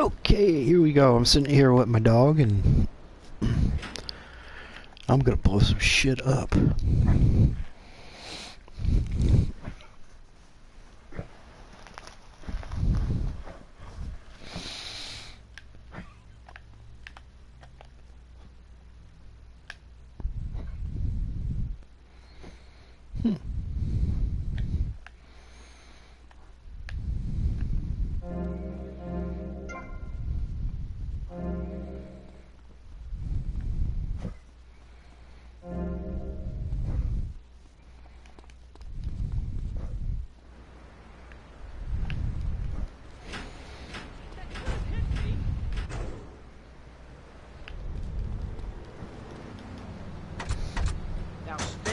Okay, here we go. I'm sitting here with my dog, and I'm gonna blow some shit up.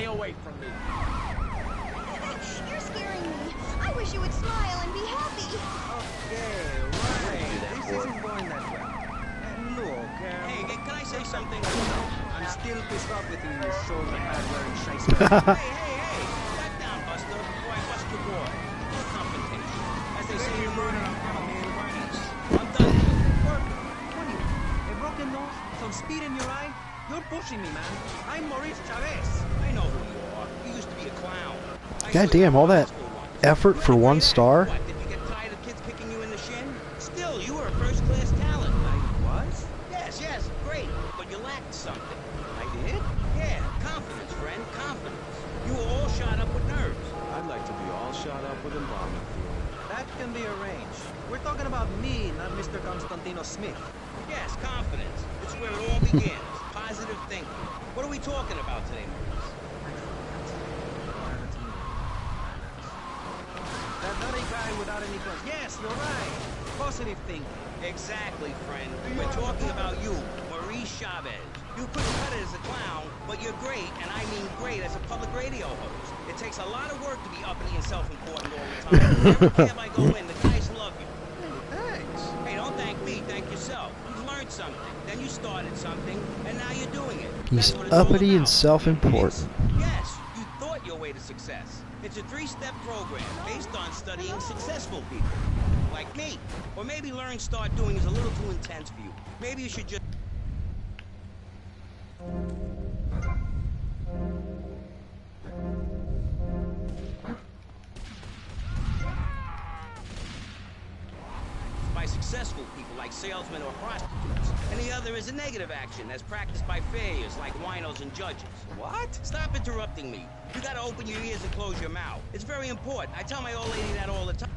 Away from me. You're scaring me. I wish you would smile and be happy. Okay, right. This isn't going that well. Look, hey, can I say something? I'm still pissed off with you, you shoulder pad wearing shyster. Hey, back down, Buster, before I bust your boy. No confrontation. As they say in murder, I'm in Barnes. I'm done. What are you? A broken nose? Some speed in your eye? You're pushing me, man. I'm Maurice Chavez. I know who you are. You used to be a clown. God damn, all that effort for 1 star? What, did you get tired of kids kicking you in the shin? Still, you were a first-class talent. I was? Yes, great. But you lacked something. I did? Yeah, confidence, friend, confidence. You were all shot up with nerves. I'd like to be all shot up with embalming fluid. That can be arranged. We're talking about me, not Mr. Constantino Smith. Yes, confidence. It's where it all begins. Positive thinking. What are we talking about today, Maurice? That nutty guy without any guns. Yes, you're right. Positive thinking. Exactly, friend. We're talking about you, Maurice Chavez. You couldn't cut it as a clown, but you're great, and I mean great, as a public radio host. It takes a lot of work to be uppity and self-important all the time. Every cab I go in, the guys love you. Thanks. Hey, don't thank me, thank yourself. You've learned something, then you started something, and now you're doing it. He's uppity and self-important. Yes, you thought your way to success. It's a 3-step program based on studying successful people, like me. Or maybe learning start doing is a little too intense for you. Maybe you should just... by successful people like salesmen or prostitutes, and the other is a negative action as practiced by failures like winos and judges. What? Stop interrupting me. You gotta open your ears and close your mouth. It's very important. I tell my old lady that all the time.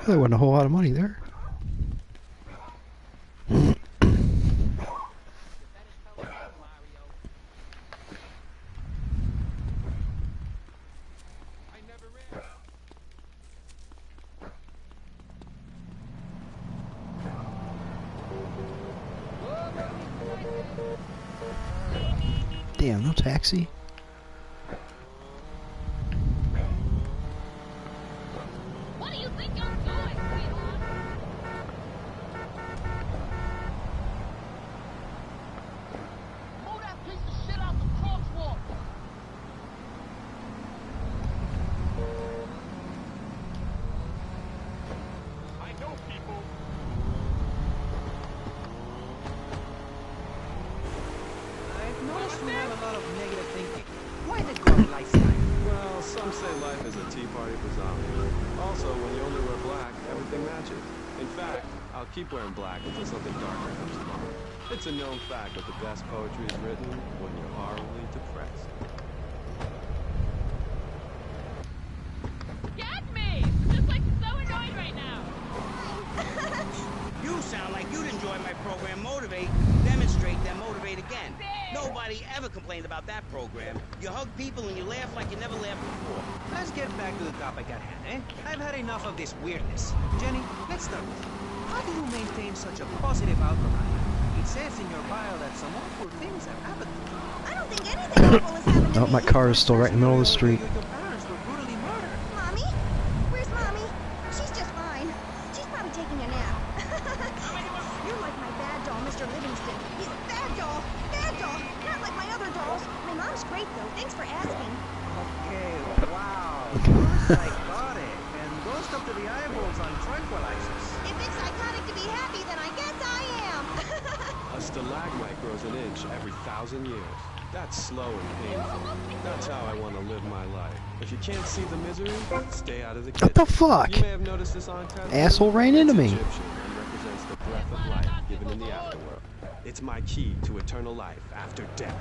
There wasn't a whole lot of money there. Damn, no taxi. What do you think you're doing, sweetheart? Move that piece of shit out the crosswalk. I know people. I've noticed you have a lot of negative thinking. Why the good lifestyle? Well, some say life is a tea party for zombies. Also, when you only wear black, everything matches. In fact, I'll keep wearing black until something darker comes along. It's a known fact that the best poetry is written when you're horribly depressed. Get me! Just like so annoyed right now. You sound like you'd enjoy my program Motivate, Demonstrate, then Motivate Again. Nobody ever complained about that program. You hug people and you laugh like you never laughed before. Let's get back to the topic at hand, eh? I've had enough of this weirdness. Jenny, let's start with you. How do you maintain such a positive outlook on life? It says in your bio that some awful things have happened to you. I don't think anything awful has happened to Oh, me. my car is still right in the middle of the street. Your parents were brutally murdered. Mommy? Where's Mommy? She's just fine. She's probably taking a nap. You're like my bad doll, Mr. Livingston. He's a bad doll. Bad doll. psychotic and goes up to the eyeballs on tranquilizers. If it's psychotic to be happy, then I guess I am. A stalagmite grows an inch every 1,000 years. That's slow and painful. That's how I want to live my life. If you can't see the misery, stay out of the kitchen. What the fuck? You may have noticed this on tattoo. Asshole ran into It's me. Egyptian and represents the breath of life given in the afterworld. It's my key to eternal life after death.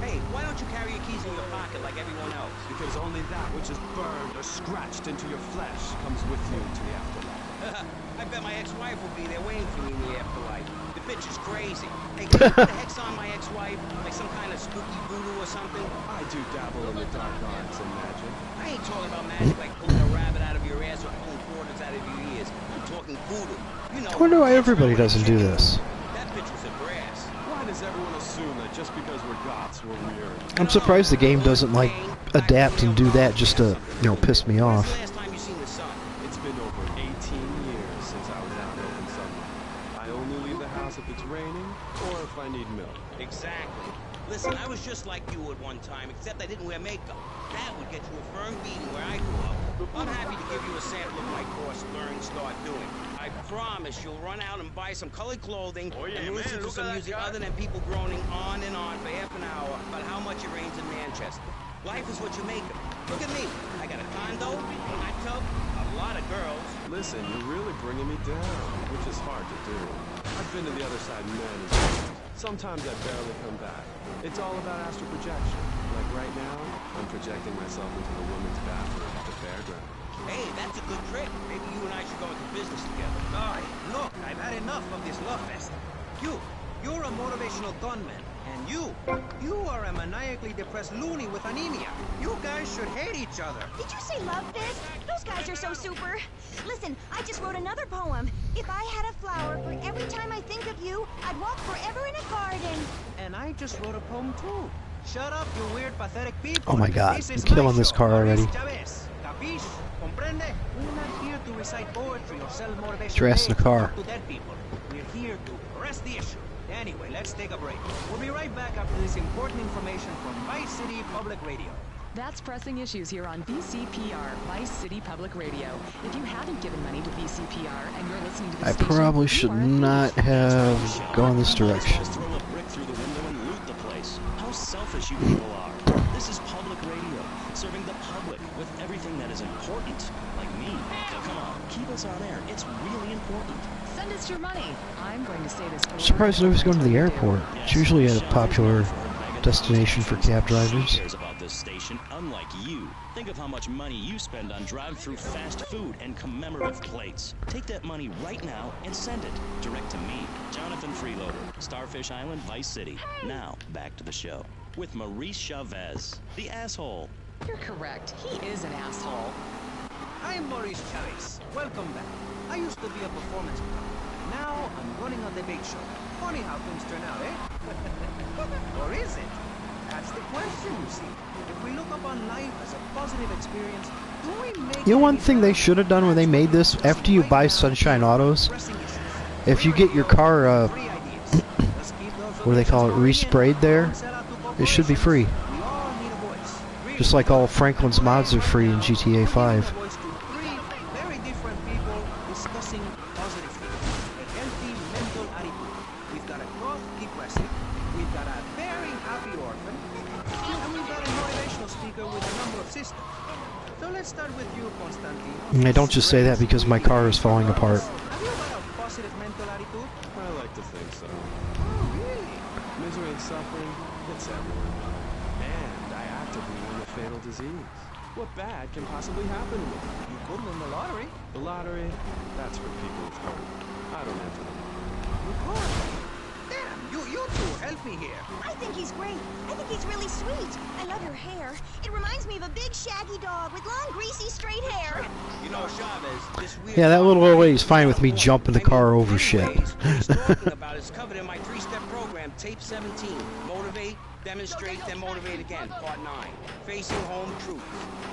Hey, why don't you carry your keys in your pocket like everyone else? Because only that which is burned or scratched into your flesh comes with you to the afterlife. I bet my ex-wife will be there waiting for me in the afterlife. The bitch is crazy. Hey, can you put the hex on my ex-wife? Like some kind of spooky voodoo or something? I do dabble in the dark arts and magic. I ain't talking about magic like pulling a rabbit out of your ass or pulling quarters out of your ears. I'm talking voodoo. You know, I wonder why everybody doesn't do this. that bitch was a brass. Why does everyone assume that just because we're goths, we're weird? I'm surprised the game doesn't like adapt and do that just to, you know, piss me When's off. the last time you seen the sun? It's been over 18 years since I was out in open sunlight. I only leave the house if it's raining or if I need milk. Exactly. Listen, I was just like you at one time, except I didn't wear makeup. That would get you a firm beating where I grew up. I'm happy to give you a sample of my course, Learn, Start Doing. I promise you'll run out and buy some colored clothing and listen to some music other than people groaning on and on for half an hour about how much it rains in Manchester. Life is what you make it. Look at me. I got a condo, a hot tub, a lot of girls. Listen, you're really bringing me down, which is hard to do. I've been to the other side many times. Sometimes I barely come back. It's all about astral projection. Like right now, I'm projecting myself into the women's bathroom at the fairground. Hey, that's a good trick. Maybe you and I should go into business together. Alright, look, I've had enough of this love fest. You're a motivational gunman. And you are a maniacally depressed loony with anemia. You guys should hate each other. Did you say love fist? Those guys are so super. Listen, I just wrote another poem. If I had a flower for every time I think of you, I'd walk forever in a garden. And I just wrote a poem too. Shut up, you weird, pathetic people. Oh my God, This is I'm killing my this show. car already. Maurice Chavez. Capiche? Comprende? We're not here to recite poetry or sell motivation. Get your ass in the car. To dead people. We're here to press the issue. Anyway, let's take a break. We'll be right back after this important information from Vice City Public Radio. That's Pressing Issues here on VCPR, Vice City Public Radio. If you haven't given money to VCPR and you're listening to the I station, probably you should are not have gone this direction. Throw a brick through the window and loot the place. How selfish you people are. This is public radio, serving the public with everything that is important, like me. Now come on, keep us on air. It's really important. Send us your money. I'm going to say this. I'm surprised nobody's going to the airport. It's usually a popular destination for cab drivers. Who cares about this station? Unlike you. Think of how much money you spend on drive-through fast food and commemorative plates. Take that money right now and send it direct to me, Jonathan Freeloader, Starfish Island, Vice City. Now, back to the show with Maurice Chavez, the asshole. You're correct. He is an asshole. I'm Maurice Chavez. Welcome back. I used to be a performance photographer. Now I'm running a debate show. Funny how things turn out, eh? Or is it? That's the question, you see. If we look upon life as a positive experience, do we make You know, it one any thing they better? should have done when they made this, after you buy Sunshine Autos, Pressing issues. if you get your car, Three ideas. Let's keep those what do they call it, originals resprayed there, going. Sell out to it should be free. corporations. We all need a voice. Really Just like all Franklin's mods are free in GTA 5. voice to three very different people discussing positive things. A healthy mental attitude. We've got a goth depressive. We've got a very happy orphan. And we've got a motivational speaker with a number of systems. So let's start with you, Constantine. And I don't just say that because my car is falling apart. Have you got a positive mental attitude? I like to think so. Oh, really? Misery and suffering, it's everywhere. And I actively win a fatal disease. What bad can possibly happen to me? You could win the lottery. The lottery, that's for people with hope. I don't enter the lottery. You could. Damn, you two help me here. I think he's great. I think he's really sweet. I love your hair. It reminds me of a big shaggy dog with long, greasy, straight hair. You know, Chavez, this weird Yeah, that little old lady's fine with me jumping the car over shit. What he's talking about is covered in my three-step program, Tape 17. Motivate, demonstrate, then motivate again, Part 9. Facing home truths.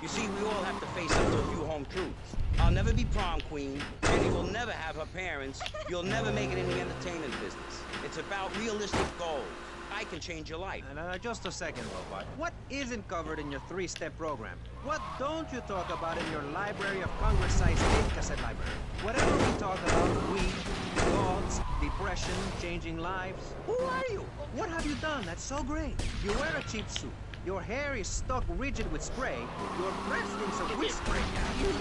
You see, we all have to face up to a few home truths. I'll never be prom queen. Jenny will never have her parents. You'll never make it in the entertainment business. It's about realistic goals. I can change your life. Just a second, Robot. What isn't covered in your 3-step program? What don't you talk about in your Library of Congress-sized tape cassette library? Whatever we talk about, weed, dogs, depression, changing lives. Who are you? What have you done that's so great? You wear a cheap suit. Your hair is stuck rigid with spray. Your breath stinks of weed spray.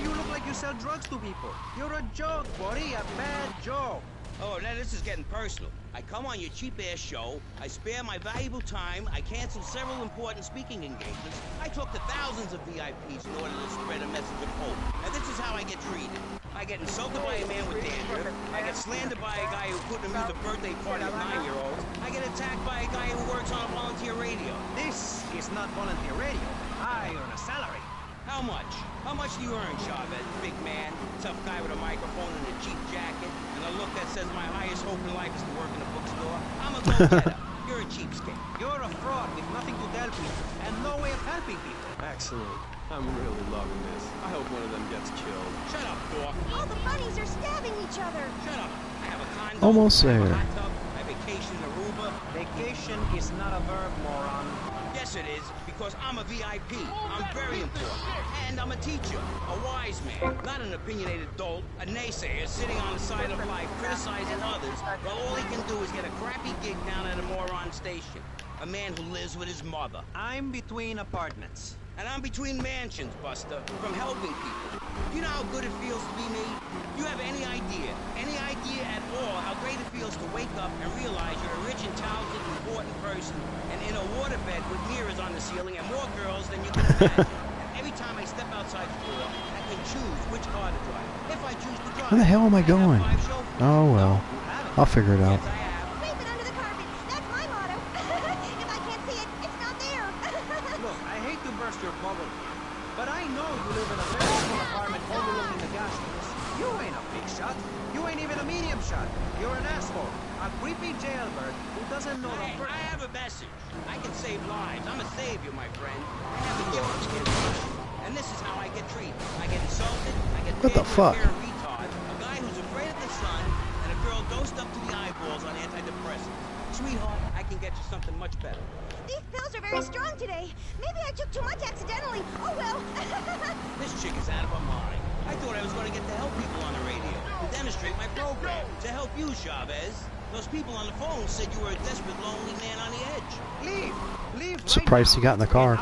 You look like you sell drugs to people. You're a joke, buddy, a bad joke. Oh, now this is getting personal. I come on your cheap-ass show, I spare my valuable time, I cancel several important speaking engagements, I talk to thousands of VIPs in order to spread a message of hope. And this is how I get treated. I get insulted by a man with dandruff, I get slandered by a guy who couldn't amuse a birthday party of 9-year-olds, I get attacked by a guy who works on a volunteer radio. This is not volunteer radio. I earn a salary. How much? How much do you earn, Chavez, big man? Tough guy with a microphone and a cheap jacket, and a look that says my highest hope in life is to work in a bookstore? I'm a go-getter. You're a cheapskate. You're a fraud with nothing to tell people, and no way of helping people. Excellent. I'm really loving this. I hope one of them gets killed. Shut up, Dork. All the bunnies are stabbing each other. Shut up. I have a condo. Almost I have a there. hot tub. I vacation in Aruba. Vacation is not a verb, moron. Yes, it is, because I'm a VIP. I'm very important. And I'm a teacher, a wise man, not an opinionated dolt, a naysayer sitting on the side of life criticizing others, while all he can do is get a crappy gig down at a moron station. A man who lives with his mother. I'm between apartments. And I'm between mansions, Buster, from helping people. You know how good it feels to be me? You have any idea at all how great it feels to wake up and realize you're a rich and talented, important person, and in a waterbed with mirrors on the ceiling and more girls than you can imagine. And every time I step outside the door, I can choose which car to drive. If I choose to drive, Where the hell am I going? Oh well, I'll figure it out. Sweep it under the carpet. That's my motto. If I can't see it, it's not there. Look, I hate to burst your bubble, but I know you live in a very small apartment overlooking the gas station. You ain't a big shot. You ain't even a medium shot. You're an asshole. A creepy jailbird who doesn't know the first... I have a message. I can save lives. I'm a savior, my friend. I have a gift to give you. And this is how I get treated. I get insulted. I get What the fuck? a retard. A guy who's afraid of the sun. And a girl dosed up to the eyeballs on antidepressants. Sweetheart, I can get you something much better. These pills are very strong today. Maybe I took too much accidentally. Oh well. This chick is out of her mind. I thought I was going to get to help people on the radio, to demonstrate my program, to help you, Chavez. Those people on the phone said you were a desperate, lonely man on the edge. Leave Surprised he got in the car.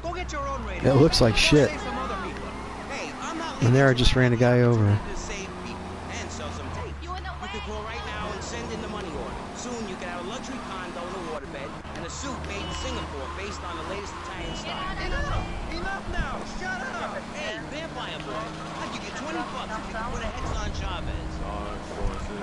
Go get your own radio. It looks like shit. Save some other people. Hey, I'm not And there I just ran a guy over. to save people and sell some tape. You can call right now and send in the money order. Soon you can have a luxury condo in a waterbed and a suit made in Singapore based on the latest Italian style. Enough now! Shut up! Hey, vampire boy, I'll give you $20 if you can put a hex on Chavez. Dark forces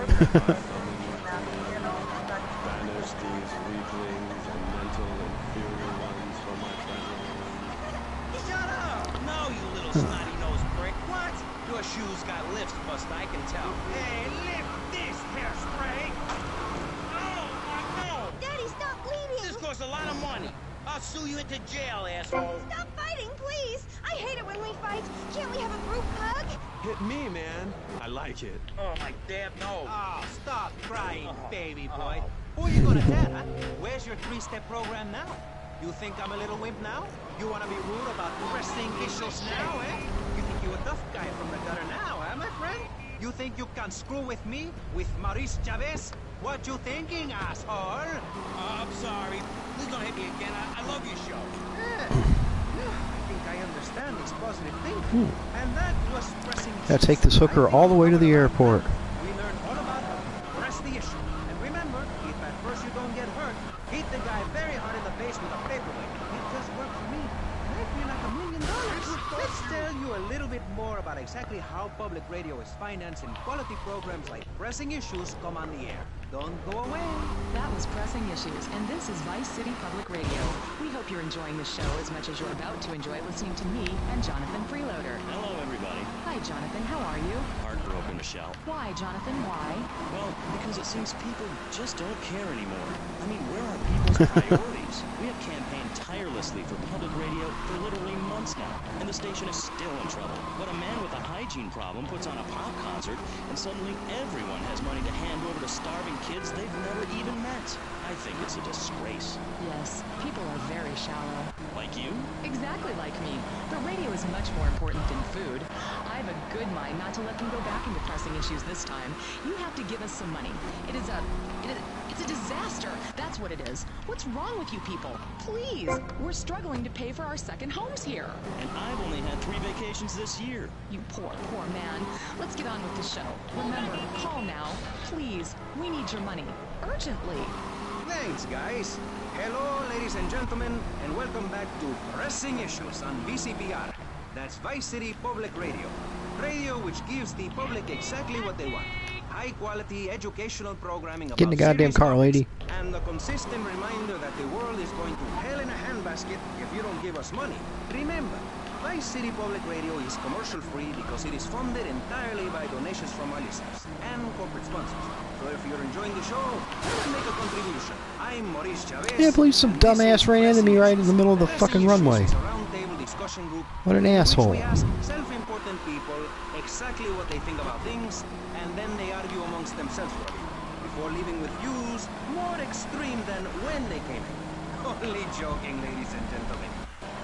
banish these weaklings and mental inferior ones from my presence. Shut up! No, you little snotty-nosed prick. What? Your shoes got lifts, Buster, I can tell. Hey, lift this hairspray! No! Daddy, stop bleeding. This costs a lot of money. I'll sue you into jail, asshole. Stop fighting, please. I hate it when we fight. Can't we have a group hug? Hit me, man. I like it. Oh, my damn nose. Oh, stop crying, baby boy. Who are you gonna tell, huh? Where's your 3-step program now? You think I'm a little wimp now? You wanna be rude about pressing issues now, eh? You think you're a tough guy from the gutter now, huh, my friend? You think you can screw with me? With Maurice Chavez? What you thinking, asshole? I'm sorry. Please don't hit me again. I love your show. I think I understand this positive thinking. And that was pressing issues. Gotta take this hooker all the way to the airport. We learned all about how to press the issue. And remember, if at first you don't get hurt, hit the guy very hard in the face with a paperweight. It just worked for me. Make me like $1 million. Let's tell you a little bit more about exactly how public radio is financing quality programs like Pressing Issues come on the air. Don't go away. That was Pressing Issues, and this is Vice City Public Radio. We hope you're enjoying the show as much as you're about to enjoy listening to me and Jonathan Freeloader. Hello, everybody. Hi, Hi, Jonathan. How are you? Heartbroken, Michelle. Why, Jonathan? Why? Well, because it seems people just don't care anymore. I mean, where are people's priorities? We have campaigned tirelessly for public radio for literally months now, and the station is still in trouble. But a man with a hygiene problem puts on a pop concert, and suddenly everyone has money to hand over to starving kids they've never even met. I think it's a disgrace. Yes, people are very shallow. Like you? Exactly like me. The radio is much more important than food. I have a good mind not to let them go back into pressing issues this time. You have to give us some money. It's a disaster. That's what it is. What's wrong with you people? Please, we're struggling to pay for our second homes here. And I've only had 3 vacations this year. You poor man. Let's get on with the show. Remember, call now. Please, we need your money. Urgently. Thanks, guys. Hello, ladies and gentlemen, and welcome back to Pressing Issues on VCPR. That's Vice City Public Radio. Radio which gives the public exactly what they want. High-quality educational programming about Get in the goddamn serious car, topics, lady. and the consistent reminder that the world is going to hell in a handbasket if you don't give us money. Remember, Vice City Public Radio is commercial-free because it is funded entirely by donations from our listeners and corporate sponsors. So if you're enjoying the show, make a contribution. I'm Maurice Chavez. Can't believe some and this dumbass is ran into me right in the middle of the Pressing fucking Issues. runway. It's a roundtable discussion group What an in which asshole. we ask self-important people exactly what they think about things, and then they argue amongst themselves for a bit, before leaving with views more extreme than when they came in. Only joking, ladies and gentlemen.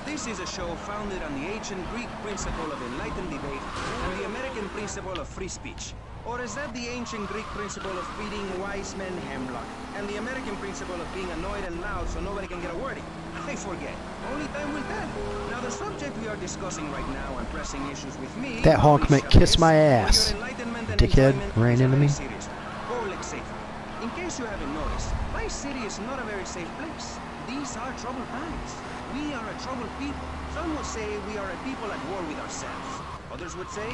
This is a show founded on the ancient Greek principle of enlightened debate and the American principle of free speech. Or is that the ancient Greek principle of feeding wise men hemlock and the American principle of being annoyed and loud so nobody can get a word in? I forget. Only time will tell. Now the subject we are discussing right now on Pressing Issues with me... That honk meant kiss my ass. For your enlightenment and Dickhead enjoyment, ran is a into very me. serious matter. Public safety. In case you haven't noticed, Vice City is not a very safe place. These are troubled times. We are a troubled people. Some would say we are a people at war with ourselves. Others would say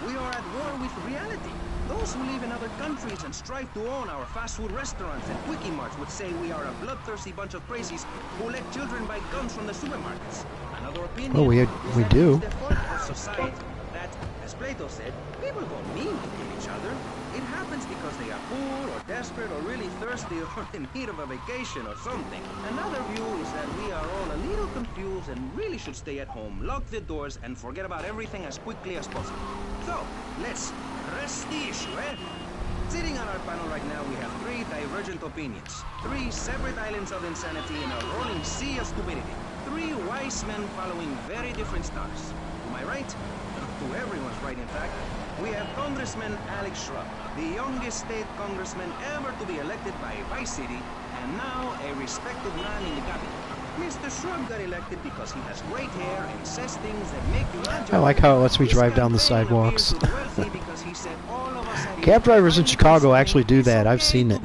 we are at war with reality. Those who live in other countries and strive to own our fast food restaurants and quickie marts would say we are a bloodthirsty bunch of crazies who let children buy guns from the supermarkets. Another opinion Well, we is that do. it's the fault of society that, as Plato said, people don't mean to kill each other. It happens because they are poor or desperate or really thirsty or in need of a vacation or something. Another view is that we are all a little confused and really should stay at home, lock the doors, and forget about everything as quickly as possible. So, let's press the issue, eh? Sitting on our panel right now, we have 3 divergent opinions. 3 separate islands of insanity in a rolling sea of stupidity. 3 wise men following very different stars. To my right, to everyone's right in fact, we have Congressman Alex Shrub, the youngest state congressman ever to be elected by Vice City, and now a respected man in the cabinet. Mr. Shrub got elected because he has great hair and says things that make you laugh. I like how it lets me drive down the sidewalks. Cab drivers in Chicago actually do that. I've seen it.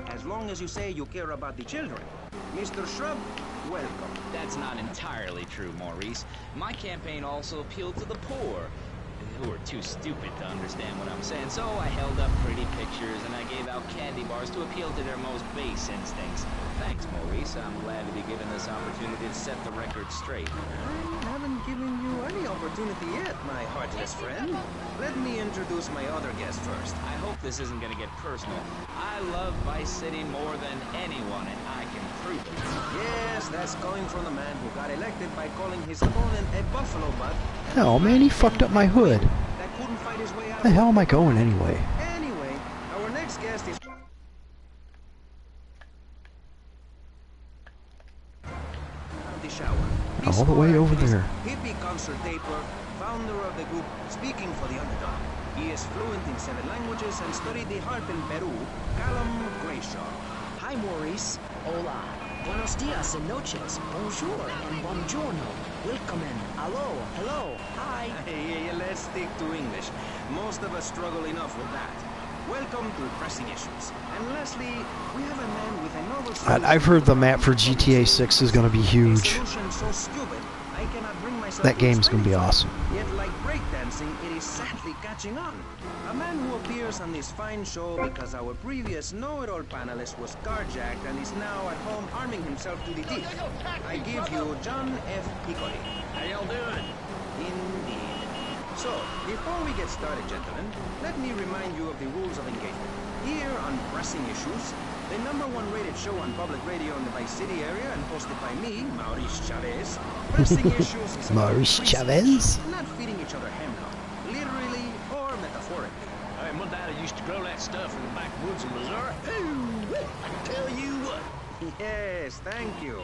As long as you say you care about the children. Mr. Shrub, welcome. That's not entirely true, Maurice. My campaign also appealed to the poor, who are too stupid to understand what I'm saying. So I held up pretty pictures and I gave out candy bars to appeal to their most base instincts. Thanks, Maurice. I'm glad to be given this opportunity to set the record straight. I haven't given you any opportunity yet, my heartless friend. Let me introduce my other guest first. I hope this isn't going to get personal. I love Vice City more than anyone, and I can prove it. Yes, that's coming from the man who got elected by calling his opponent a buffalo butt. Hell, man, he fucked up my hood. That couldn't fight his way out. The hell am I going anyway? Anyway, our next guest is... the shower. All the way over there. Hippie concert taper, founder of the group Speaking for the Underdog. He is fluent in 7 languages and studied the harp in Peru. Callum Grayshaw. Hi, Maurice. Hola. Buenos dias and noches. Bonjour and buongiorno. Welcome and hello. Hello. Hi. Hey, let's stick to English. Most of us struggle enough with that. Welcome to Pressing Issues. And lastly, we have a man with a novel solution. I've heard the map for GTA 6 is going to be A huge. solution so stupid, I cannot bring myself That to game's going to be explain it. awesome. Yet, like breakdancing, it is sadly catching on. A man who appears on this fine show because our previous know-it-all panelist was carjacked and is now at home arming himself to the teeth. I give you John F. Piccoli. How y'all doing? Indeed. So, before we get started, gentlemen, let me remind you of the rules of engagement. Here on Pressing Issues, the #1 rated show on public radio in the Vice City area and hosted by me, Maurice Chavez. Pressing Issues is about Maurice free Chavez? speech, not feeding each other hemlock, literally or metaphorically. Hey, my daddy used to grow that stuff in the backwoods of Missouri. Ooh, I can tell you what. Yes, thank you.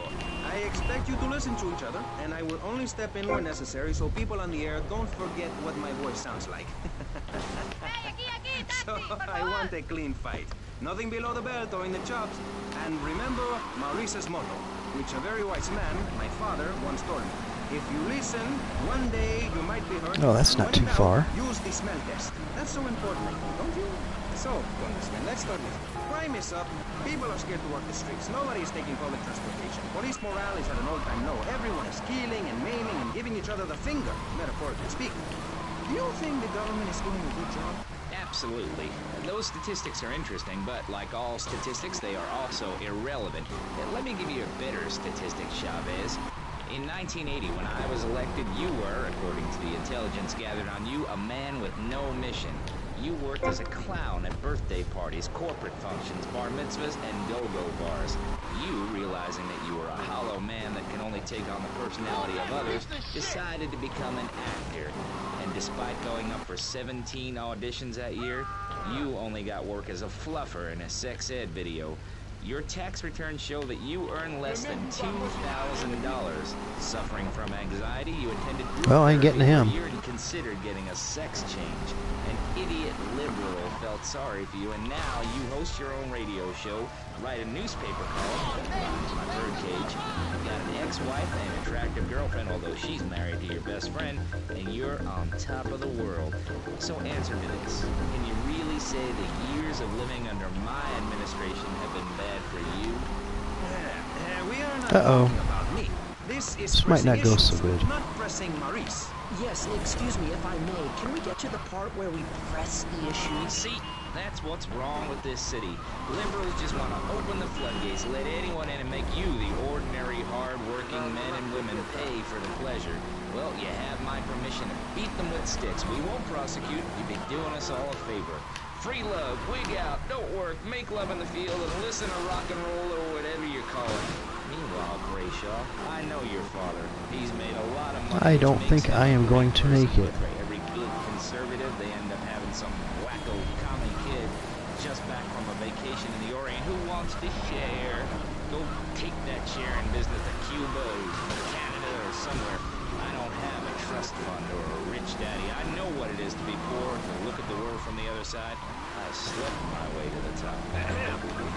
I expect you to listen to each other, and I will only step in when necessary so people on the air don't forget what my voice sounds like. So, I want a clean fight. Nothing below the belt or in the chops. And remember Maurice's motto, which a very wise man, my father, once told me. If you listen, one day you might be heard. Oh, that's not When in too doubt, far. Use the smell test. That's so important, I think, don't you? So, Congressman, let's start with crime is up. People are scared to walk the streets. Nobody is taking public transportation. Police morale is at an all-time low. Everyone is killing and maiming and giving each other the finger, metaphorically speaking. Do you think the government is doing a good job? Absolutely. Those statistics are interesting, but like all statistics, they are also irrelevant. Let me give you a better statistic, Chavez. In 1980, when I was elected, you were, according to the intelligence gathered on you, a man with no mission. You worked as a clown at birthday parties, corporate functions, bar mitzvahs, and go-go bars. You, realizing that you were a hollow man that can only take on the personality of others, decided to become an actor. And despite going up for 17 auditions that year, you only got work as a fluffer in a sex ed video. Your tax returns show that you earn less than $2,000. Suffering from anxiety, you attended group Well, I ain't getting to him. therapy for a year and considered getting a sex change. An idiot liberal felt sorry for you, and now you host your own radio show, write a newspaper column, my birdcage, got an ex-wife and an attractive girlfriend, although she's married to your best friend, and you're on top of the world. So answer me this. Can you really say the years of living under my administration have been bad for you? We are not Uh-oh. talking about me. This might not go so Issues, good. Not Pressing Maurice. Yes, excuse me if I may. Can we get to the part where we press the issue? See, that's what's wrong with this city. Liberals just want to open the floodgates, let anyone in and make you, the ordinary, hard-working men and women, pay for the pleasure. Well, you have my permission to beat them with sticks. We won't prosecute. You'd be doing us all a favor. Free love, wig out, don't work, make love in the field, and listen to rock and roll or whatever you call it. Meanwhile, Grayshaw, I know your father. He's made a lot of money. I don't think I am going to make it. For every good conservative, they end up having some wacko commie kid just back from a vacation in the Orient who wants to share. Go take that sharing business to Cuba or Canada or somewhere. I don't have a trust fund or a rich daddy. I know what it is to be poor, to look at the world from the other side. I slept my way to the top.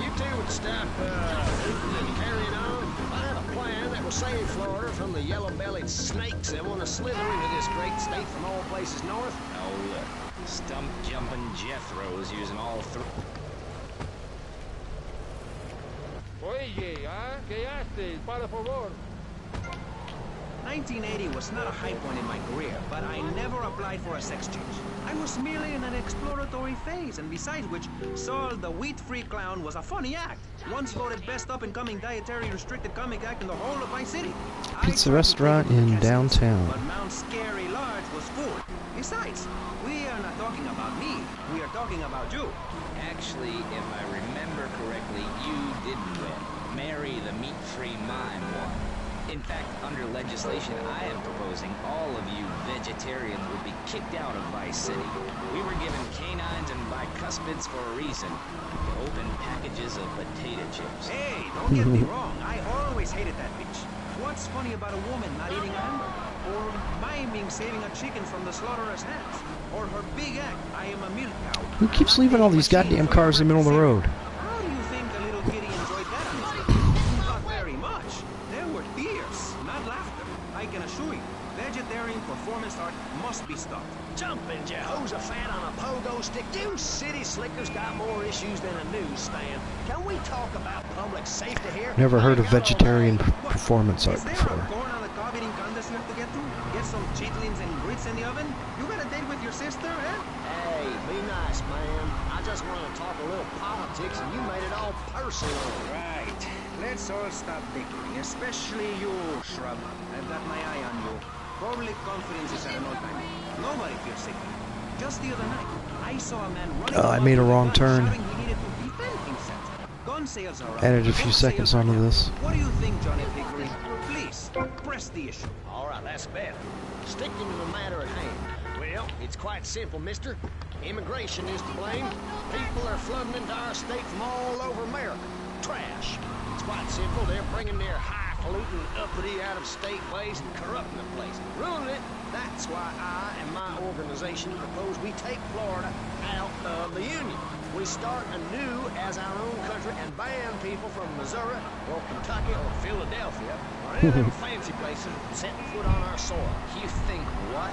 You two would stop carrying on. I have a plan that will save Florida from the yellow-bellied snakes that want to slither into this great state from all places north. Oh, look. Stump-jumping Jethro's using all three. Oye, ¿qué haces? Para favor. 1980 was not a high point in my career, but I never applied for a sex change. I was merely in an exploratory phase, and besides which, Saul the wheat-free clown was a funny act. Once voted best up-and-coming dietary restricted comic act in the whole of Vice City. Pizza restaurant in downtown. But Mount Scary Large was full. Besides, we are not talking about me. We are talking about you. Actually, if I remember correctly, you didn't win. Mary the meat-free mime won. In fact, under legislation I am proposing, all of you vegetarians would be kicked out of Vice City. We were given canines and bicuspids for a reason. To open packages of potato chips. Hey, don't get me wrong. I always hated that bitch. What's funny about a woman not eating a hamburger? Or miming saving a chicken from the slaughterer's hands? Or her big act, I am a milk cow. Who keeps leaving all these goddamn cars in the middle of the road? How do you think the little kitty enjoyed that honestly? Not very much. There were tears, not laughter. I can assure you, vegetarian performance art must be stopped. Jumping Jehoshaphat on a pogo stick. You city slickers got more issues than a newsstand. Can we talk about public safety here? Never heard of vegetarian performance art Is there before. a corn on the cob eating contest you have to get to? Get some chitlins and grits in the oven? You got a date with your sister, eh? Hey, be nice, man. I just want to talk a little politics, and you made it all personal. Right. Let's all stop bickering, especially you, Shrub. I've got my eye on you. Public confidence is at an all-time. Nobody feels safe. Just the other night, I saw a man running. I made a wrong turn. shouting he needed to defend himself. Gun sales are up. Added a few Gun seconds sales are onto down. this. What do you think, Johnny Pickering? Please, press the issue. All right, that's better. Sticking to the matter at hand. Well, it's quite simple, mister. Immigration is to blame. People are flooding into our state from all over America. Trash. It's quite simple. They're bringing their highfalutin, uppity, out-of-state ways and corrupting the place. Ruining it. That's why I and my organization propose we take Florida out of the Union. We start anew as our own country and ban people from Missouri or Kentucky or Philadelphia or any of them fancy places setting foot on our soil. You think what?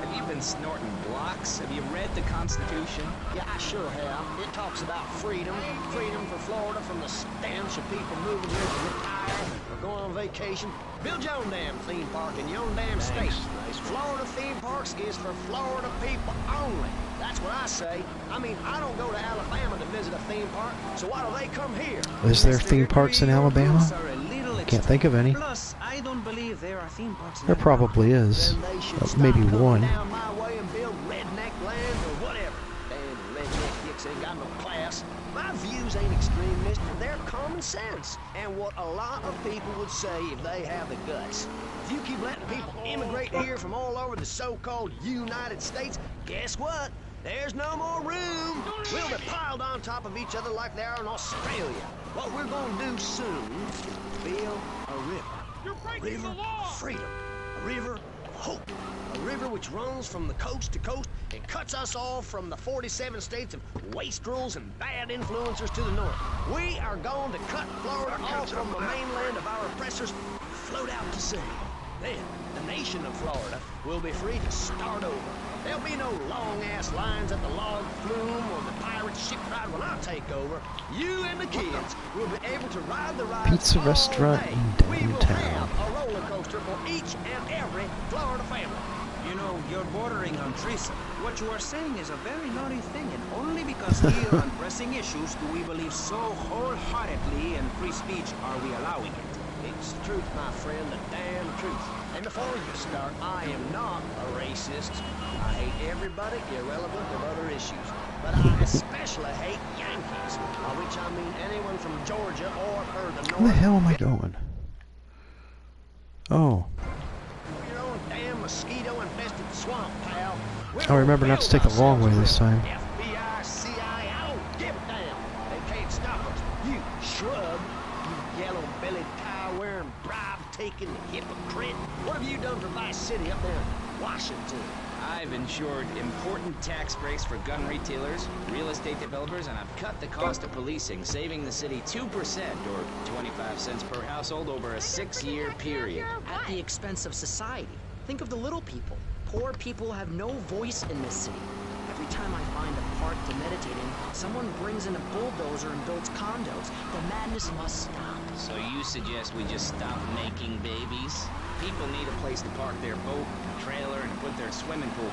Have you been snorting blocks? Have you read the Constitution? Yeah, I sure have. It talks about freedom. Freedom for Florida from the stench of people moving here to retire or go on vacation. Build your own damn theme park in your own damn state. Florida theme parks is for Florida people only. That's what I say. I mean, I don't go to Alabama to visit a theme park, so why do they come here? Is there theme parks in Alabama? Can't think of any. Plus, I don't believe there are theme parks in There probably is. Then they should stop Maybe coming one. down my way and build redneck land or whatever. Damn redneck dicks ain't got no class. My views ain't extremist, they're common sense. And what a lot of people would say if they have the guts. If you keep letting people immigrate here from all over the so-called United States, guess what? There's no more room. We'll be piled on top of each other like they are in Australia. What we're going to do soon is build a river. You're breaking the River law! of freedom. A river of hope. A river which runs from the coast to coast and cuts us off from the 47 states of wastrels and bad influencers to the north. We are going to cut Florida off from the mainland of our oppressors, float out to sea. Then, the nation of Florida will be free to start over. There'll be no long-ass lines at the log flume or the pirate shipwright when I take over. You and the kids will be able to ride the ride Pizza all restaurant day. in We will downtown. have a roller coaster for each and every Florida family. You know, you're bordering on treason. What you are saying is a very naughty thing, and only because here on pressing issues do we believe so wholeheartedly in free speech are we allowing it. It's the truth, my friend, the damn truth. And before you start, I am not a racist. I hate everybody, irrelevant of other issues. But I especially hate Yankees, by which I mean anyone from Georgia or further north. Where the hell am I going? Oh. Your own damn mosquito-infested swamp, pal. Oh, remember not to take the long way this time. FBI, CIA, I don't give a damn. They can't stop us. You shrub. You yellow-bellied, tie-wearing, bribe-taking hypocrite. What have you done for Vice City up there in Washington? I've ensured important tax breaks for gun retailers, real estate developers, and I've cut the cost of policing, saving the city 2% or 25 cents per household over a 6-year period. At the expense of society. Think of the little people. Poor people have no voice in this city. Every time I find a park to meditate in, someone brings in a bulldozer and builds condos. The madness must stop. So you suggest we just stop making babies? People need a place to park their boat, trailer, and put their swimming pool.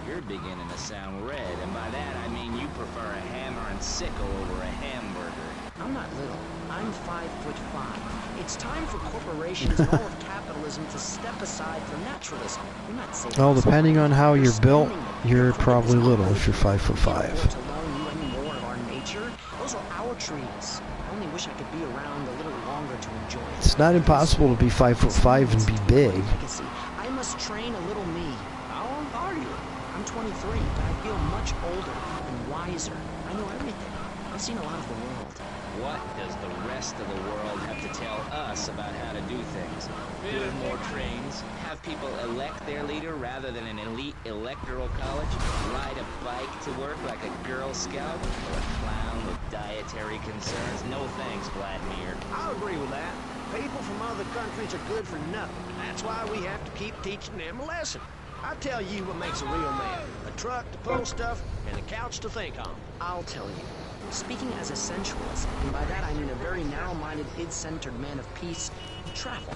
You're beginning to sound red, and by that I mean you prefer a hammer and sickle over a hamburger. I'm not little. I'm 5'5". It's time for corporations and all of capitalism to step aside for naturalism. You're not saving Well, us. depending on how you're built, Standing it. you're For probably goodness little sake, if you're 5'5". We can't afford to loan you any more of our nature. Those are our trees. I only wish I could be around a little longer to enjoy it. It's not impossible to be 5'5" and be big. Legacy. I must train a little me. How old are you? I'm 23, but I feel much older and wiser. I know everything. I've seen a lot of the world. What does the rest of the world have to tell us about how to do things? Build more trains, have people elect their leader rather than an elite electoral college, ride a bike to work like a Girl Scout, or a clown with dietary concerns? No thanks, Vladimir. I'll agree with that. People from other countries are good for nothing. That's why we have to keep teaching them a lesson. I tell you what makes a real man. A truck to pull stuff and a couch to think on. I'll tell you. Speaking as a sensualist, and by that I mean a very narrow-minded, id-centered man of peace, travel.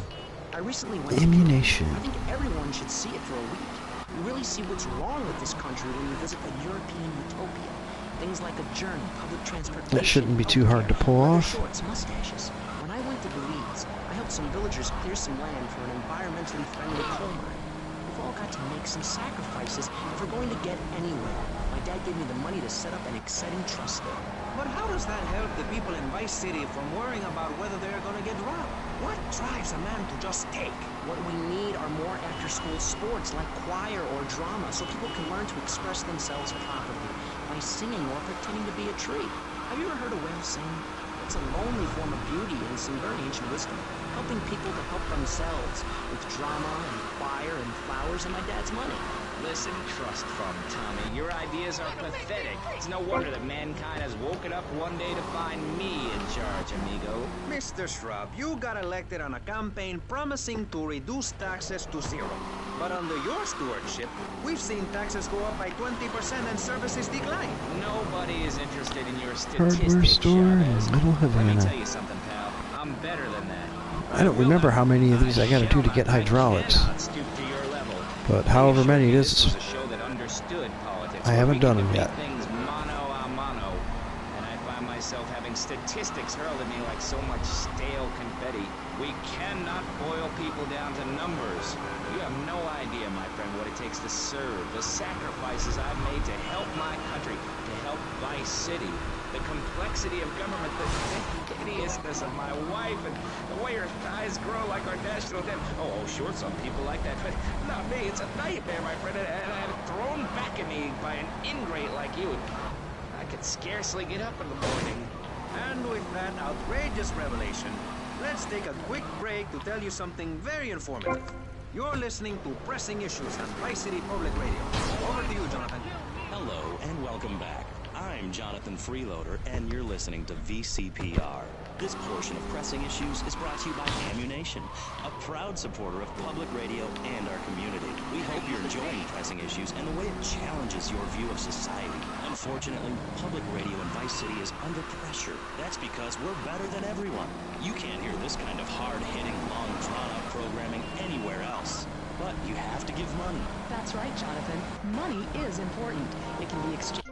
I recently went Ammunition. I think everyone should see it for a week. You really see what's wrong with this country when you visit a European utopia. Things like a journey, public transportation. That shouldn't be too hard to pull leather off. Shorts, mustaches. When I went to Belize, I helped some villagers clear some land for an environmentally friendly coal mine. got to make some sacrifices if we're going to get anywhere. My dad gave me the money to set up an exciting trust there. But how does that help the people in Vice City from worrying about whether they're gonna get robbed? What drives a man to just take? What we need are more after-school sports like choir or drama so people can learn to express themselves properly by singing or pretending to be a tree. Have you ever heard a whale sing? It's a lonely form of beauty and some very ancient wisdom, helping people to help themselves with drama and choir and flowers and my dad's money. Listen, trust fund, Tommy. Your ideas are pathetic. It's no wonder that mankind has woken up one day to find me in charge, amigo. Mr. Shrub, you got elected on a campaign promising to reduce taxes to zero. But under your stewardship, we've seen taxes go up by 20% and services decline. Nobody is interested in your statistics, Hardware store in Chavez. Little Let me Havana. tell you something, pal. I'm better than that. I don't remember how many of these I gotta do to get hydraulics. But however many it is, I haven't done them yet. Things mano a mano, and I find myself having statistics hurled at me like so much stale confetti. We cannot boil people down to numbers. You have no idea, my friend, what it takes to serve, the sacrifices I've made to help my country, to help Vice City, the complexity of government, the hideousness of my wife, and the way her thighs grow like our national debt. Oh, sure, some people like that, but not me. It's a nightmare, my friend, and I have it thrown back at me by an ingrate like you. I could scarcely get up in the morning. And with that outrageous revelation, let's take a quick break to tell you something very informative. You're listening to Pressing Issues on Vice City Public Radio. Over to you, Jonathan. Hello and welcome back. I'm Jonathan Freeloader, and you're listening to VCPR. This portion of Pressing Issues is brought to you by Ammunation, a proud supporter of public radio and our community. We hope you're enjoying Pressing Issues and the way it challenges your view of society. Unfortunately, public radio in Vice City is under pressure. That's because we're better than everyone. You can't hear this kind of hard-hitting, long, drawn-out programming anywhere else. But you have to give money. That's right, Jonathan. Money is important. It can be exchanged.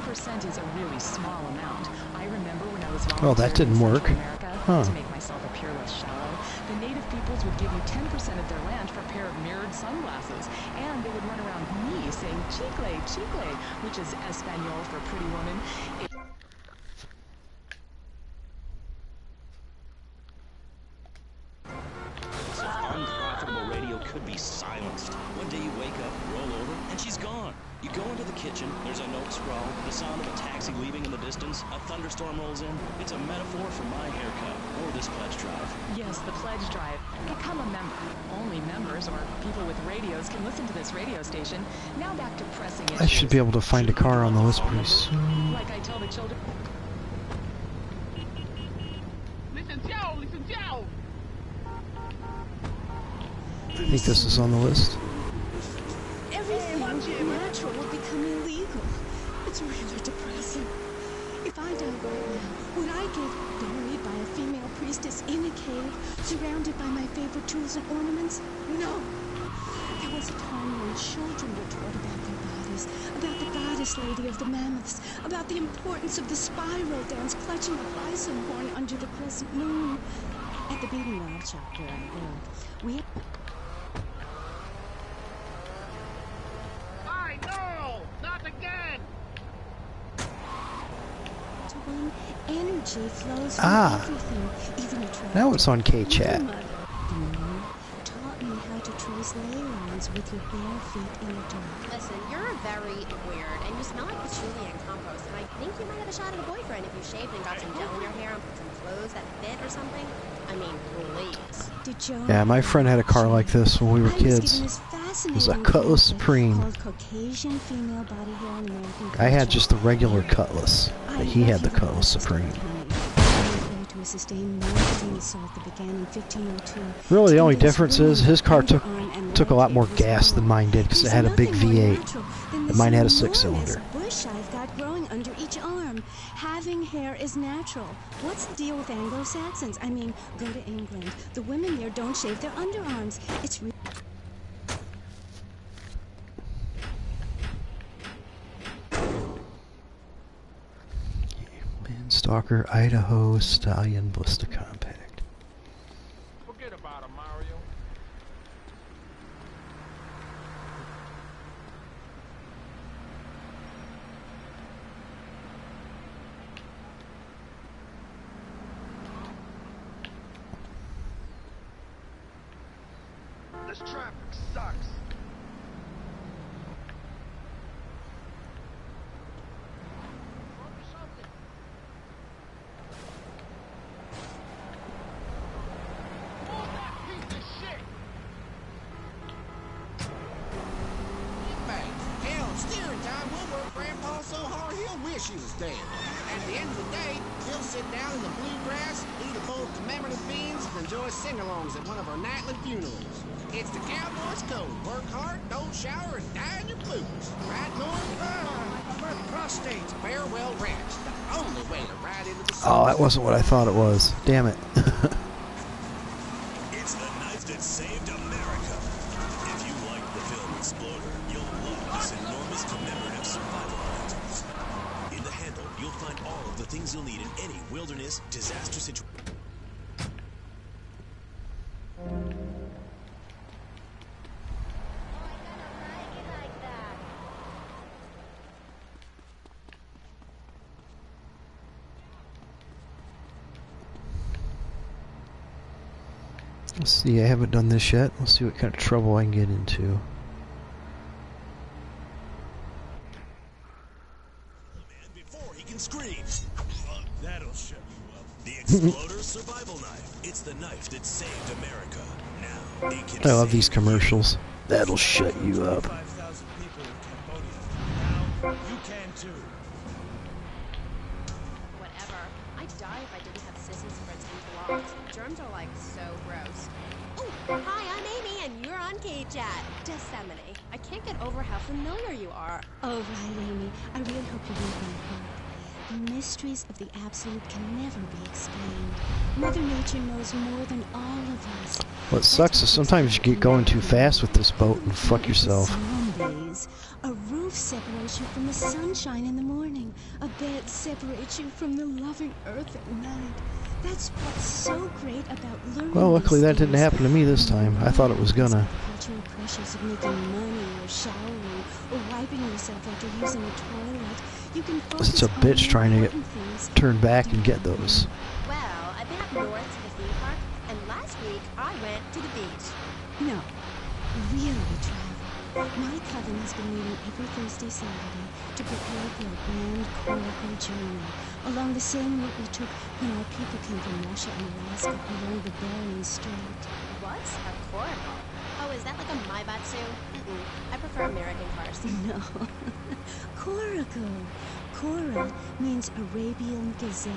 Percent is a really small amount. I remember when I was Oh, that didn't work. Huh. To make myself appear less shallow, the native peoples would give you 10% of their land for a pair of mirrored sunglasses, and they would run around me saying chicle, chicle, which is Espanol for pretty woman. So unprofitable radio could be silenced. One day you wake up, roll over, and she's gone. You go into the kitchen, there's a note scrawl, the sound of a taxi leaving in the distance, a thunderstorm rolls in. It's a metaphor for my haircut, or this pledge drive. Yes, the pledge drive. Become a member. Only members or people with radios can listen to this radio station. Now back to Pressing Issues. I should be able to find a car on the list pretty soon. Like I tell the children. Listen, Joe, listen, Joe. I think this is on the list. Everything natural will become illegal. It's really depressing. If I died right now, would I get buried by a female priestess in a cave, surrounded by my favorite tools and ornaments? No. There was a time when children were taught about their bodies, about the goddess lady of the mammoths, about the importance of the spiral dance clutching a bison horn under the crescent moon. At the Beating Log shop where I work, we... No, not again. Energy flows from everything, even a now it's on K-Chat. The moon taught me how to trace ley lines with your bare feet in the dirt. Listen, you're very weird, and you smell like patchouli and compost, and I think you might have a shot at a boyfriend if you shaved and got some gel in your hair and put some clothes that fit or something. I mean, please. Did Joe Yeah, my friend had a car like this when we were kids. It was a Cutlass Supreme. I had just the regular Cutlass, but he had the Cutlass Supreme. Really, the only difference is his car took a lot more gas than mine did because it had a big V8, and mine had a 6-cylinder. Bush I've got growing under each arm. Having hair is is natural. What's the deal with Anglo-Saxons? I mean, go to England. The women there don't shave their underarms. It's Stalker Idaho Stallion Blister Compact. Forget about him, Mario. This traffic sucks. He was dead. At the end of the day, he'll sit down in the bluegrass, eat a bowl of commemorative beans, and enjoy sing-alongs at one of our nightly funerals. It's the cowboy's code. Work hard, don't shower, and die in your boots. Right, Norm? For prostate's farewell ranch. The only way to ride into the sun. Oh, that wasn't what I thought it was. Damn it. It's the knife that saved America. If you like the film Exploder, you'll love this enormous commemorative survival knife. In the handle, you'll find all of the things you'll need in any wilderness disaster situation. Let's see, I haven't done this yet. Let's see what kind of trouble I can get into. Before he can scream. That'll shut you up. The Exploder Survival Knife. It's the knife that saved America. Now, it can I love these commercials. That'll shut you up. 5,000 people in Cambodia. Now, you can too. Whatever. I'd die if I didn't have sissy spreads and blocks. Germs are like so gross. Oh, hi, I'm Amy, and you're on K-Chat. Disseminate. I can't get over how familiar you are. Oh, right, Amy. I really hope you read my book. The mysteries of the absolute can never be explained. Mother Nature knows more than all of us. What sucks is sometimes you get going too fast with this boat and fuck yourself. Zombies. A roof separates you from the sunshine in the morning. A bed separates you from the loving earth at night. That's what's so great about learning. Well, luckily these that didn't things. happen to me this time. I thought it was gonna. Cultural pressures of making money or showering or wiping yourself after using a toilet. You can focus It's a on bitch more trying to important things. turn back and get those. Well, I've been up north to the theme park, and last week I went to the beach. No, really travel. My coven has been meeting every Thursday, Saturday to prepare for a grand coracle journey along the same route we took when our people came from Russia and Alaska along the Bering Strait. What's a coracle? Oh, is that like a Maibatsu? I prefer American cars. No. Coracle. Cora means Arabian gazelle,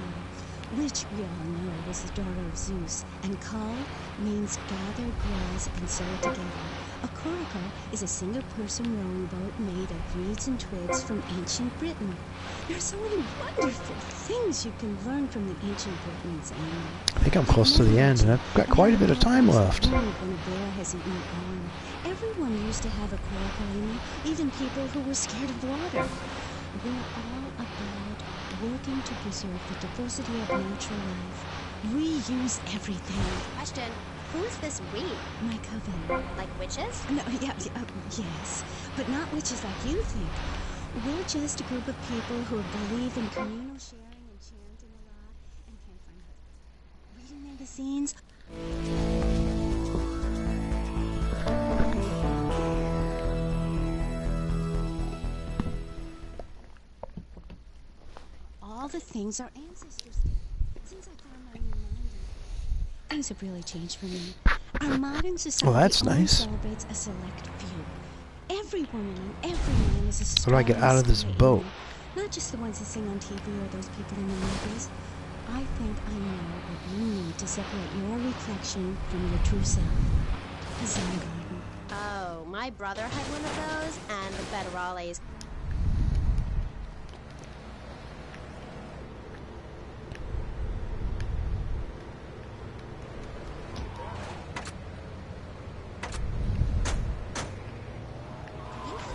which we all know was the daughter of Zeus, and Kal means gather grass and sew it together. A coracle is a single-person rowing boat made of reeds and twigs from ancient Britain. There are so many wonderful things you can learn from the ancient Britons, Amy. I think I'm close to the end, and I've got quite a bit of time left. When a bear has eaten your arm. Everyone used to have a coracle, Amy, even people who were scared of water. We're all about working to preserve the diversity of natural life. Reuse everything. Question. Who's this we? My coven. Like witches? No, yes, but not witches like you think. We're just a group of people who believe in communal sharing and chanting a lot and campfire. Reading magazines. All the things our ancestors did. Since I found my new mind, things have really changed for me. Our modern society Well, that's only nice. celebrates a select few. Every woman and every man is a How do I get out of this strong boat? Not just the ones that sing on TV or those people in the movies. I think I know what you need to separate your reflection from your true self. A Zen garden. Oh, my brother had one of those, and the federales.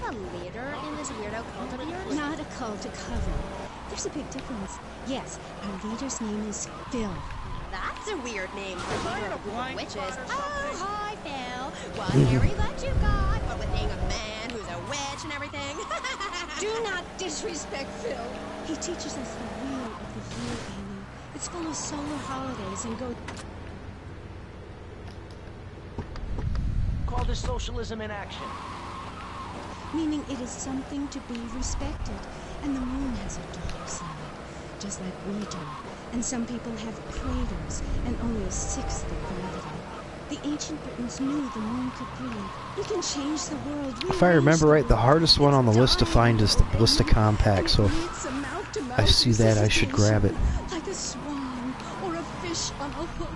a leader in this weirdo cult of yours? Not a cult, a coven. There's a big difference. Yes, our leader's name is Phil. That's a weird name for a leader of the witches. Oh, hi, Phil. What hairy butt you got? What with being a man who's a witch and everything? Do not disrespect Phil. He teaches us the wheel of the year, Amy. It's full of solar holidays and go... Call this socialism in action. Meaning it is something to be respected. And the moon has a dark side, just like we do. And some people have craters and only a sixth of gravity. The ancient Britons knew the moon could breathe. It can change the world. If I remember right, the hardest one on the list to find is the Ballista Compact, so if I see that, I should grab it. Like a swan or a fish on a hook.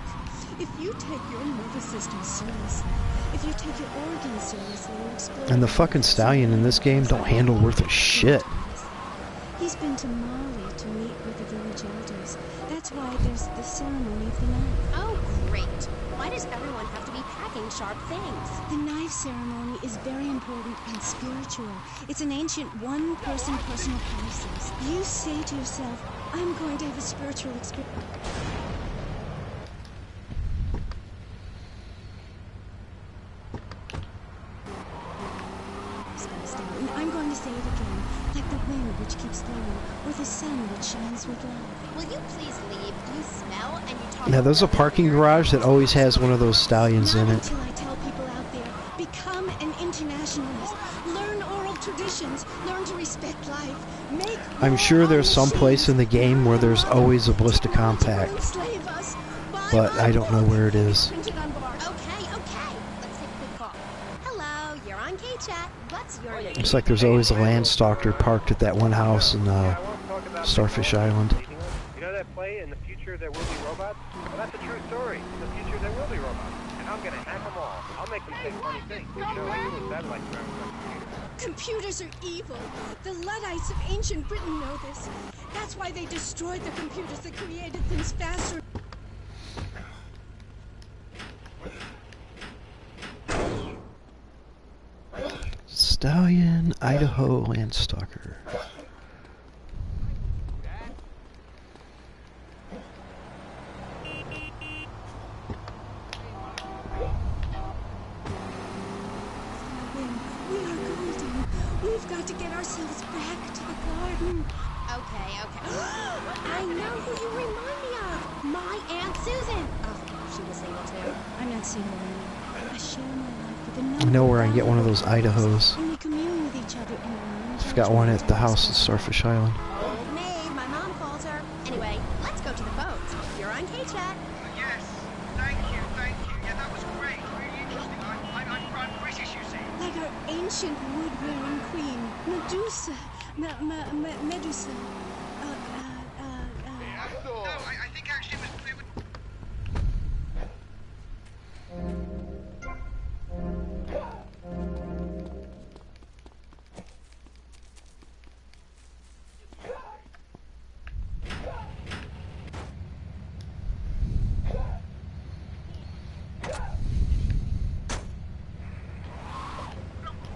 If you take your nervous system seriously, if you take your organs seriously and explore... And the fucking stallion in this game don't handle worth a shit. He's been to Mali to meet with the village elders. That's why there's the ceremony of the knife. Oh, great. Why does everyone have to be packing sharp things? The knife ceremony is very important and spiritual. It's an ancient one-person personal process. You say to yourself, I'm going to have a spiritual experience. I'm going to say it again, like the wind which keeps blowing, or the sun which shines with love. Will you please leave? You smell and you talk... Now, there's a parking garage that always has one of those stallions in it. Until I tell people out there, become an internationalist. Learn oral traditions. Learn to respect life. Make I'm sure there's some place in the game where there's always a Ballista Compact, but I don't know where it is. Okay. Let's take a quick call. Hello, you're on K-Chat. What's your name? Looks like there's always a Landstalker parked at that one house in Starfish Island. You know that play, In the Future There Will Be Robots? Well, that's a true story. In the future there will be robots. And I'm gonna hack them all. I'll make them say funny things. You know, like little satellites around the computer. Computers are evil. The Luddites of ancient Britain know this. That's why they destroyed the computers that created things faster. Stallion, Idaho, Landstalker. We've got to get ourselves back to the garden. Okay. I know who you remind me of. My Aunt Susan. Oh, she was single too. I'm not single anymore. I share my life with a number I know where I can get one of those Idahos. and we commune with each other in our I've got one at the house at Starfish Island. Old maid, my mom calls her. Anyway, let's go to the phones. You're on K-Chat. Yes, thank you. Yeah, that was great. Really interesting. I'm British, you see. like our ancient wood-wearing queen, Medusa. Medusa. No, I think actually it was...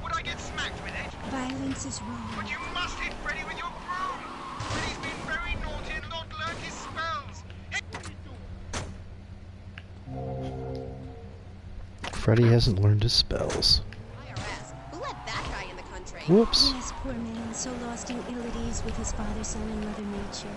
Would I get smacked with it? Violence is wrong. But you must hit Freddy with your broom. Freddy's been very naughty and not learned his spells. Freddy hasn't learned his spells. IRS. Who let that guy in the country? Whoops. Yes, poor man, so lost in ill at ease with his father, son, and Mother Nature.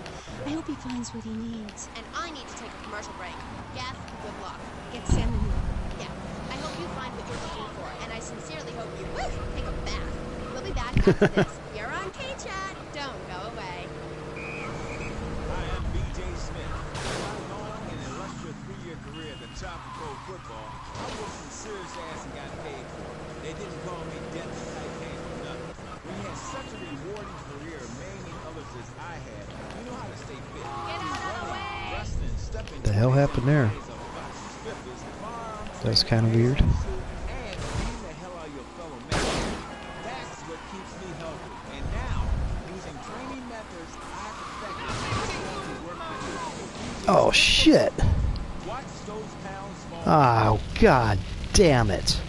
I hope he finds what he needs. And I need to take a commercial break. Gaff, good luck. Get salmon. Yeah. I hope you find what you're looking for, and I sincerely hope you take a bath. We'll be back after this. You're on K-Chat. Don't go away. Hi, I'm B.J. Smith. My long and illustrious 3-year career at the top of pro football, I worked some serious ass and got paid for it. They didn't call me Death Type Hand for nothing. When you had such a rewarding career, mainly others as I had, you know how to stay fit. Get out of the way! Wrestling, stepping The hell happened there? That's kind of weird. and beating the hell out of your fellow man. That's what keeps me healthy. And now, using training methods I perfected to work with you. Oh shit. Watch those pounds fall. Oh god damn it.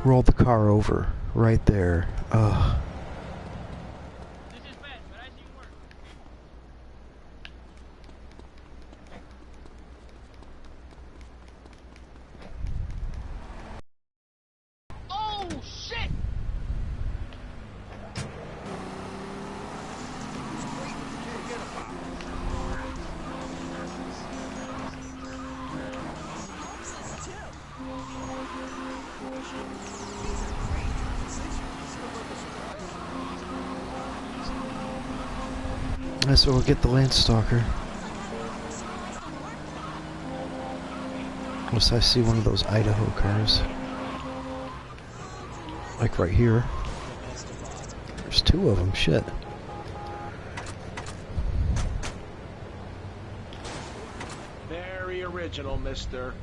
rolled the car over right there. Ugh. Oh, shit! So we'll get the Landstalker. Unless I see one of those Idaho cars. Like right here. There's two of them, shit. Very original, mister.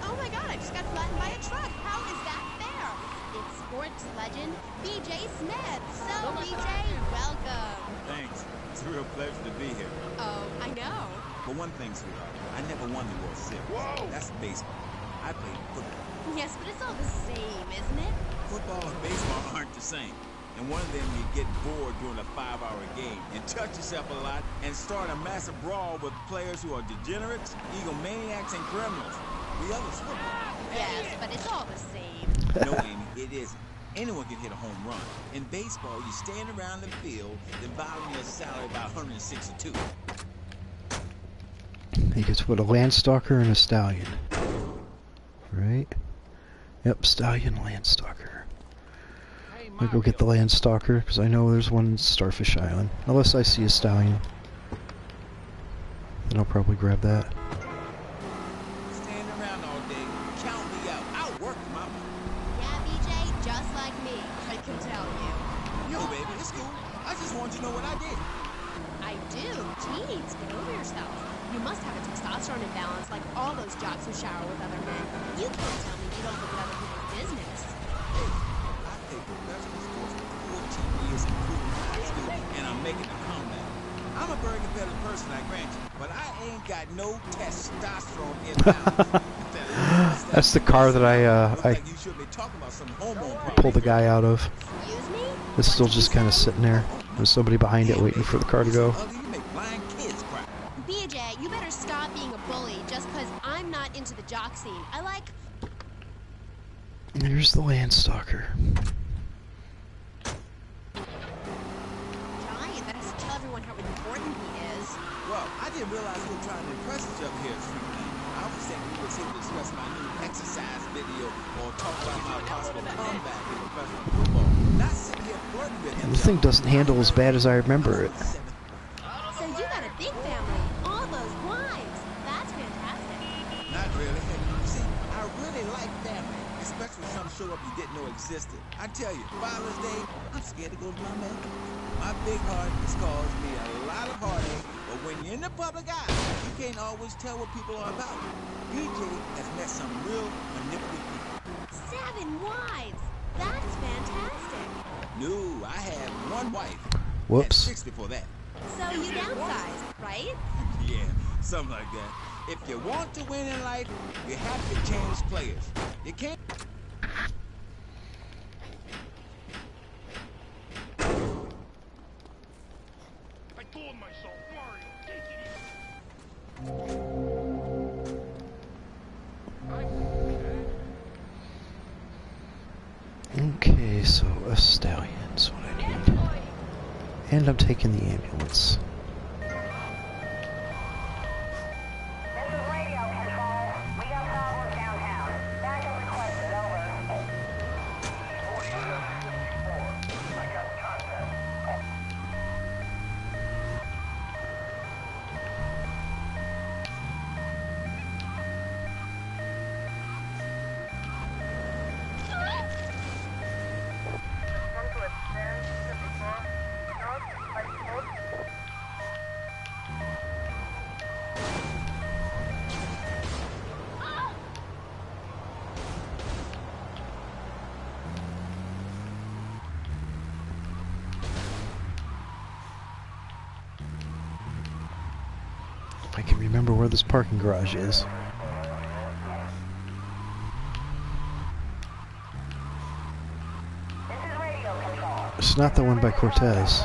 Oh my god, I just got flattened by a truck. How is that fair? It's sports legend BJ Smith. So, BJ, welcome. Thanks. It's a real pleasure to be here. Oh, I know. But one thing, sweetheart, I never won the World Series. Whoa! That's baseball. I played football. Yes, but it's all the same, isn't it? Football and baseball aren't the same. And one of them, you get bored during a 5-hour game and touch yourself a lot and start a massive brawl with players who are degenerates, egomaniacs, and criminals. The other's football. Yes, but it's all the same. No, Amy, it isn't. Anyone can hit a home run. In baseball, you stand around the field, dividing your salary by 162. He gets what, a Landstalker and a Stallion. Right? Yep, Stallion, Landstalker. I'll go get the Landstalker, because I know there's one in Starfish Island. Unless I see a Stallion. Then I'll probably grab that. Stand around all day, count me out. I'll work my money. Yeah, BJ, just like me, I can tell you. Yo, baby, it's cool. I just want you to know what I did. I do. Jeez, get over yourself. You must have a testosterone imbalance like all those jocks who shower with other men. You can't tell me you don't look at other people's business. I played professional sports for 14 years in high school, and I'm making a comeback. I'm a very competitive person, I grant you, but I ain't got no testosterone imbalance. That's the car that I Like you should be talking about some hormone pulled the guy out of. It's still just kind of sitting there. There's somebody behind it waiting for the car to go. BJ, you better stop being a bully just because I'm not into the jock scene. I like... There's the Landstalker. Johnny, that has to tell everyone how important he is. Well, I didn't realize you were trying to impress each other here at Streetland. I was thinking we was here to discuss my new exercise video or talk about my possible comeback in professional football. Not sitting here flirting with him. The thing doesn't handle as bad as I remember it. So you got a big family. All those wives. That's fantastic. Not really. You see, I really like family, especially when some show up you didn't know existed. I tell you, Father's Day, I'm scared to go to my man. My big heart has caused me a lot of heartache, but when you're in the public eye, you can't always tell what people are about. BJ has met some real manipulative people. 7 wives. That's fantastic. No, I had one wife. Whoops. And 6 before that. So you downsized, right? Yeah, something like that. If you want to win in life, you have to change players. You can't... I told myself, Mario, take it easy. Okay, so a Stallion's what I need. And I'm taking the ambulance. remember where this parking garage is. It's not the one by Cortez.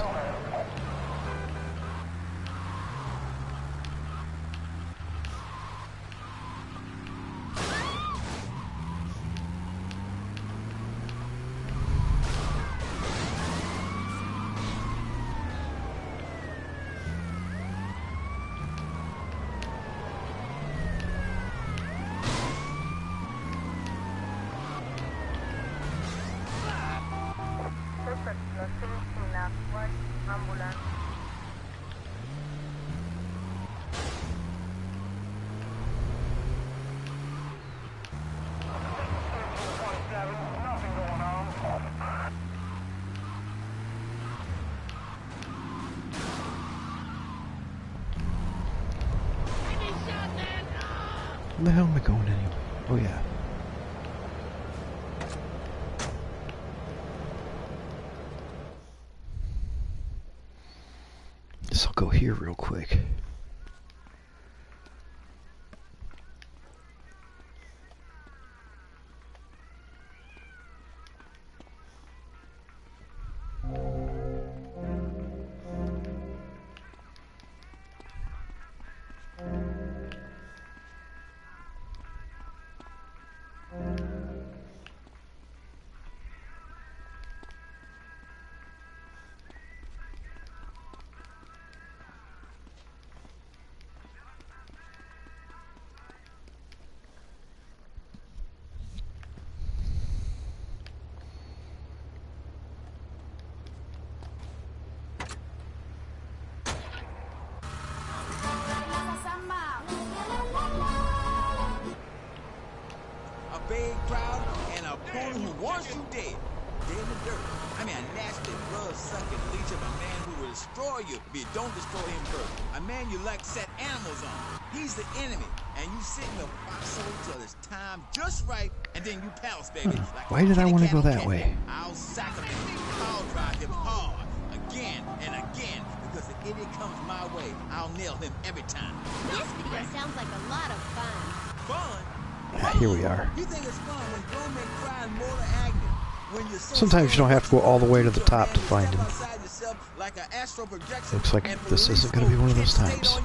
Where the hell am I going anyway? Oh yeah. Guess I'll go here real quick. Big crowd and an opponent who wants you dead. Dead in the dirt. I mean, a nasty, blood-sucking leech of a man who will destroy you if you don't destroy him first. A man you like set animals on. He's the enemy, and you sit in the foxhole till it's time just right, and then you pounce, baby. Like why did I want to go that way? I'll sack him and power drive him hard, again and again, because if idiot comes my way, I'll nail him every time. This video sounds like a lot of fun. Fun? Yeah, here we are. You think it's fun when grown men cry in mortal agony? When you're so Sometimes you don't have to go all the way to the top to find him. Like an astral projection, Looks like this isn't going to be one of those times.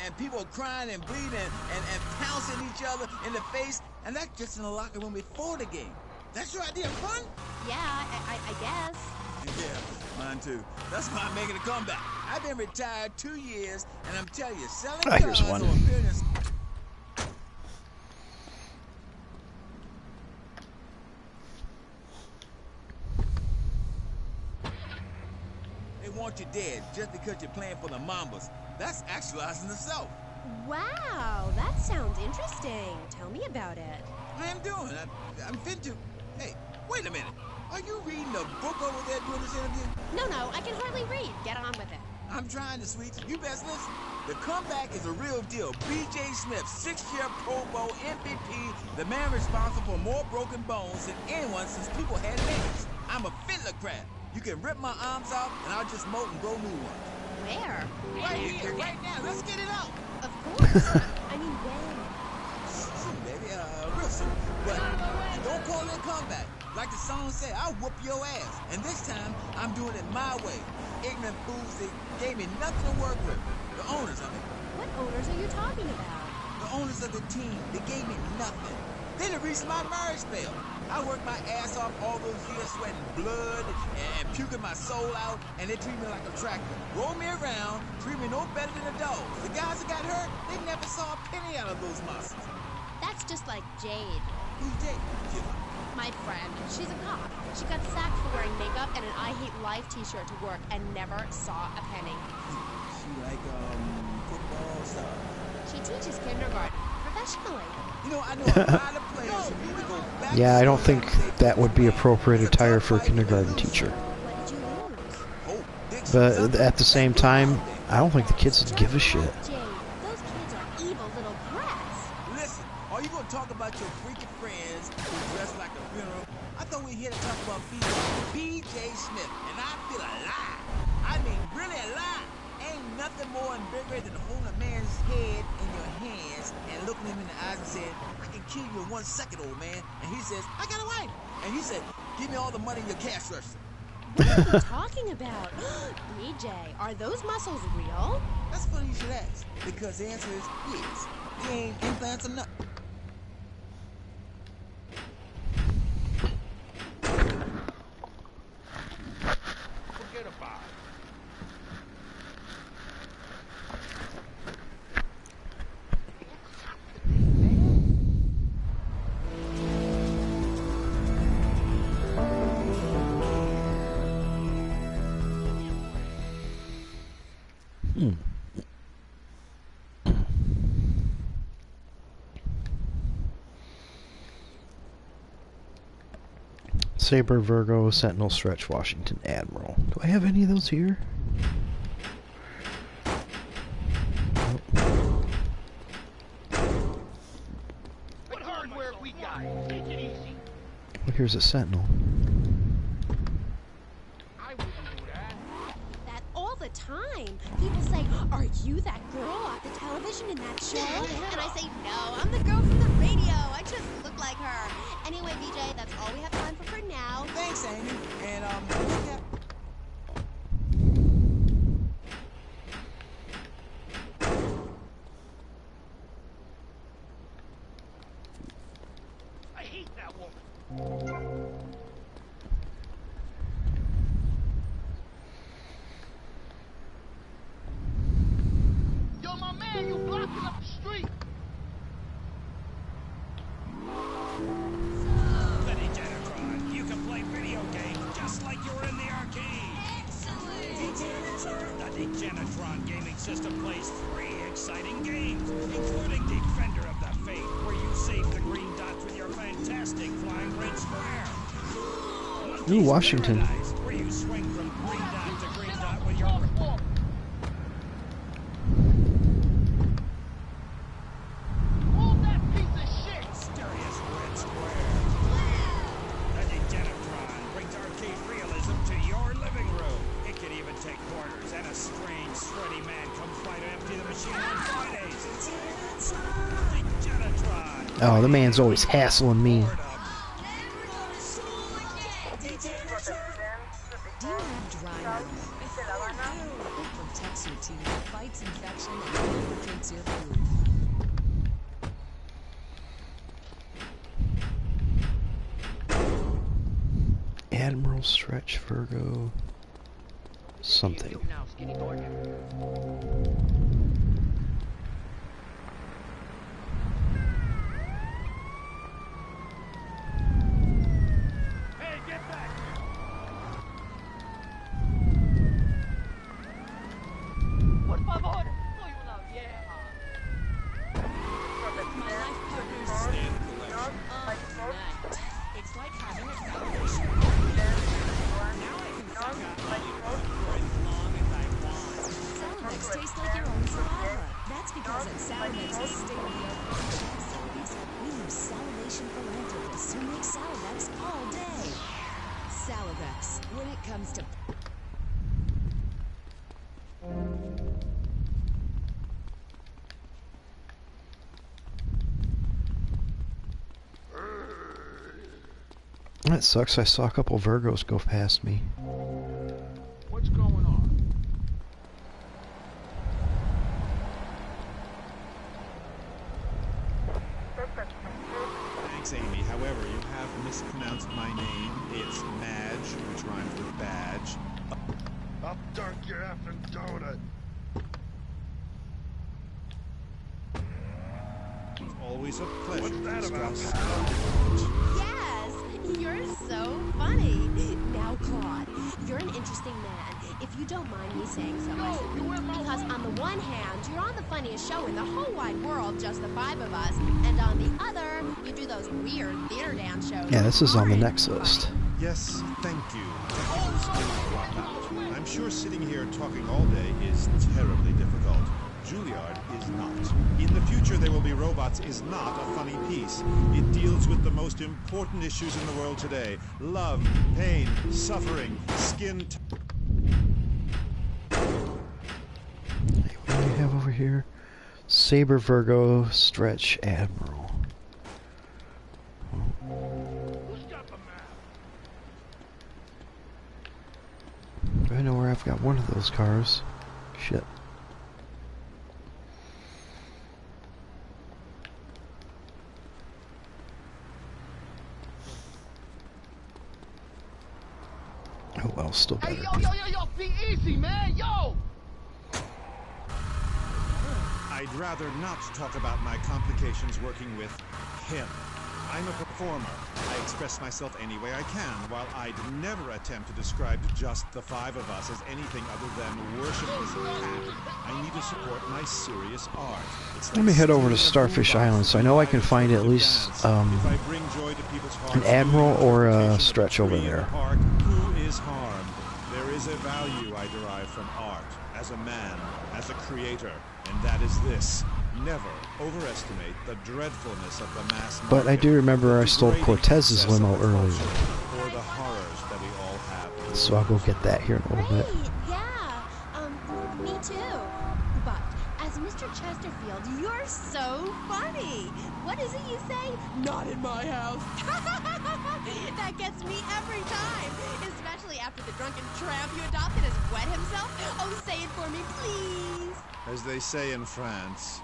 And people crying and bleeding and pouncing each other in the face, and that's just in the locker room before the game. That's your idea of fun? Yeah, I guess. Yeah, mine too. That's why I'm making a comeback. I've been retired 2 years, and I'm telling you, selling Here's cars one. or appearance. They want you dead just because you're playing for the Mambas. That's actualizing the South. Wow, that sounds interesting. Tell me about it. I am doing. I'm fit to. Hey, wait a minute. Are you reading a book over there doing this interview? No, I can hardly read. Get on with it. I'm trying to, sweets. You best listen. The comeback is a real deal. B.J. Smith, 6-year Pro Bowl MVP, the man responsible for more broken bones than anyone since people had names. I'm a fiddler crab. You can rip my arms off, and I'll just mold and grow new ones. Where? Right here, right now. Let's get it out. Of course. I mean, when? Soon, baby. Real soon. But don't call it a comeback. Like the song said, I'll whoop your ass. And this time, I'm doing it my way. Ignorant fools that gave me nothing to work with. The owners of it. What owners are you talking about? The owners of the team. They gave me nothing. They the reason my marriage failed. I worked my ass off all those years, sweating blood and puking my soul out, and they treat me like a tractor. Roll me around, treat me no better than a dog. The guys that got hurt, they never saw a penny out of those monsters. That's just like Jade. Who's Jade? My friend. She's a cop. She got sacked for wearing makeup and an I Hate Life t-shirt to work and never saw a penny. She like, football stuff. She teaches kindergarten professionally. You know, I know a lot of players who need to go back. Yeah, I don't think that would be appropriate attire for a kindergarten teacher. What did you lose? But at the same time, I don't think the kids would give a shit. Jade, those kids are evil little brats. Listen, are you gonna talk about your freaking friends who dress like a funeral? I thought we were here to talk about B.J. Smith, and I feel alive. I mean, really alive. Ain't nothing more and bigger than holding a man's head in your hands and looking him in the eyes and saying, I can kill you in 1 second, old man. And he says, I got a wife. And he said, give me all the money in your cash register. What are you talking about? BJ, are those muscles real? That's funny you should ask, because the answer is yes. They ain't implants or nothing. Forget about it. Saber, Virgo, Sentinel, Stretch, Washington, Admiral. Do I have any of those here? What hardware we got? Take it easy. Well, here's a Sentinel. I wouldn't do that. That all the time. People say, are you that girl off the television in that show? And I say, no, I'm the girl from the radio. I just look like her. Anyway, BJ, that's all we have time for now. Thanks, Amy. And, yeah. I hate that woman. Yo, my man, you blocking up the street. Benny Genitron, you can play video games just like you were in the arcade. The Degenitron gaming system plays 3 exciting games, including Defender of the Faith, where you save the green dots with your fantastic flying red square. Ooh, Washington. Paradise, where you swing from green dot to green dot with your... Move that piece of shit. Mysterious red square. The Degenitron brings arcade realism to your living room. It can even take quarters, and a strange, sweaty man comes by to empty the machine on Fridays. Degenitron. Oh, the man's always hassling me. Do you have dry mouth? It protects your teeth, fights infection, and lubricates your food. Admiral, Stretch, Virgo, something. Now, skinny boy. Hey, get back! Por favor, soy una vieja. My life partner's night. It's like having a salvation. Now I can suck up for as long as I want. Saladex tastes like your own saliva. That's because at Saladex's state-of-the-art facilities, we use salivation philanthropists who make Saladex all day. Saladex, when it comes to... That sucks. I saw a couple Virgos go past me. What's going on? Thanks, Amy. However, you have mispronounced my name. It's Madge, which rhymes with badge. I'll dunk your effing donut. Always a pleasure. What's that about? Yes, you're so funny. Now, Claude, you're an interesting man, if you don't mind me saying so. Because on the one hand, you're on the funniest show in the whole wide world, just the 5 of us, and on the other, you do those weird theater dance shows. Yeah, this is on the next list. Yes, thank you. I'm sure sitting here talking all day is terribly difficult. Juilliard is not. In the future there will be robots is not a funny piece. It deals with the most important issues in the world today. Love, pain, suffering, skin... here. Saber, Virgo, Stretch, Admiral. I know where I've got one of those cars. Shit. Oh well, still better. Hey, yo, be easy, man, yo! I'd rather not talk about my complications working with him. I'm a performer. I express myself any way I can, while I'd never attempt to describe just the five of us as anything other than worshipers of cat. I need to support my serious art. Let me head over to Starfish Island, so I know I can find at least an Admiral or a Stretch over there. Who is harmed? There is a value I derive from art, as a man, as a creator, and that is this. Never overestimate the dreadfulness of the mass market. But I do remember I stole Cortez's limo earlier. Or the horrors that we all have. So I'll go get that here in a little bit. Yeah, me too. But as Mr. Chesterfield, you're so funny. What is it you say? Not in my house. That gets me every time, especially after the drunken tramp you adopted has wet himself. Oh, say it for me, please. As they say in France.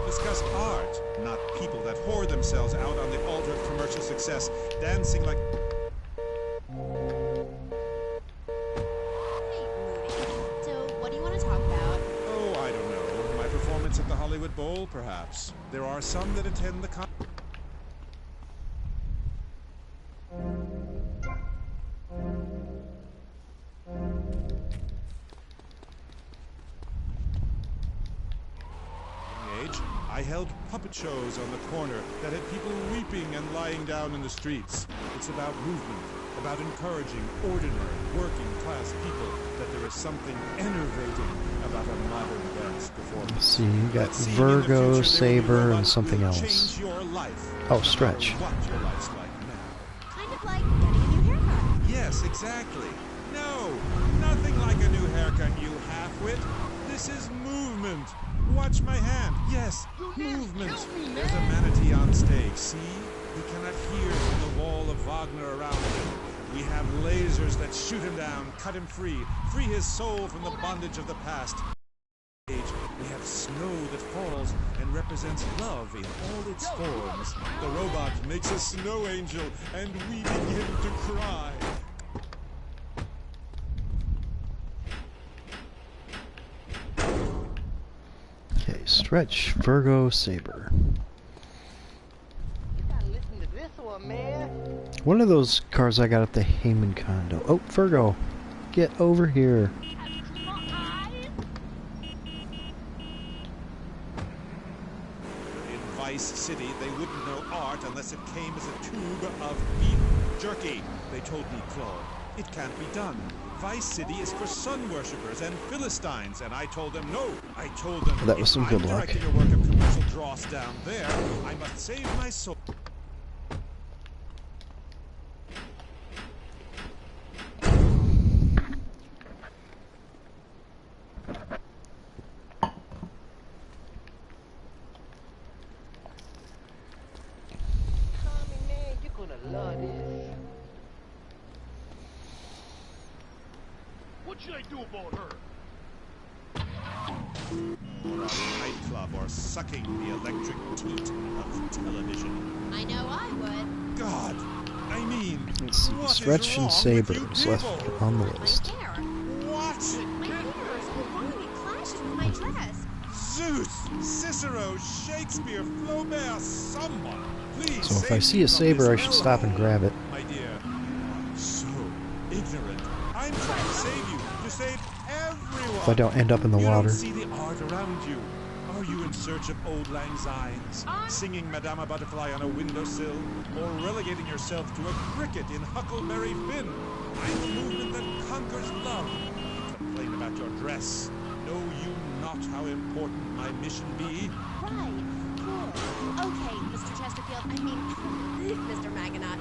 Discuss art, not people that whore themselves out on the altar of commercial success, dancing like... So, what do you want to talk about? Oh, I don't know. My performance at the Hollywood Bowl, perhaps. There are some that attend the con... I held puppet shows on the corner that had people weeping and lying down in the streets. It's about movement, about encouraging ordinary, working-class people that there is something enervating about a modern dance performance. Let's see, you got Virgo, Saber, and something else. Oh, Stretch. What your life's like now. Kind of like getting a new haircut. Yes, exactly. No, nothing like a new haircut, you half-wit. This is movement. Watch my hand. Yes, movement. There's a manatee on stage. See? He cannot hear from the wall of Wagner around him. We have lasers that shoot him down, cut him free his soul from the bondage of the past. We have snow that falls and represents love in all its forms. The robot makes a snow angel, and we begin to cry. Okay, Stretch, Virgo, Saber. One of those cars I got at the Heyman condo. Oh, Virgo, get over here. In Vice City, they wouldn't know art unless it came as a tube of beef jerky. They told me, Claude, it can't be done. Vice City is for sun worshippers and Philistines, and I told them no. I told them that was some good luck. Directing a work of commercial dross down there, I must save my soul. What should I do about her? Or a nightclub, or sucking the electric toot of television. I know I would. God, I mean, let's see, Stretch and Saber is left on the list. My hair. What? My hair is so long it clashes with my dress. Zeus, Cicero, Shakespeare, Flaubert, someone, please. So if I see a Saber, I should stop and grab it. My dear, so ignorant. I'm trying to save you, to save everyone. If I don't end up in the you water. Don't see the art around you. Are you in search of Auld Lang Syne's, singing Madama Butterfly on a windowsill, or relegating yourself to a cricket in Huckleberry Finn? I'm a movement that conquers love. Complain about your dress. Know you not how important my mission be? Right. cool. Okay, Mr. Chesterfield, I mean, Mr. Maginot,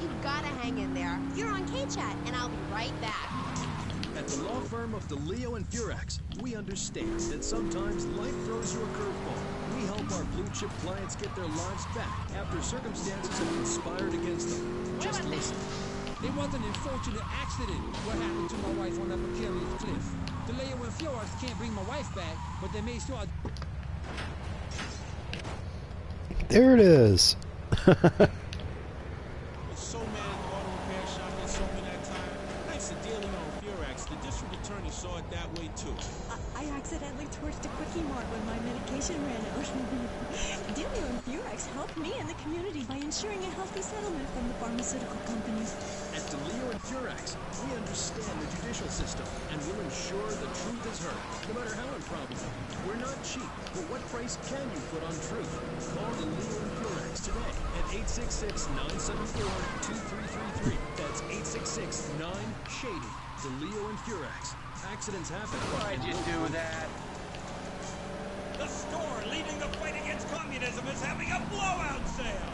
you gotta hang in there. You're on K-Chat, and I'll be right back. At the law firm of DeLeo and Furax, we understand that sometimes life throws you a curveball. We help our blue-chip clients get their lives back after circumstances have conspired against them. Just listen. It was an unfortunate accident. What happened to my wife on that precarious cliff? DeLeo and Furax can't bring my wife back, but they made sure I... There it is. So many auto repair shop and so many that time. Thanks to dealing on Furax, the district attorney saw it that way too. I accidentally torched a Quickie Mart when my medication ran out. Delio and Furax helped me and the community by ensuring a healthy settlement from the pharmaceutical companies. At DeLeo and Furax, we understand the judicial system and will ensure the truth is heard, no matter how improbable. We're not cheap, but what price can you put on truth? Call DeLeo and Furax today at 866-974-2333. That's 866-9-SHADY. DeLeo and Furax. Accidents happen. Why'd you do that? The store leading the fight against communism is having a blowout sale.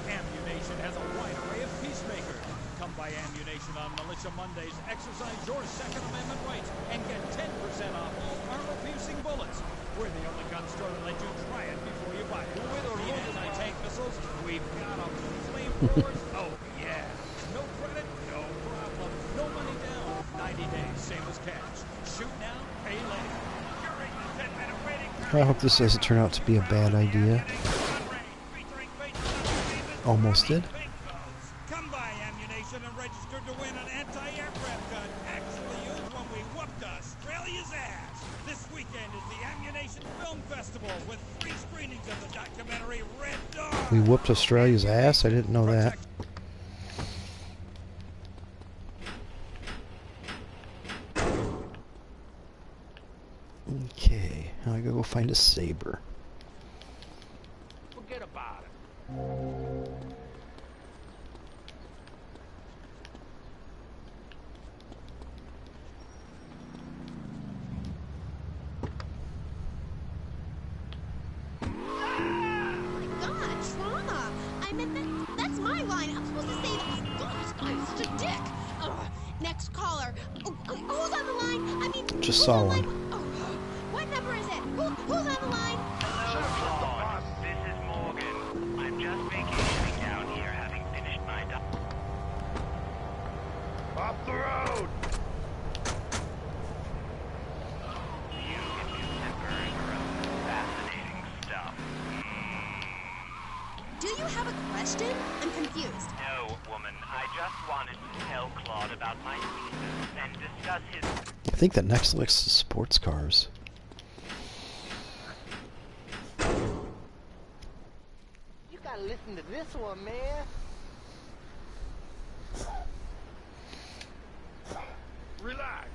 Ammunition has a wide array of peacemakers. Come by Ammunition on Militia Mondays, exercise your Second Amendment rights, and get 10% off all armor-piercing bullets. We're the only gun store that lets you try it before you buy it. With or need anti-tank missiles, we've got them. Flamethrowers, oh yeah. No credit, no problem. No money down, 90 days, same as cash. Shoot now, pay later. During the 10-minute waiting I hope this doesn't turn out to be a bad idea. Almost did. Come by Ammunition and register to win an anti-aircraft gun actually used when we whooped Australia's ass. This weekend is the Ammunition Film Festival with free screenings of the documentary Red Dawn. We whooped Australia's ass? I didn't know that. Okay, now I gotta go find a saber. Forget about it. That's my line. I'm supposed to say that. God, this guy is such a dick. Next caller. Who's on the line? I mean, just saw one. What number is it? Who's on the line? Hello, this is Morgan. I'm just vacationing down here, having finished my off the road. You can do some very fascinating stuff. Do you have a question? I'm confused. No, woman. I just wanted to tell Claude about my thesis and discuss his... I think that next list is sports cars. You gotta listen to this one, man. Relax.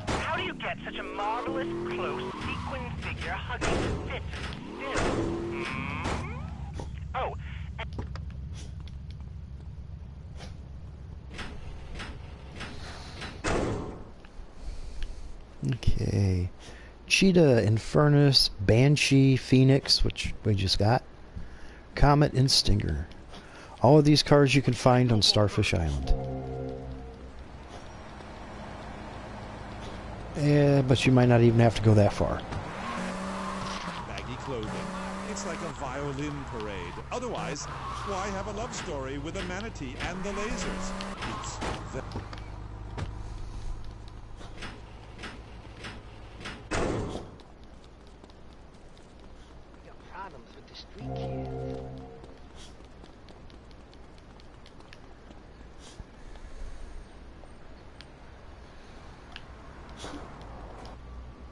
How do you get such a marvelous, close, sequin figure hugging the fit still? Oh. Okay. Cheetah, Infernus, Banshee, Phoenix, which we just got, Comet, and Stinger. All of these cars you can find on Starfish Island. But you might not even have to go that far. Baggy clothing. It's like a violin parade. Otherwise, why have a love story with a manatee and the lasers? It's the... We got problems with the street kids.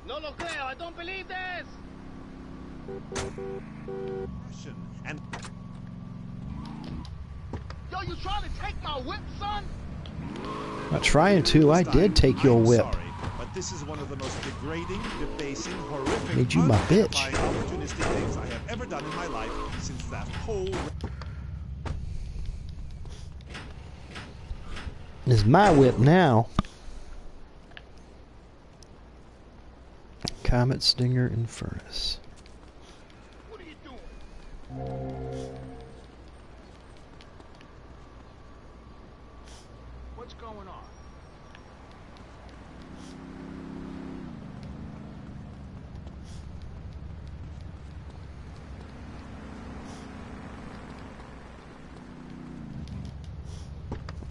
No lo creo. I don't believe this. And Yo, you trying to take my whip, son? Not trying to. I did take your whip. Sorry, but this is one of the most degrading, debasing, horrific, Made you my bitch. opportunistic things I have ever done in my life since that whole... is my whip now. Comet, Stinger, and Furnace. What are you doing? What's going on?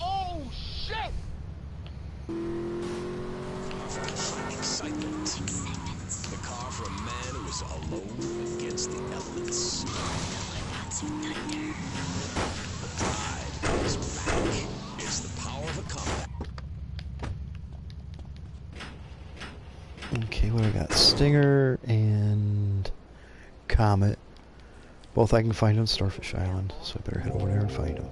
Oh, shit! Excitement. The car for a man who is alone against the elements. The pride is back. It's the power of a combat. Okay, what do I got? Stinger and Comet. Both I can find on Starfish Island, so I better head over there and find them.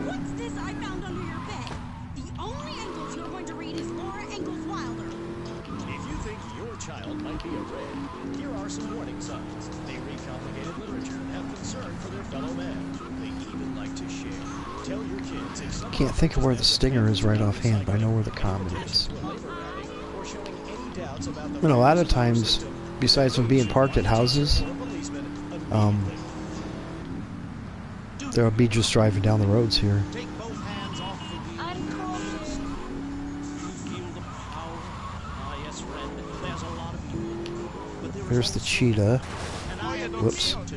What's this I found under your bed? The only Engels you're going to read is Laura Ingalls Wilder. If you think your child might be a red, here are some warning signs. They read complicated literature and have concern for their fellow man. They even like to share. Tell your kids if someone Can't think of where the Stinger is right offhand, but I know where the Comet is. or showing any doubts about the And a lot of times, besides from being parked at houses, they'll be just driving down the roads here. There's the cheetah. Whoops. And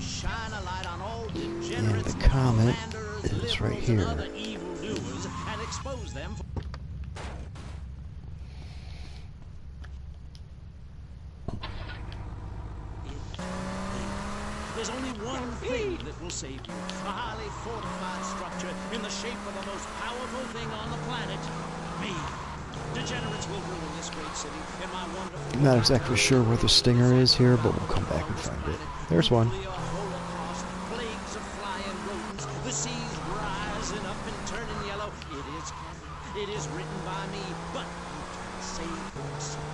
the Comet is right here. There's only one thing that will save you. A highly fortified structure in the shape of the most powerful thing on the planet. Me. Degenerates will ruin this great city in my wonderful... I'm not exactly sure where the Stinger is here, but we'll come back and find it. There's one. Plagues of flying rodents. The seas rising up and turning yellow. It is canon. It is written by me, but you can save yourself.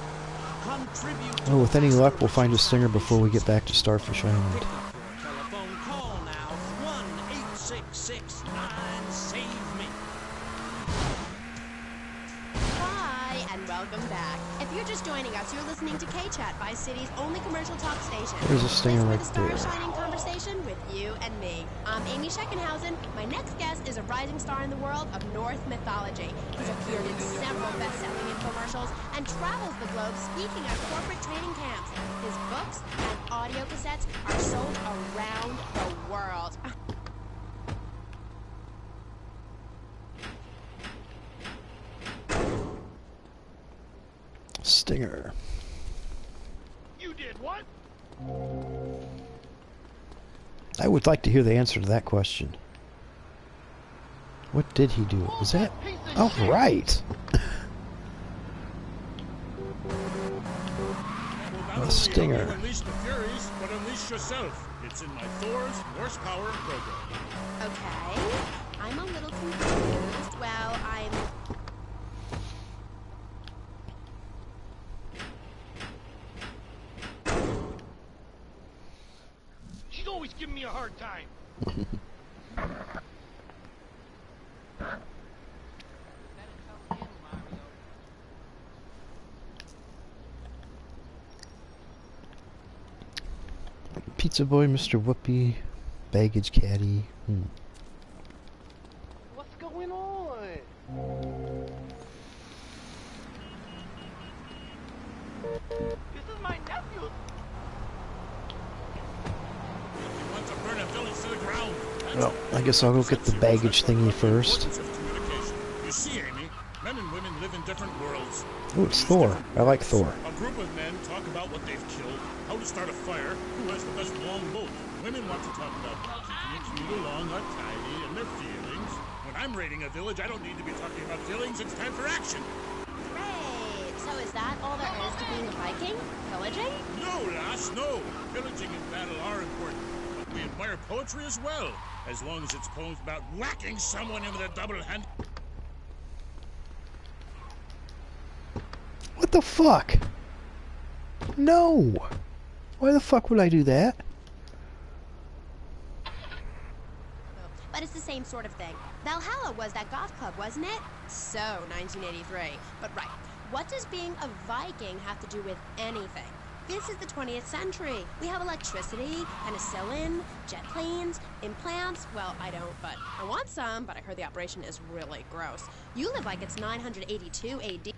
Contribute to Oh, with any luck, we'll find a Stinger before we get back to Starfish Island. telephone call now. 1-866-9-SAVE-ME. Hi, and welcome back. If you're just joining us, you're listening to K-Chat, Vice City's only commercial talk station. There's a Stinger right Star there. Shining conversation with you and me. I'm Amy Scheckenhausen. My next guest is a rising star in the world of Norse mythology. He's appeared in several best-selling infomercials and travels the globe speaking at corporate training camps. His books and audio cassettes are sold around the world. Stinger. You did what? I would like to hear the answer to that question. What did he do? Was that... Oh, right! A Stinger. Unleash the Furies, but unleash yourself. It's in my Thor's horsepower program. Okay, I'm a little confused. Well, I'm... She's always giving me a hard time. Pizza Boy, Mr. Whoopi, Baggage Caddy. What's going on? This is my nephew. You want to burn a village to the ground. Well, I guess I'll go get the baggage thingy first. You see, Amy, men and women live in different worlds. Oh, it's Thor. I like Thor. A group of men talk about what they've killed, how to start a fire, who has the best long boat. Women want to talk about keeping it commute along, are tidy, and their feelings. When I'm raiding a village, I don't need to be talking about feelings. It's time for action. Great! So is that all there is to being a Viking? Pillaging? No, lass, no. Pillaging and battle are important, but we admire admire poetry as well, as long as it's poems about whacking someone in with a double hand. What the fuck? No! Why the fuck would I do that? But it's the same sort of thing. Valhalla was that goth club, wasn't it? So, 1983. But right, what does being a Viking have to do with anything? This is the 20th century. We have electricity, penicillin, jet planes, implants. Well, I don't, but I want some, but I heard the operation is really gross. You live like it's 982 AD.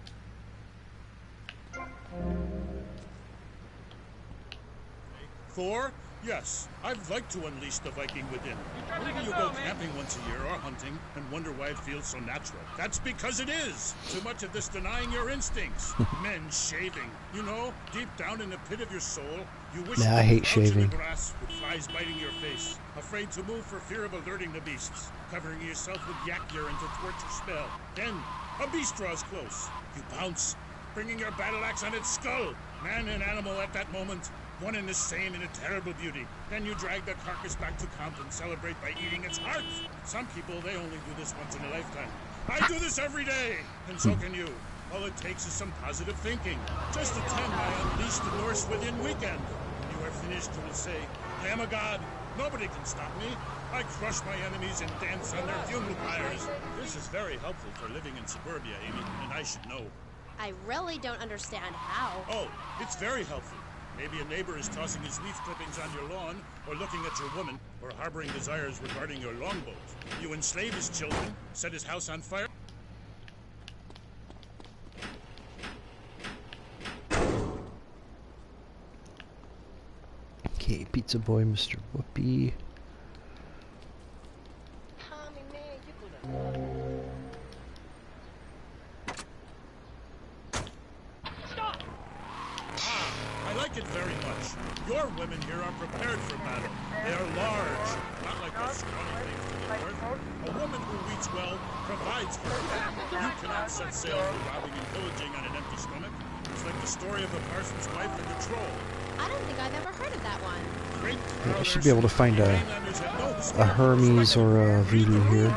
Thor? Yes, I'd like to unleash the Viking within. Maybe you go camping once a year or hunting and wonder why it feels so natural. That's because it is! Too much of this denying your instincts. Men shaving. You know, deep down in the pit of your soul, you wish Nah, I you hate were out in shaving. the grass with flies biting your face. Afraid to move for fear of alerting the beasts. Covering yourself with yak urine to thwart your spell. Then, a beast draws close. You pounce, bringing your battle axe on its skull. Man and animal at that moment. One and the same in a terrible beauty. Then you drag the carcass back to camp and celebrate by eating its heart. Some people, they only do this once in a lifetime. I do this every day, and so can you. All it takes is some positive thinking. Just attend my Unleash the Norse Within weekend. When you are finished, you will say, I am a god. Nobody can stop me. I crush my enemies and dance on their funeral pyres. This is very helpful for living in suburbia, Amy, and I should know. I really don't understand how. Oh, it's very helpful. Maybe a neighbor is tossing his leaf clippings on your lawn, or looking at your woman, or harboring desires regarding your longboat. You enslave his children, set his house on fire. Okay, Pizza Boy, Mr. Whoopi. I like it very much. Your women here are prepared for battle. They are large, not like those scrawny things to the north. A woman who eats well provides for her man. You cannot set sail for robbing and pillaging on an empty stomach. It's like the story of the parson's wife and the troll. I don't think I've ever heard of that one. Yeah, I should be able to find a Hermes or a Voodoo here.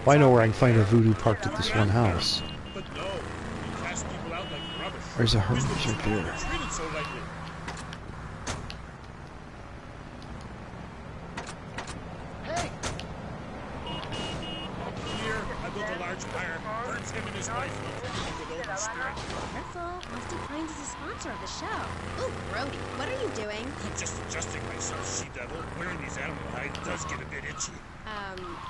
Well, I know where I can find a Voodoo parked at this one house. But no, you cast people out like rubbish. There's a Hermes right there. Treated so lightly. Here, I built a large fire, burns him and his wife with open spirit. Careful. Rusty Pines is a sponsor of the show. Ooh, Brody, what are you doing? Just adjusting myself, she-devil. Wearing these animal hides does get a bit itchy.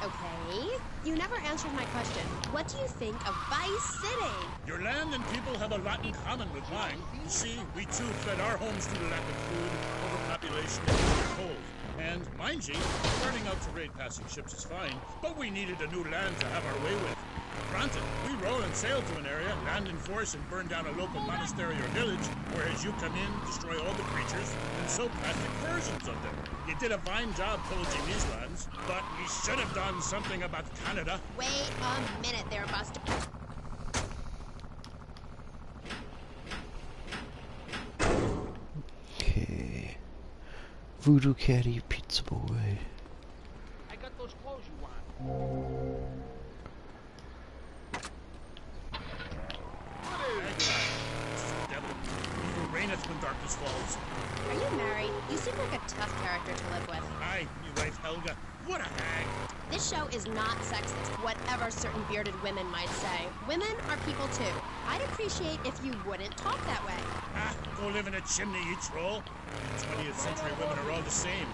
Okay. You never answered my question. What do you think of Vice City? Your land and people have a lot in common with mine. You see, we too fled our homes due to lack of food, overpopulation, and cold. And, mind you, starting out to raid passing ships is fine, but we needed a new land to have our way with. Granted, we roll and sail to an area, land in force, and burn down a local monastery or village, whereas you come in, destroy all the creatures, and sew plastic versions of them. You did a fine job pillaging these lands, but you should have done something about Canada. Wait a minute there, Buster. Okay. Voodoo Caddy, Pizza Boy. I got those clothes you want. Evil reigneth when darkness falls. Are you married? You seem like a tough character to live with. Aye, you wife Helga. What a hag. This show is not sexist, whatever certain bearded women might say. Women are people too. I'd appreciate if you wouldn't talk that way. Ah, go live in a chimney, you troll. 20th century women are all the same.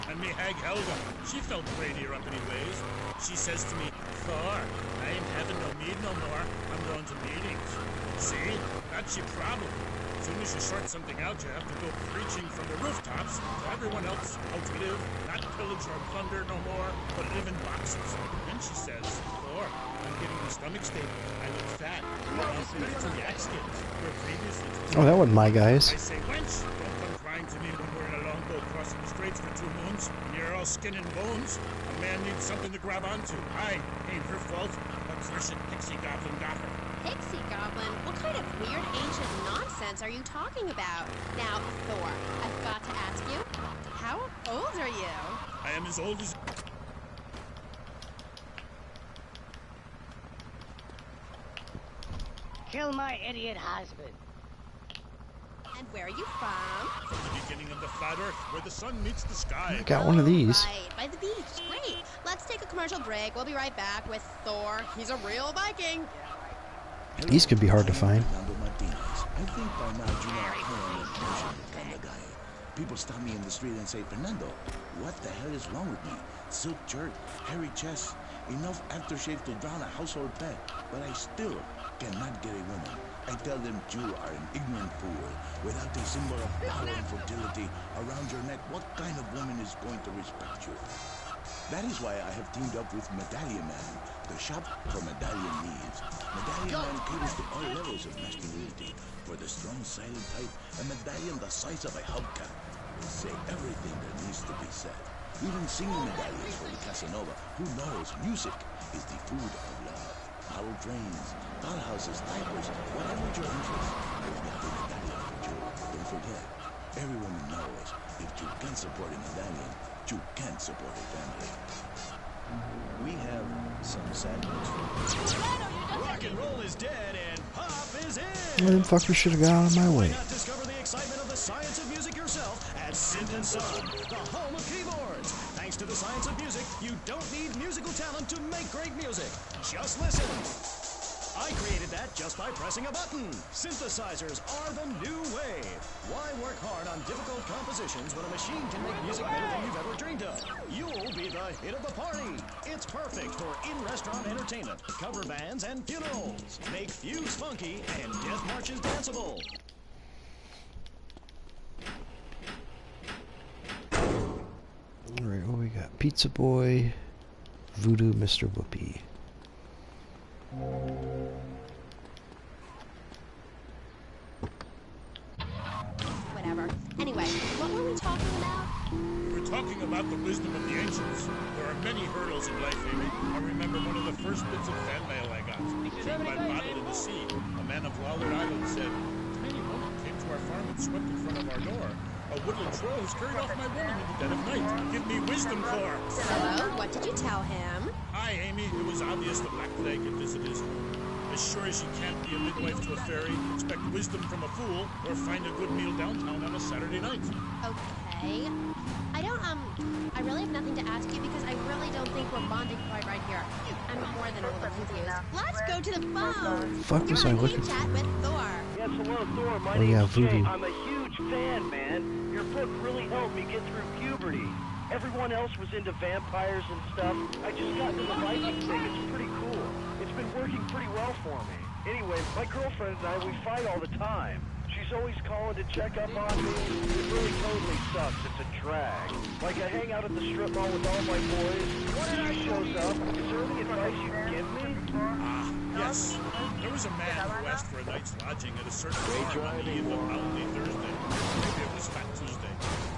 And me hag Helga, she felt prettier up any ways. She says to me, Thor, I ain't having no mead no more. I'm going to meetings. See? That's your problem. As soon as you sort something out, you have to go preaching from the rooftops to everyone else how to live, not pillage or plunder no more, but live in boxes. Then she says, Thor, I'm getting the stomach staple. I look fat. I'm ready to yak skins. Where previously... Oh, that wasn't my guys. I say, wench, don't come crying to me when we're in a longboat crossing the straits for 2 moons, and you're all skin and bones. A man needs something to grab onto. Aye, ain't her fault. A cursed pixie goblin got her. Pixie Goblin? What kind of weird ancient nonsense are you talking about? Now, Thor, I've got to ask you, how old are you? I am as old as... Kill my idiot husband. And where are you from? From the beginning of the flat earth, where the sun meets the sky. I got one of these. Right, by the beach. Great. Let's take a commercial break. We'll be right back with Thor. He's a real Viking. These could be hard to find. I think by now you know I'm a kind of guy. People stop me in the street and say, Fernando, what the hell is wrong with me? Silk shirt, hairy chest, enough aftershave to drown a household pet, but I still cannot get a woman. I tell them you are an ignorant fool. Without a symbol of power and fertility around your neck, what kind of woman is going to respect you? That is why I have teamed up with Medallion Man, the shop for medallion needs. Medallion Man caters to all levels of masculinity. For the strong, silent type, a medallion the size of a hubcap will say everything that needs to be said. Even singing medallions for the Casanova, who knows music is the food of love. Model trains, dollhouses, diapers, whatever your interest, we've got the medallion for you. Don't forget, every woman knows if you can support a medallion, you can support a family. We have some sad news for you. Rock and roll is dead and pop is in. Well, them fuckers should have got out of my way. Why not discover the excitement of the science of music yourself at Synth & Son, the home of keyboards. Thanks to the science of music, you don't need musical talent to make great music. Just listen. I created that just by pressing a button. Synthesizers are the new wave. Why work hard on difficult compositions when a machine can make music better than you've ever dreamed of? You'll be the hit of the party. It's perfect for in-restaurant entertainment, cover bands, and funerals. Make Fuse funky and death marches danceable. Alright, what we got? Pizza Boy, Voodoo Mr. Whoopi. Whatever. Anyway, what were we talking about? We were talking about the wisdom of the ancients. There are many hurdles in life, Amy. I remember one of the first bits of fan mail I got. Came by bottle in the sea. A man of Lallard Island said, "A tiny woman came to our farm and swept in front of our door. A woodland troll has carried off my woman in the dead of night. Give me wisdom, Thor." So, what did you tell him? Hi, Amy. It was obvious the Black Plague had visited his home. As sure as you can't be a midwife to a fairy, expect wisdom from a fool, or find a good meal downtown on a Saturday night. Okay. I really have nothing to ask you because I really don't think we're bonding quite right here. I'm more than a little confused. Let's go to the phone. Fuck was I looking for? Chat with Thor. Yes, hello, Thor. My Oh, yeah, name's Jay. Voodoo. I'm a huge fan, man. Your book really helped me get through puberty. Everyone else was into vampires and stuff. I just got into the Viking thing. It's pretty cool. It's been working pretty well for me. Anyway, my girlfriend and I, we fight all the time. She's always calling to check up on me. It really totally sucks. It's a drag. Like, I hang out at the strip mall with all my boys. She shows up. Is there any advice you can give me? Yes. There was a man who asked for a night's lodging at a certain farm on the eve of Holiday Thursday. Maybe it was Fat Tuesday.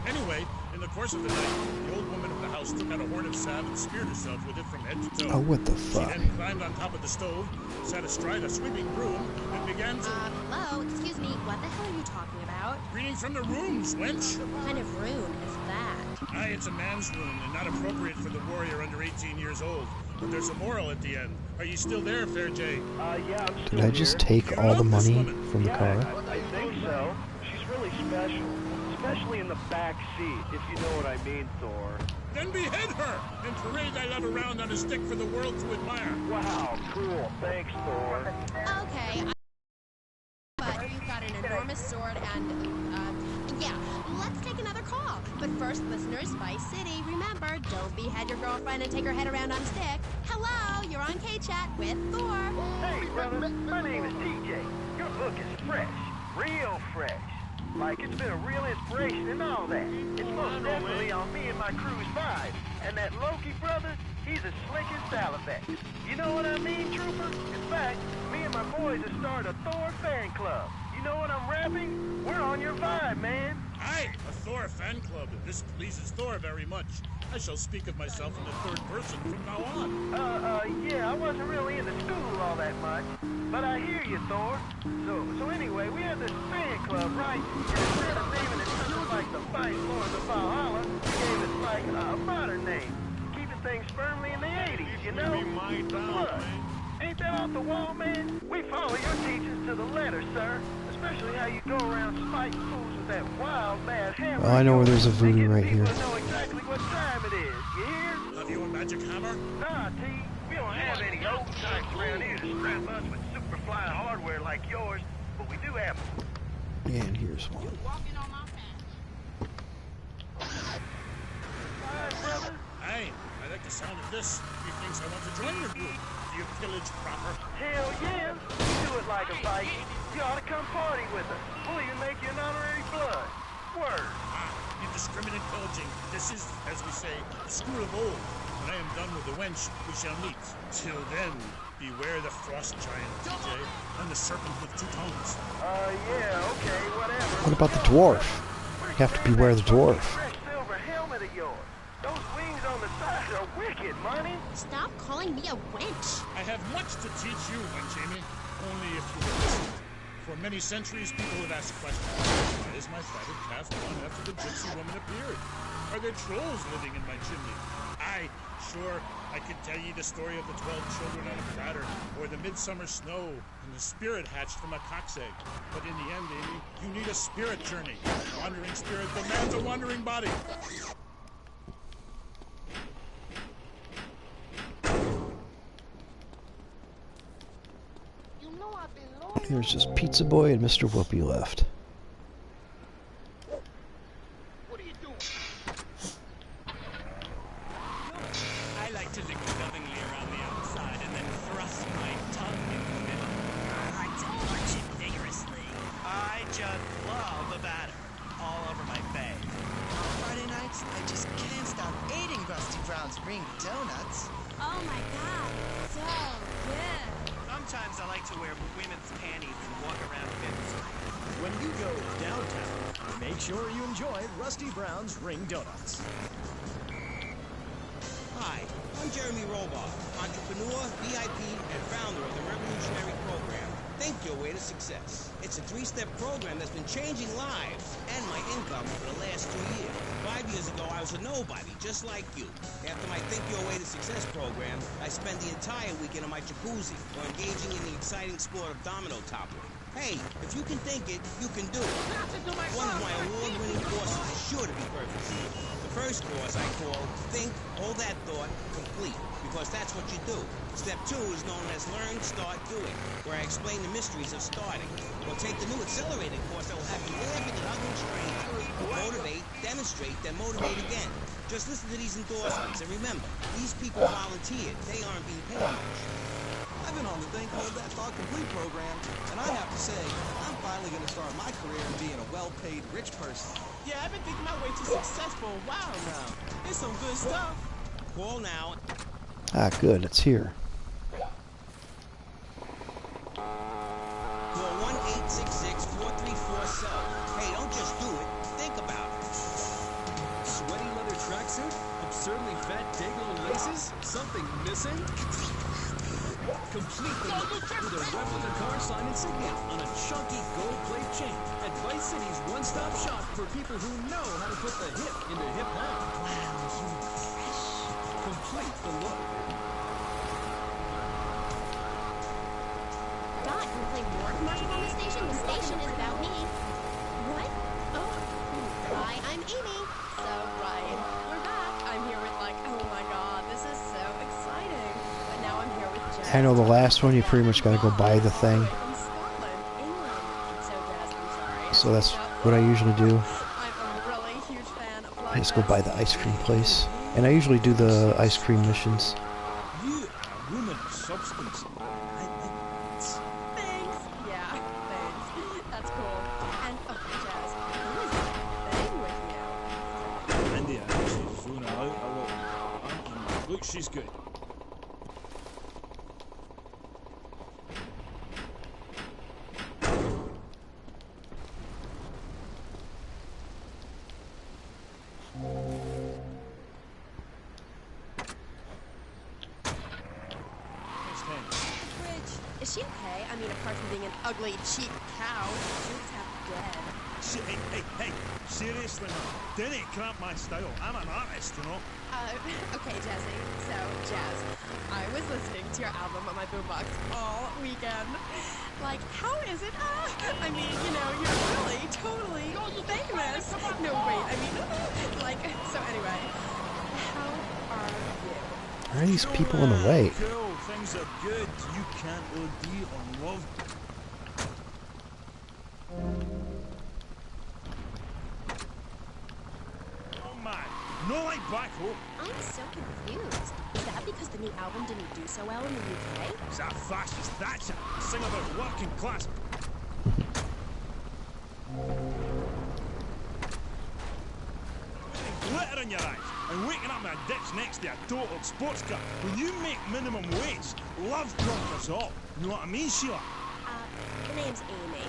Anyway, in the course of the night, the old woman of the house took out a horn of salve and speared herself with it from head to toe. Oh, what the fuck? She then climbed on top of the stove, sat astride a sweeping broom, and began to... Hello, excuse me, what the hell are you talking about? Reading from the rooms, wench. What kind of rune is that? Aye, it's a man's rune, and not appropriate for the warrior under 18 years old. But there's a moral at the end. Are you still there, Fair Jay? Yeah, I'm still Did I just take all the money from the car? I think so. She's really special. Especially in the back seat, if you know what I mean, Thor. Then behead her, and parade thy love around on a stick for the world to admire. Wow, cool. Thanks, Thor. Okay, but you've got an enormous sword and, yeah, let's take another call. But first, listeners, Vice City, remember, don't behead your girlfriend and take her head around on a stick. Hello, you're on K-Chat with Thor. Hey, brother, my name is DJ. Your book is fresh, real fresh. Like, it's been a real inspiration and all that. It's most definitely on me and my crew's vibe. And that Loki brother, he's as slick as Salavex. You know what I mean, Trooper? In fact, me and my boys have started a Thor fan club. You know what I'm rapping? We're on your vibe, man. Aye, a Thor fan club. This pleases Thor very much. I shall speak of myself in the third person from now on. Yeah, I wasn't really into school all that much. But I hear you, Thor. So anyway, we have this fan club, right? And instead of naming it something like the Fight Lords of Valhalla, we gave it like a modern firmly in the 80s, you know? Look, ain't that off the wall, man? We follow your teachings to the letter, sir. Especially how you go around spiking fools with that wild, bad hammer. Well, I know where there's a voodoo right here. I know exactly what time it is, you hear? Have you a magic hammer? Nah, T. We don't have any old types around here to strap us with super flying hardware like yours, but we do have them. And here's one. Hey, I like the sound of this. He thinks I want to join your group. Do you pillage proper? Hell yeah. We do it like a Viking. You ought to come party with us. We'll even make you an honorary blood. Word. Ah, indiscriminate pillaging. This is, as we say, the school of old. When I am done with the wench, we shall meet. Till then, beware the frost giant, DJ, and the serpent with two tongues. Yeah, okay, whatever. What about the dwarf? You have to beware the dwarf. Silver helmet of yours. Those wings on the side are wicked, money. Stop calling me a wench. I have much to teach you, wench Amy. Only if you will listen. For many centuries, people have asked questions. Why is my fatted calf gone after the gypsy woman appeared? Are there trolls living in my chimney? Aye, sure, I could tell you the story of the 12 children on a platter, or the midsummer snow, and the spirit hatched from a cock's egg. But in the end, Amy, you need a spirit journey. A wandering spirit demands a wandering body. There's just Pizza Boy and Mr. Whoopi left. I like to lick lovingly around the outside and then thrust my tongue in the middle. I like to punch it vigorously. I just love a batter all over my face. On Friday nights, I just can't stop eating Rusty Brown's ring donuts. Oh my god, so good. Sometimes I like to wear women's panties and walk around men's. When you go downtown, make sure you enjoy Rusty Brown's Ring Donuts. Hi, I'm Jeremy Robart, entrepreneur, VIP, and founder of the Revolutionary Program. Think your way to success. It's a 3-step program that's been changing lives and my income for the last 2 years. 5 years ago, I was a nobody, just like you. After my Think Your Way to Success program, I spent the entire weekend in my jacuzzi or engaging in the exciting sport of domino toppling. Hey, if you can think it, you can do it. One of my award-winning courses is sure to be perfect. The first course I call Think, Hold That Thought, Complete, because that's what you do. Step 2 is known as Learn, Start, Doing, where I explain the mysteries of starting. Or take the new accelerated course that will have you laughing at ugly strangers. Motivate, demonstrate, then motivate again. Just listen to these endorsements, and remember, these people volunteered. They aren't being paid much. I've been on the Think Hold That Thought Complete program, and I have to say, I'm finally going to start my career in being a well-paid rich person. Yeah, I've been thinking my way to success for a while now. It's some good stuff. Call now. Ah, good, it's here. Call 1-866-434-SELF. Hey, don't just do it. Think about it. Sweaty leather tracksuit? Absurdly fat day-glow laces? Something missing? Complete the look with a replica car sign insignia on a chunky gold plate chain at Vice City's one-stop shop for people who know how to put the hip into hip-hop. Wow, you fresh. Complete the look. Dot, you play more commercials on the station? The station is about me. What? Oh. Hi, I'm Amy. So, right. We're back. I'm here with oh my god, this is so exciting. But now I'm here with Jazz. I know the last one, you pretty much got to go buy the thing. From Scotland, England. So, Jazz, I'm sorry. So that's what I usually do. I'm a really huge fan of I just go by the ice cream place. And I usually do the ice cream missions. You are woman of substance. Thanks. Yeah, thanks. That's cool. And, Jazz, who is that thing with you? India, she's zooming out a little. Look, she's good. Is she okay? I mean, apart from being an ugly, cheap cow, she's half dead. Hey, seriously now, Denny cramp my style. I'm an artist, you know. Okay, Jesse. So, Jazz, I was listening to your album on my boombox all weekend. Like, how is it? I mean, you know, you're really totally famous. No, wait, I mean, like, so anyway, how are you? Why are these people in the way? Cool, things are good. You can't OD on love. Oh man, no like Black Hope. I'm so confused. Is that because the new album didn't do so well in the UK? Is that fascist Thatcher? Sing about working class. Glitter in your eyes and waking up in a ditch next to a total sports car. When you make minimum wage, love conquers all. You know what I mean, Sheila? The name's Amy.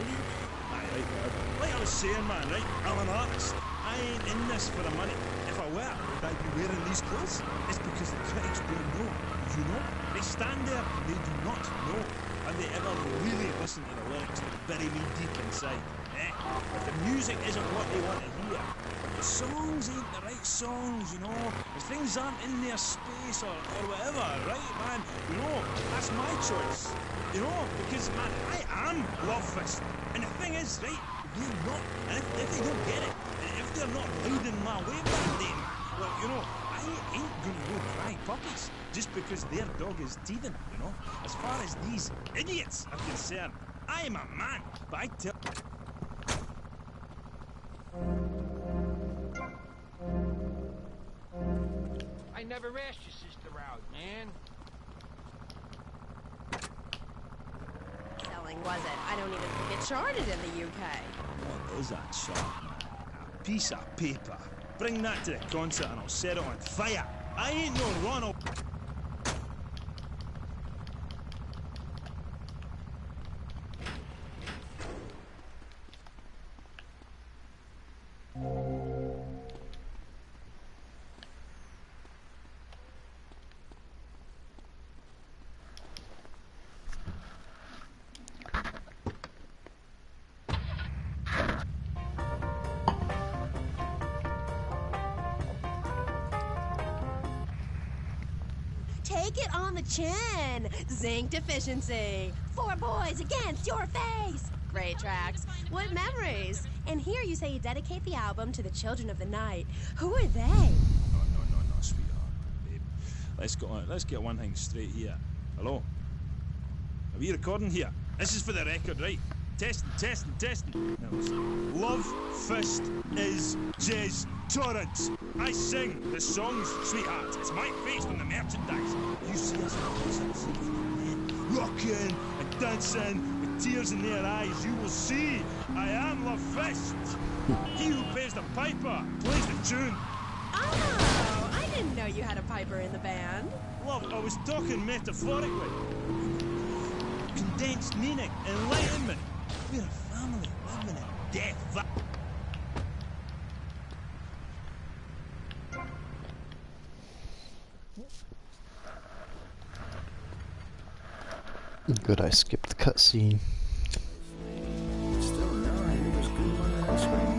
Aye, right, like I was saying, man, right? I'm an artist. I ain't in this for the money. If I were, would I be wearing these clothes? It's because the critics don't know. You know? They stand there and they do not know. Have they ever really listened to the lyrics that bury me deep inside? If the music isn't what they want to hear, if the songs ain't the right songs, you know, if things aren't in their space or whatever, right, man, you know, that's my choice. You know, because, man, I am Love Fist. And the thing is, right, they're not. And if they don't get it, if they're not riding my wave that day, man, well, you know, I ain't gonna go cry puppies just because their dog is teething, you know. As far as these idiots are concerned, I am a man, but I tell... I never asked your sister out, man. Selling, was it? I don't even think it charted in the UK. What is that chart, man? A piece of paper. Bring that to the concert and I'll set it on fire. I ain't no Ronald... Take it on the chin. Zinc deficiency. 4 boys against your face. Great tracks. What memories. And here you say you dedicate the album to the children of the night. Who are they? No, sweetheart, babe. Let's get one thing straight here. Hello? Are we recording here? This is for the record, right? Testing. Now listen. Love Fist is Jez Torrance. I sing the songs, sweetheart. It's my face on the merchandise. You see us men rocking and dancing with tears in their eyes. You will see I am Love Fist. He who pays the piper plays the tune. Oh, I didn't know you had a piper in the band. Love, I was talking metaphorically. Condensed meaning, enlightenment. We're a family living in death. Good, I skipped the cutscene. Still, no, he was good on that screen.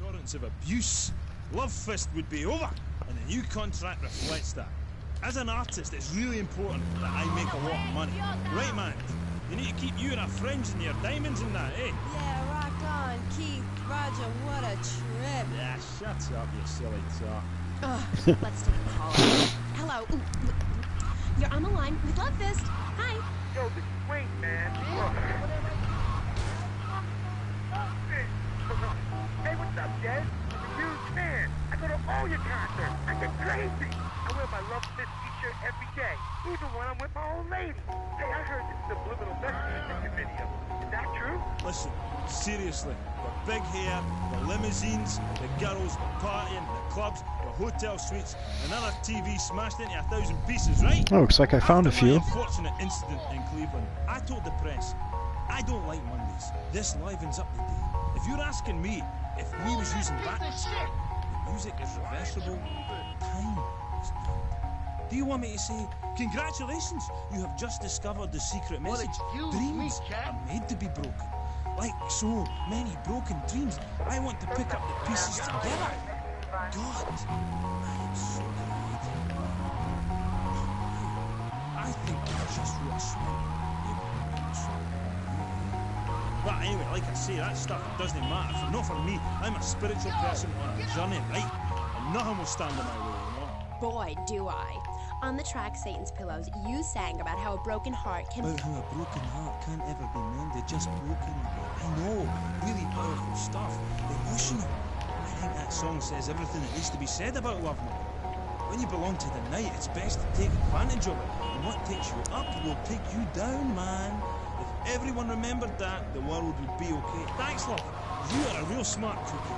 Torrents of abuse. Love Fist would be over, and the new contract reflects that. As an artist, it's really important that I make a lot of money. Right, man? You need to keep you and our friends and your diamonds and that, eh? Yeah, rock on, Keith. Roger, what a trip. Yeah, shut up, you silly talk. Ugh, let's take a call. Hello. Ooh, you're on the line with Love Fist. Hi. Yo, this is Wayne, man. Hey, what's up, Jez? I'm a huge fan. I go to all your concerts. I get crazy. I wear my Love Fist t-shirt every day, even when I'm with my old lady. Hey, I heard this Subliminal Messages in your video. Is that true? Listen, seriously, the big hair, the limousines, the girls, the partying, the clubs, the hotel suites, another TV smashed into 1,000 pieces, right? Oh, looks like I found a After my few. unfortunate incident in Cleveland, I told the press, I don't like Mondays. This livens up the day. If you're asking me if we was using batteries, the music is reversible, time is not. Do you want me to say, congratulations, you have just discovered the secret Well, message. excuse Dreams me, chap. are made to be broken. Like so many broken dreams, I want to pick up the pieces together. God, I am so glad. I think I just wrote a song. But anyway, like I say, that stuff doesn't matter. Not for me. I'm a spiritual person on a journey, right? And nothing will stand in my way, you know? Boy, do I. On the track Satan's Pillows, you sang about how a broken heart can... About how a broken heart can't ever be mended, just broken. I know, really powerful stuff. Emotional. I think that song says everything that needs to be said about love now. When you belong to the night, it's best to take advantage of it. And what takes you up will take you down, man. If everyone remembered that, the world would be okay. Thanks, love. You are a real smart cookie.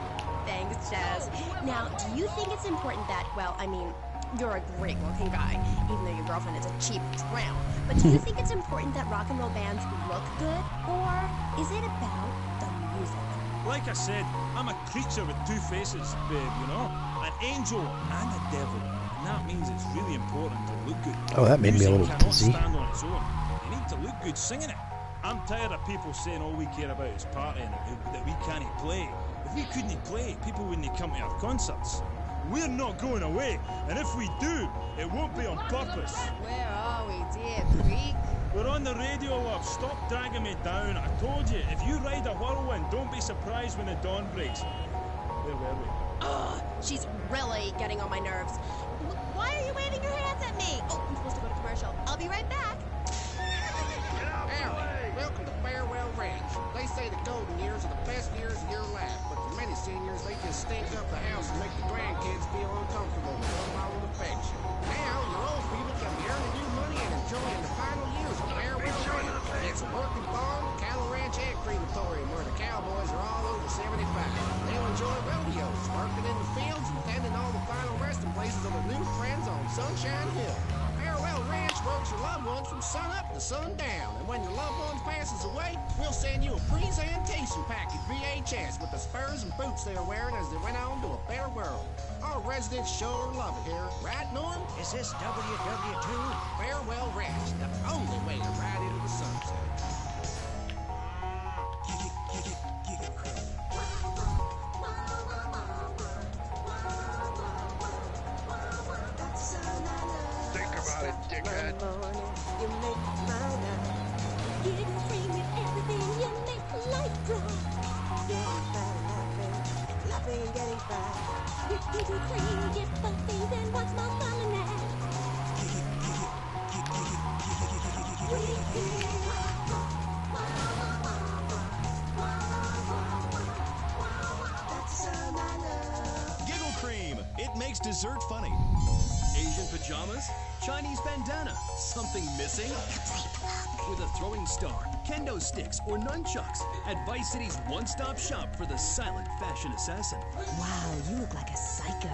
Thanks, Jazz. Now, do you think it's important that, well, I mean, you're a great-looking guy, even though your girlfriend is a cheap tramp. But do you think it's important that rock and roll bands look good, or is it about the music? Like I said, I'm a creature with two faces, babe, you know? An angel and a devil. And that means it's really important to look good. Oh, that made me a little Music cannot dizzy. stand on its own. You need to look good singing it. I'm tired of people saying all we care about is partying, that we can't play. If we couldn't play, people wouldn't come to our concerts. We're not going away, and if we do, it won't be on purpose. Where are we, dear freak? We're on the radio, love. Stop dragging me down. I told you, if you ride a whirlwind, don't be surprised when the dawn breaks. Where were we? Ugh, she's really getting on my nerves. Why are you waving your hands at me? Oh, I'm supposed to go to commercial. I'll be right back. Howdy. Welcome to Farewell Ranch. They say the golden years are the best years of your life, but for many seniors, they just stink up the house and make the grandkids feel uncomfortable with unwanted affection. Now, your old people can be earning new money and enjoying the final years of Farewell Ranch. It's a working farm, cattle ranch, and crematorium where the cowboys are all over 75. They'll enjoy rodeos, working in the fields, and attending all the final resting places of their new friends on Sunshine Hill. Farewell Ranch works your loved ones from sun up to sundown, and when your loved ones passes away, we'll send you a presentation package VHS with the spurs and boots they were wearing as they went on to a better world. Our residents sure love it here, right, Norm? Is this WW2? Farewell Ranch, the only way to ride into the sunset. Think about it, dickhead. You make my night. Getting free with everything you make life bright. Getting fat and laughing and getting fat. With Giggle Cream, get bumpy, then what's more fun than that? Giggle Cream. It makes dessert funny. Asian pajamas? Chinese bandana? Something missing? With a throwing star, kendo sticks, or nunchucks at Vice City's one-stop shop for the silent fashion assassin. Wow, you look like a psycho.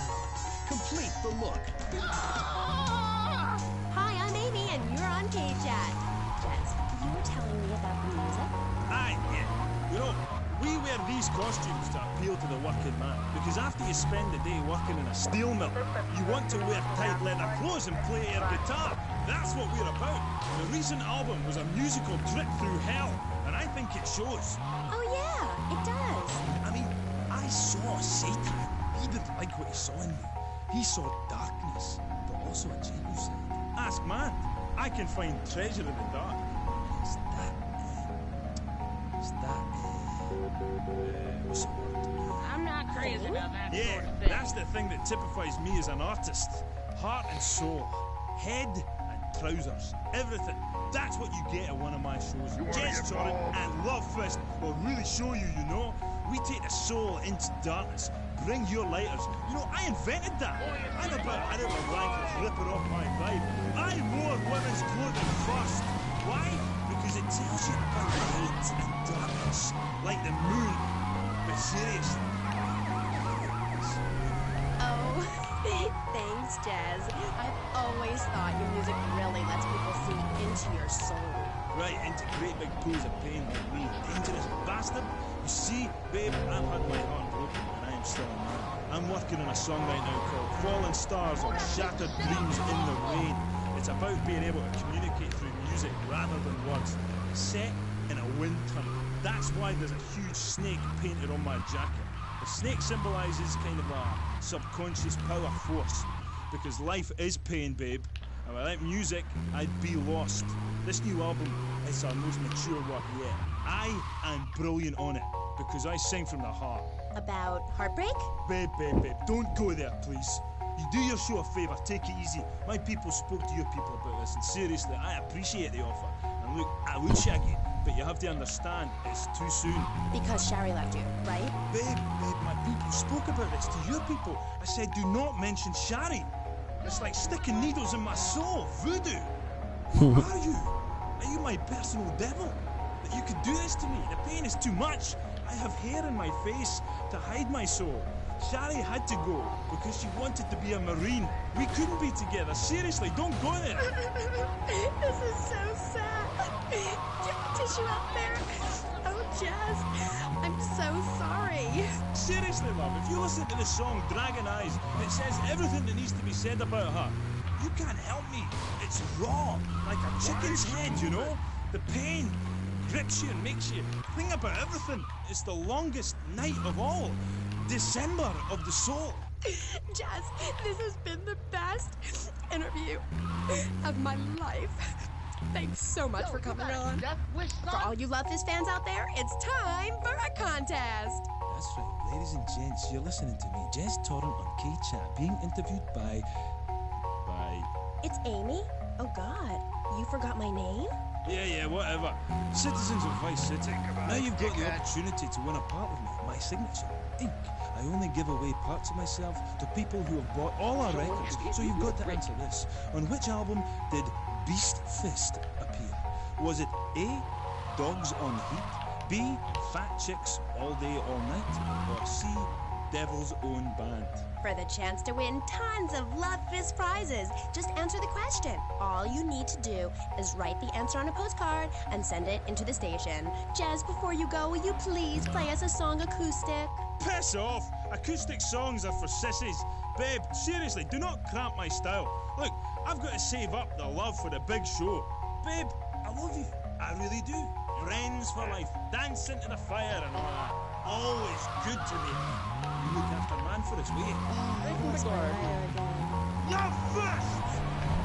Complete the look. Hi, I'm Amy, and you're on K-Chat. Jess, you were telling me about the music? Aye, yeah. You know, we wear these costumes to appeal to the working man, because after you spend the day working in a steel mill, you want to wear tight leather clothes and play air guitar. That's what we're about. The recent album was a musical trip through hell, and I think it shows. Oh, yeah, it does. I mean, I saw Satan. He didn't like what he saw in me. He saw darkness, but also a gentle side. Ask man. I can find treasure in the dark. What's the word? I'm not crazy about that Yeah, sort of thing. that's the thing that typifies me as an artist. Heart and soul. Head and trousers. Everything. That's what you get at one of my shows. Jess Jordan and Love Fist will really show you, you know. We take the soul into darkness. Bring your lighters. You know, I invented that. I'm about out of a rank ripping off my vibe. I wore women's clothing first. Why? Because it tells you about light and darkness. Like the moon. But seriously. Oh, thanks, Jazz. I've always thought your music really lets people see into your soul. Right into great big pools of pain like me. Dangerous bastard. You see, babe, I've had my heart broken and I am still a man. I'm working on a song right now called Fallen Stars on Shattered Dreams in the Rain. It's about being able to communicate through music rather than words. Set in a wind tunnel. That's why there's a huge snake painted on my jacket. The snake symbolises kind of a subconscious power force. Because life is pain, babe. And without music, I'd be lost. This new album is our most mature work yet. I am brilliant on it because I sing from the heart. About heartbreak? Babe, don't go there, please. You do your show a favour, take it easy. My people spoke to your people about this, and seriously, I appreciate the offer. And look, I would shag you, but you have to understand, it's too soon. Because Shari left you, right? Babe, my people spoke about this to your people. I said, do not mention Shari. It's like sticking needles in my soul, voodoo. Who are you? Are you my personal devil? That you could do this to me? The pain is too much. I have hair in my face to hide my soul. Shari had to go because she wanted to be a Marine. We couldn't be together. Seriously, don't go there. This is so sad. Do you have tissue out there? Oh, Jazz, I'm so sorry. Seriously, love, if you listen to the song Dragon Eyes, it says everything that needs to be said about her. You can't help me. It's raw, like a chicken's head, you know? The pain grips you and makes you think about everything. It's the longest night of all. December of the soul. Jazz, this has been the best interview of my life. Thanks so much for coming on. For all you Love Fist fans out there, it's time for a contest. That's right, ladies and gents, you're listening to me, Jez Torrent on K-Chat, being interviewed by... It's Amy? Oh God, you forgot my name? Yeah, whatever. Citizens of Vice City. Now you've got the opportunity to win a part of me, my signature, ink. I only give away parts of myself to people who have bought all our records, so you've got to answer this. On which album did Beast Fist appear? Was it A, Dogs on Heat, B, Fat Chicks All Day All Night, or C, Devil's Own Band? For the chance to win tons of Love Fist prizes, just answer the question. All you need to do is write the answer on a postcard and send it into the station. Jazz, before you go, will you please play us a song acoustic? Piss off! Acoustic songs are for sissies. Babe, seriously, do not cramp my style. Look, I've got to save up the love for the big show. Babe, I love you. I really do. Friends for life, dancing to the fire and all that. Always good to me. You look after Manfred's way. Love Fist!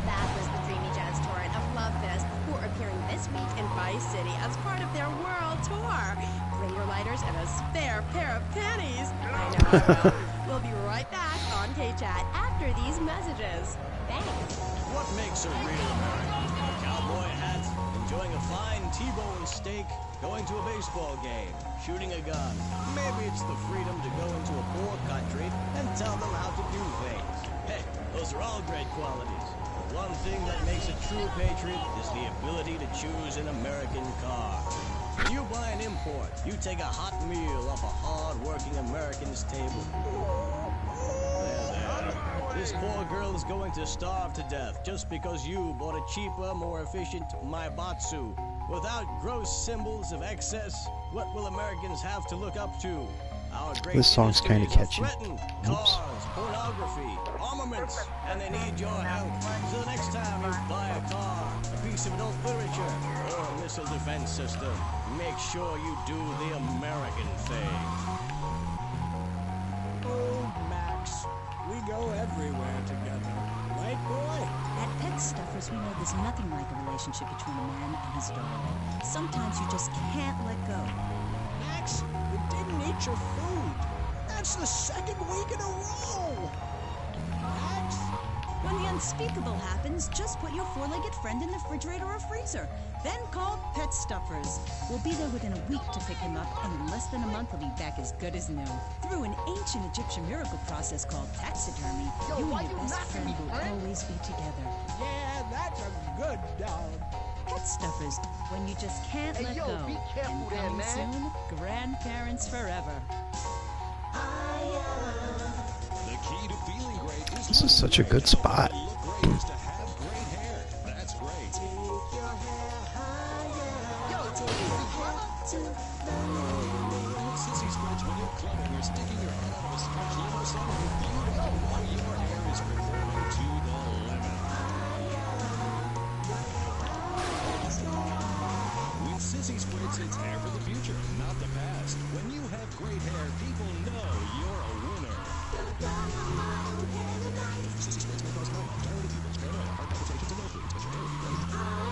That was the Dreamy Jazz Torrent of Love Fist, who are appearing this week in Vice City as part of their world tour. Bring your lighters and a spare pair of panties. I know I will. We'll be right back on K-Chat after these messages. Thanks. What makes a real American? A cowboy hat, enjoying a fine T-bone steak, going to a baseball game, shooting a gun. Maybe it's the freedom to go into a poor country and tell them how to do things. Hey, those are all great qualities. The one thing that makes a true patriot is the ability to choose an American car. When you buy an import, you take a hot meal off a hard-working American's table. There. This poor girl is going to starve to death just because you bought a cheaper, more efficient Maibatsu. Without gross symbols of excess, what will Americans have to look up to? Our great This song's kind of catchy. Cars, pornography, armaments, and they need your help. So the next time you buy a car, a piece of adult literature, or a missile defense system, make sure you do the American thing. Oh, Max, we go everywhere together. Right, boy? At Pet Stuffers, we know there's nothing like a relationship between a man and his dog. Sometimes you just can't let go. Max, you didn't eat your food. That's the second week in a row. Max? When the unspeakable happens, just put your four-legged friend in the refrigerator or freezer. Then call Pet Stuffers. We'll be there within a week to pick him up, and in less than a month he'll be back as good as new. Through an ancient Egyptian miracle process called taxidermy, you and your best friend will always be together. Yeah, that's a good dog. Pet Stuffers, when you just can't let go. Be careful and there, coming man. soon, grandparents forever. The key to feeling great is This is such a good spot. look great is to have great hair. That's great. Since you Sissy Spreads when you're clubbing or sticking your head out of a stretch limo song with you don't know your hair is performing to the limit. With Sissy Spreads, it's hair for the future, not the past. When you have great hair, people know you're a winner. Sissy Spreads may cause coma, entirely people, spread oil, heart palpitations, and nosebleeds, but your hair will be great.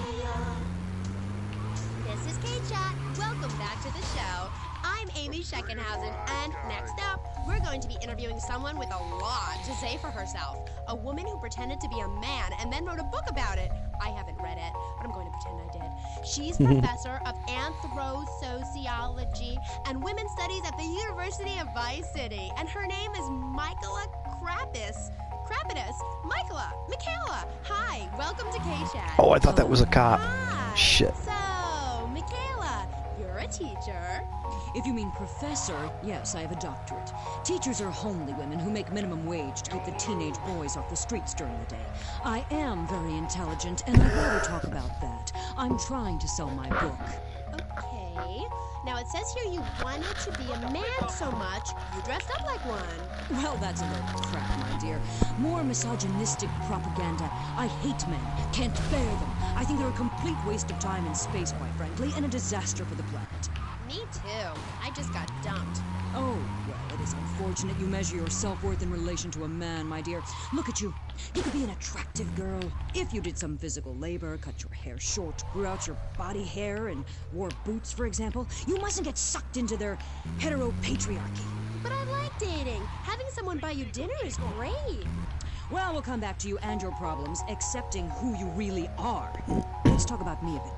This is Kate Chat. Welcome back to the show. I'm Amy Scheckenhausen, and next up, we're going to be interviewing someone with a lot to say for herself. A woman who pretended to be a man and then wrote a book about it. I haven't read it, but I'm going to pretend I did. She's professor of anthro-sociology and women's studies at the University of Vice City, and her name is Michaela Krapitis. Michaela, hi, welcome to K-Chat. Oh, I thought that was a cop. Hi. Shit. So, Michaela, you're a teacher. If you mean professor, yes, I have a doctorate. Teachers are homely women who make minimum wage to keep the teenage boys off the streets during the day. I am very intelligent, and I'd rather talk about that. I'm trying to sell my book. Okay. Now, it says here you wanted to be a man so much, you dressed up like one. Well, that's a load of crap, my dear. More misogynistic propaganda. I hate men. Can't bear them. I think they're a complete waste of time and space, quite frankly, and a disaster for the planet. Me too. I just got dumped. Oh, well, it is unfortunate you measure your self-worth in relation to a man, my dear. Look at you. You could be an attractive girl if you did some physical labor, cut your hair short, grew out your body hair, and wore boots, for example. You mustn't get sucked into their heteropatriarchy. But I like dating. Having someone buy you dinner is great. Well, we'll come back to you and your problems, accepting who you really are. Let's talk about me a bit.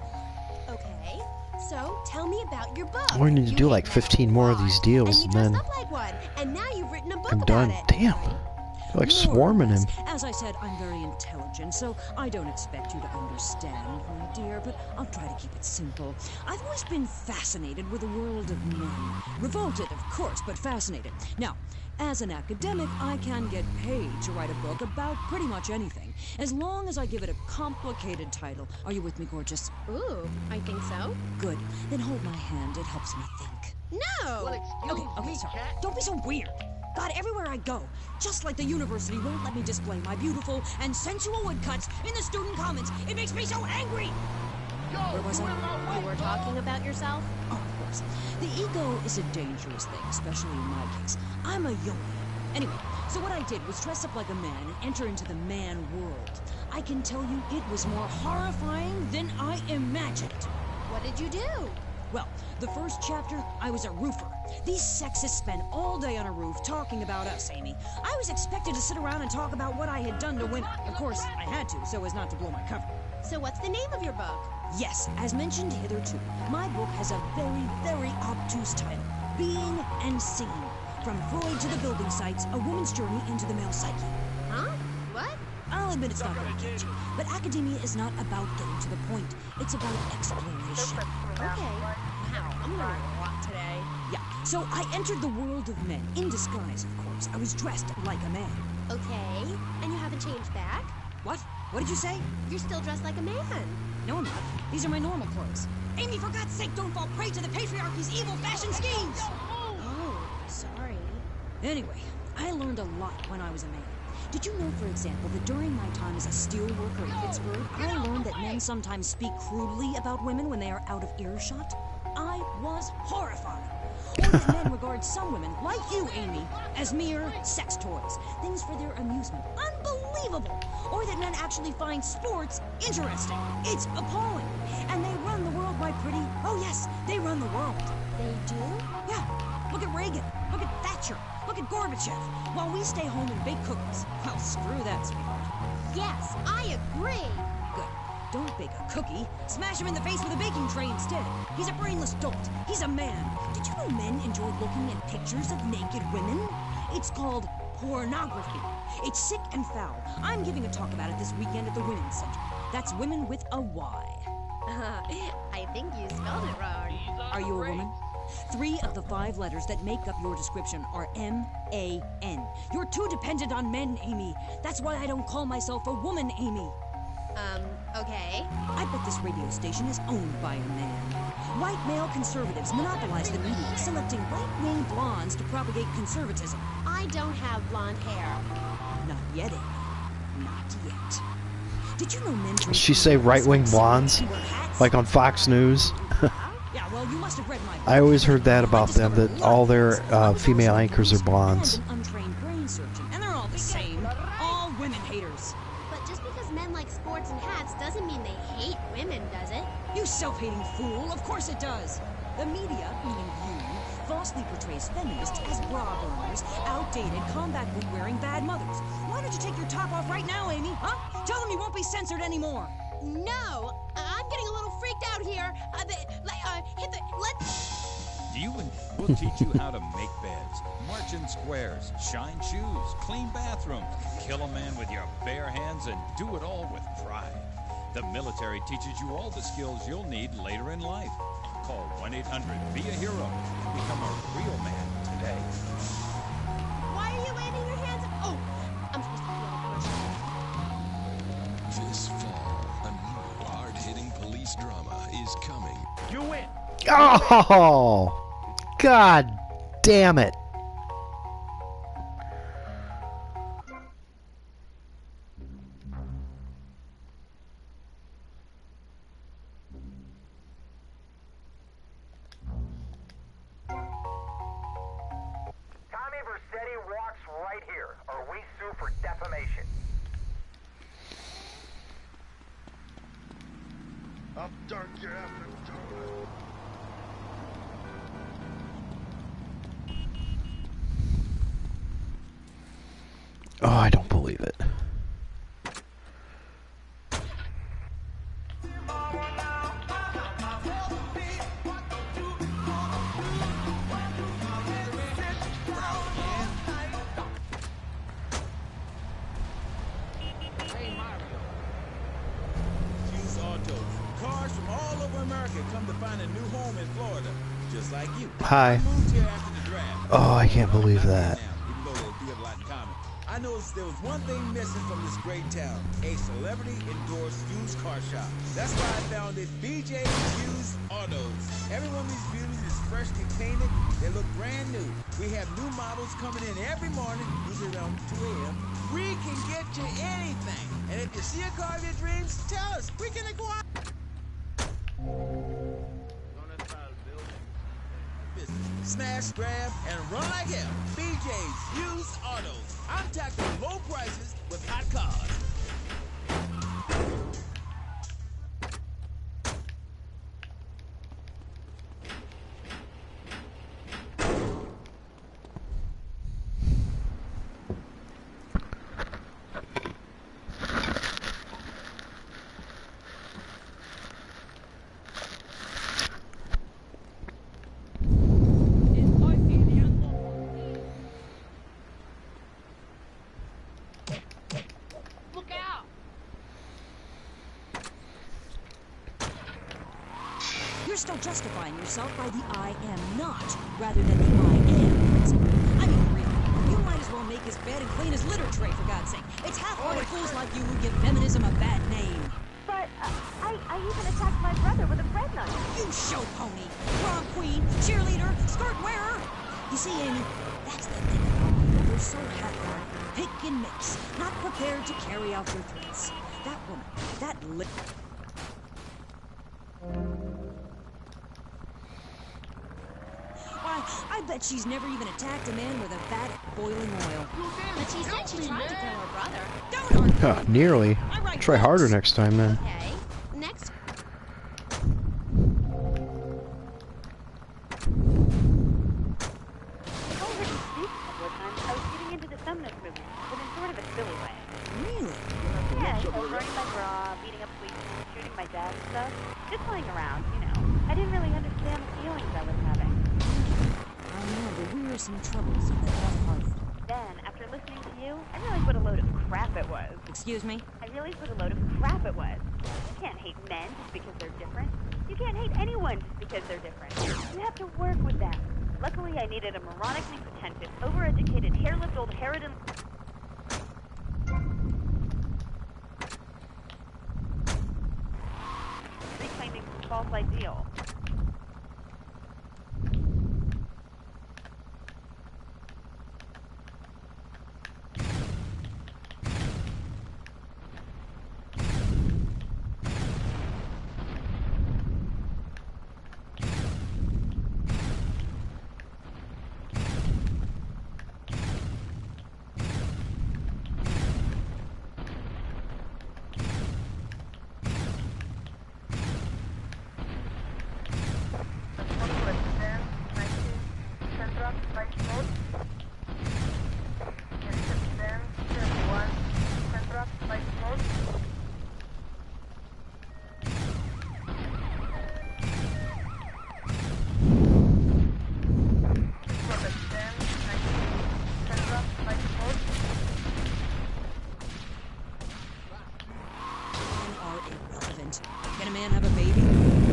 Okay. So, tell me about your book. We need to do like 15 more of these deals, and then up like one, and now you've written a book I'm about done. it. Damn. They're like swarming him. As I said, I'm very intelligent, so I don't expect you to understand, my dear, but I'll try to keep it simple. I've always been fascinated with the world of men. Revolted, of course, but fascinated. Now, as an academic, I can get paid to write a book about pretty much anything, as long as I give it a complicated title. Are you with me, gorgeous? Ooh, I think so. Good. Then hold my hand. It helps me think. No! Okay, sorry. Don't be so weird. God, everywhere I go, just like the university won't let me display my beautiful and sensual woodcuts in the student commons. It makes me so angry! Where was I? You were talking about yourself? Oh, of course. The ego is a dangerous thing, especially in my case. I'm a yogi. Anyway, so what I did was dress up like a man and enter into the man world. I can tell you it was more horrifying than I imagined. What did you do? Well, the first chapter, I was a roofer. These sexists spend all day on a roof talking about us, Amy. I was expected to sit around and talk about what I had done to women. Of course, I had to, so as not to blow my cover. So what's the name of your book? Yes, as mentioned hitherto, my book has a very, very obtuse title. Being and Seeing. From Freud to the building sites, a woman's journey into the male psyche. Huh? What? I'll admit it's not going to catch you, but academia is not about getting to the point. It's about exploration. Okay. Wow, I'm learning a lot today. Yeah, so I entered the world of men, in disguise, of course. I was dressed like a man. Okay, and you haven't changed back? What? What did you say? You're still dressed like a man. No, I'm not. These are my normal clothes. Amy, for God's sake, don't fall prey to the patriarchy's evil fashion schemes! Oh, sorry. Anyway, I learned a lot when I was a man. Did you know, for example, that during my time as a steel worker in Pittsburgh, I learned that men sometimes speak crudely about women when they are out of earshot? I was horrified. Or that men regard some women, like you, Amy, as mere sex toys, things for their amusement. Unbelievable! Or that men actually find sports interesting. It's appalling. And they run the world, my pretty. Oh yes, they run the world. They do? Yeah. Look at Reagan. Look at Thatcher. Look at Gorbachev. While we stay home and bake cookies. Well, screw that, sweetheart. Yes, I agree. Good. Don't bake a cookie. Smash him in the face with a baking tray instead. He's a brainless dolt. He's a man. Did you know men enjoy looking at pictures of naked women? It's called pornography. It's sick and foul. I'm giving a talk about it this weekend at the Women's Center. That's women with a Y. I think you spelled it wrong. Are you a woman? 3 of the 5 letters that make up your description are M-A-N. You're too dependent on men, Amy. That's why I don't call myself a woman, Amy. Okay. I bet this radio station is owned by a man. White male conservatives monopolize the media, selecting right-wing blondes to propagate conservatism. I don't have blonde hair. Not yet, Amy. Not yet. Did you know men drink... Did she say right-wing blondes? Like on Fox News? Yeah, well, you must have read my book. I always heard that about them, that all their female anchors are blondes. And an untrained brain surgeon, and they're all the same. All women haters. But just because men like sports and hats doesn't mean they hate women, does it? You self-hating fool, of course it does. The media, meaning you, falsely portrays feminists as bra burners, outdated, combat boot-wearing bad mothers. Why don't you take your top off right now, Amy, huh? Tell them you won't be censored anymore. No, I'm getting a little freaked out here. We'll teach you how to make beds, march in squares, shine shoes, clean bathrooms, kill a man with your bare hands, and do it all with pride. The military teaches you all the skills you'll need later in life. Call 1-800-BE-A-HERO and become a real man today. Why are you waving your hands? Oh, I'm supposed to be on a commercial. This fall, a new hard-hitting police drama is coming. You win! Oh! God damn it! Tommy Vercetti walks right here, or we sue for defamation. Up dark, you're after Oh, I don't believe it. Hughes Autos. Cars from all over America come to find a new home in Florida, just like you. Hi. I moved here after the draft. Oh, I can't believe that. Even though we have a lot in common. I noticed there was one thing missing from this great town, a celebrity-endorsed used car shop. That's why I founded BJ's Used Autos. Every one of these beauties is freshly painted. They look brand new. We have new models coming in every morning, usually around 2 a.m. We can get you anything. And if you see a car of your dreams, tell us. We can go out. Smash, grab, and run like hell. BJ's Used Autos. I'm tackling low prices with hot cars. Look out! You're still justifying yourself by the I am not, rather than the I am principle. I mean, really, you might as well make his bed and clean his litter tray, for God's sake. It's half-hearted fools like you who give feminism a bad name. But I even attacked my brother with a bread knife. You show pony, prom queen, cheerleader, skirt wearer. You see, Amy, that's the thing about people. They're so happy, pick and mix, not prepared to carry out their threats. That woman, that Why, I bet she's never even attacked a man with a vat of boiling oil. But she said she tried to kill her brother. Huh, nearly. Try harder next time, then. Okay. Next. I heard you speak a couple of times. I was getting into the feminist movement, but in sort of a silly way. Really? Yeah, so burning my bra, beating up policemen, shooting my dad and stuff. Just playing around, you know. I didn't really understand the feelings I was having. I know, but we were some troubles in the half-hearted. Then, after listening to you, I realized what a load of crap it was. Excuse me? I realized what a load of crap it was. You can't hate men just because they're different. You can't hate anyone just because they're different. You have to work with them. Luckily, I needed a moronically pretentious, overeducated, hair-lipped old Harridan... false ideal. Can a man have a baby?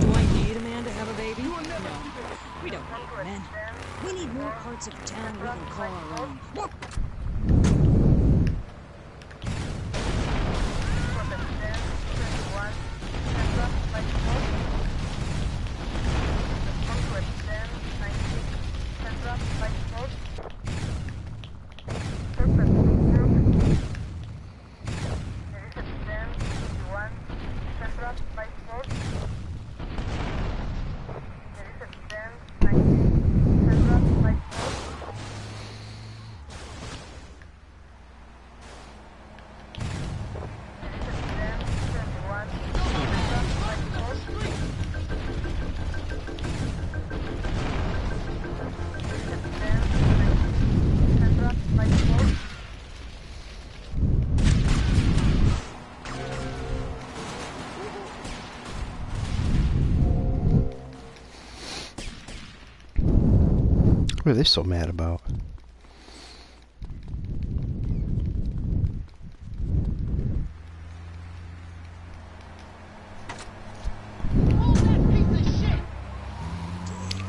Do I need a man to have a baby? No, we don't need men. We need more parts of town we can call our own. More What are they so mad about?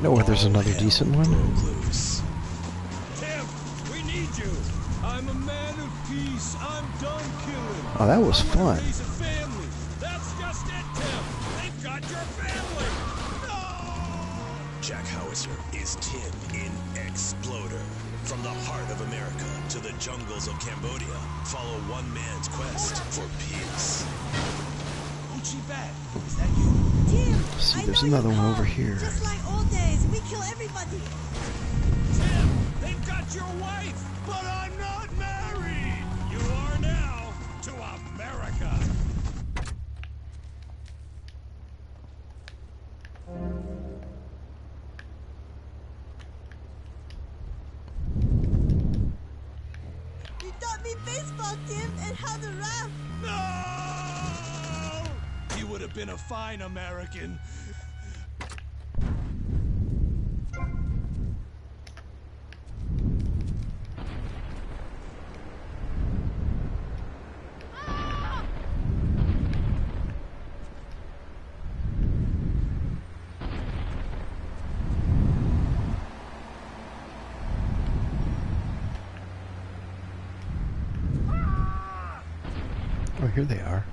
Know where there's another decent one? Tim, we need you. I'm a man of peace. I'm done killing. Oh, that was fun. Raise a family. That's just it, Tim. They've got your family. Jack Howitzer is Tim in Exploder. From the heart of America to the jungles of Cambodia, follow one man's quest for peace. Uchi-Bat, is that you? Tim, See, there's another one over here. just like old days, we kill everybody. Tim, they've got your wife, but I'm not married. You are now to America. You taught me baseball, Tim, and how to rap. No! He would have been a fine American. Oh, here they are.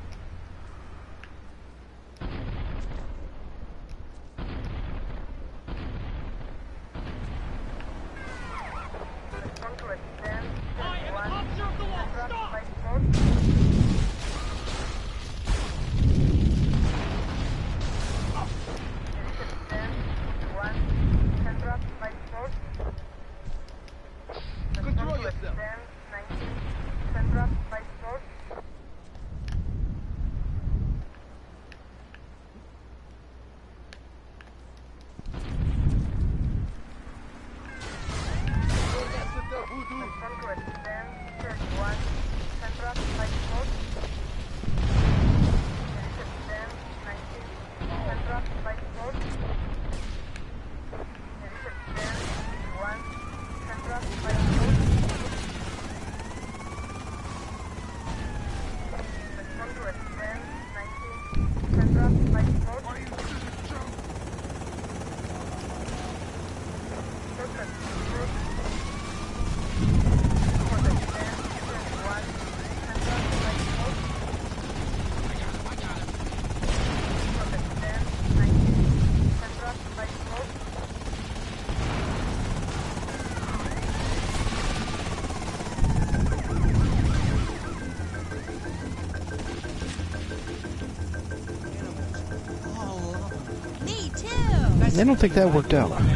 I don't think that worked out. Don't know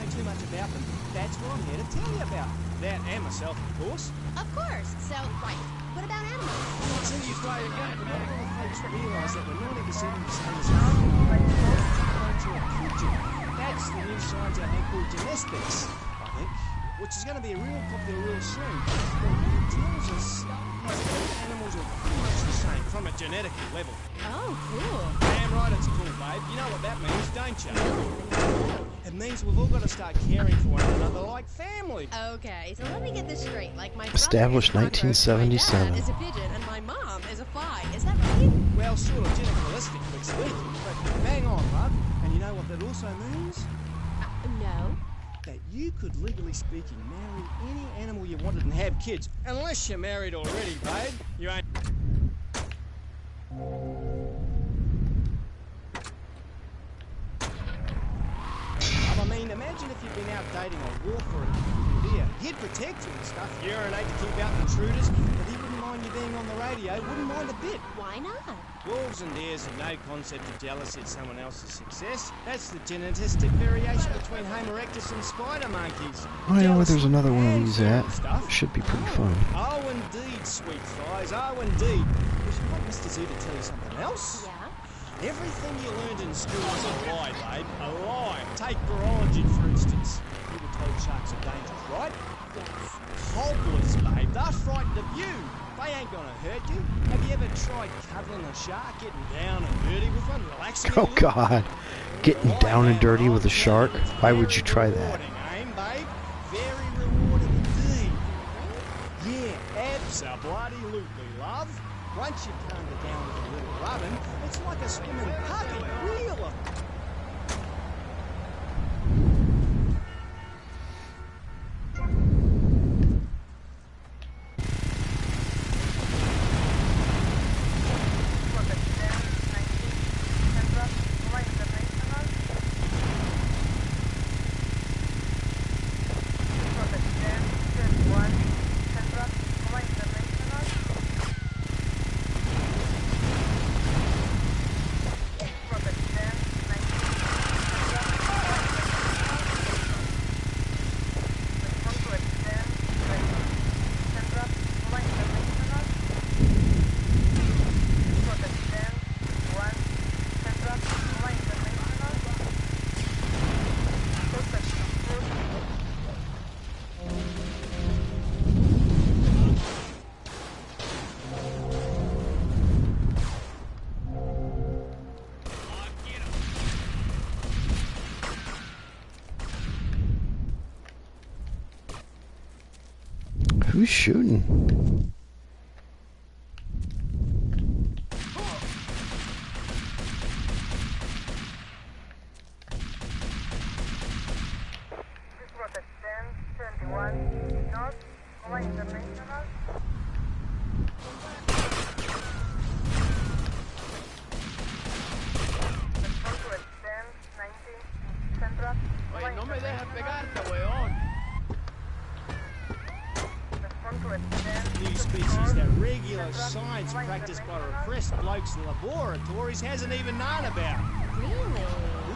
too much about them. That's what I'm here to tell you about. That and myself, of course. Of course. So, right. What about animals? So you play a game, but not a lot of folks realise that the 90% of the science to a pigeon. That's the new science out there called genetics, I think, which is going to be real popular real soon. But it tells us animals are pretty much the same from a genetic level. Oh, cool. Damn right it's cool, babe. You know what that means, don't you? It means we've all got to start caring for one another like family. Okay, so let me get this straight. Like my Established brother is a cockroach, 1977. my dad is a pigeon, and my mom is a fly. Is that right? Well, sort of generalistically speaking, but bang on, love. And you know what that also means? No. That you could, legally speaking, marry any animal you wanted and have kids. Unless you're married already, babe. You ain't... I mean, imagine if you'd been out dating a wolf or a deer. He'd protect you and stuff, urinate to keep out intruders, but he wouldn't mind you being on the radio, wouldn't mind a bit. Why not? Wolves and deers have no concept of jealousy at someone else's success. That's the genetic variation between Homo erectus and spider monkeys. I know where there's another one of these at. Should be pretty fun. Oh, indeed, sweet flies. Oh, indeed. Would you like Mr. Z to tell you something else? Yeah? Everything you learned in school is a lie, babe. A lie. Take virology, for instance. You were told sharks are dangerous, right? Yes. Hopeless, babe. They're frightened of you. They ain't gonna hurt you. Have you ever tried cuddling a shark, getting down and dirty with one, relaxing Oh God, getting down and dirty with a shark? Why would you try that? Rewarding, babe? Very rewarding indeed. Yeah, abso-bloody-lutely, love. Once you've calmed it down with a little rubbing, it's like a swimming puppy, really. Who's shooting? Oye, no me dejes pegarte, weón. New species that regular science practiced by repressed blokes in laboratories hasn't even known about. Really?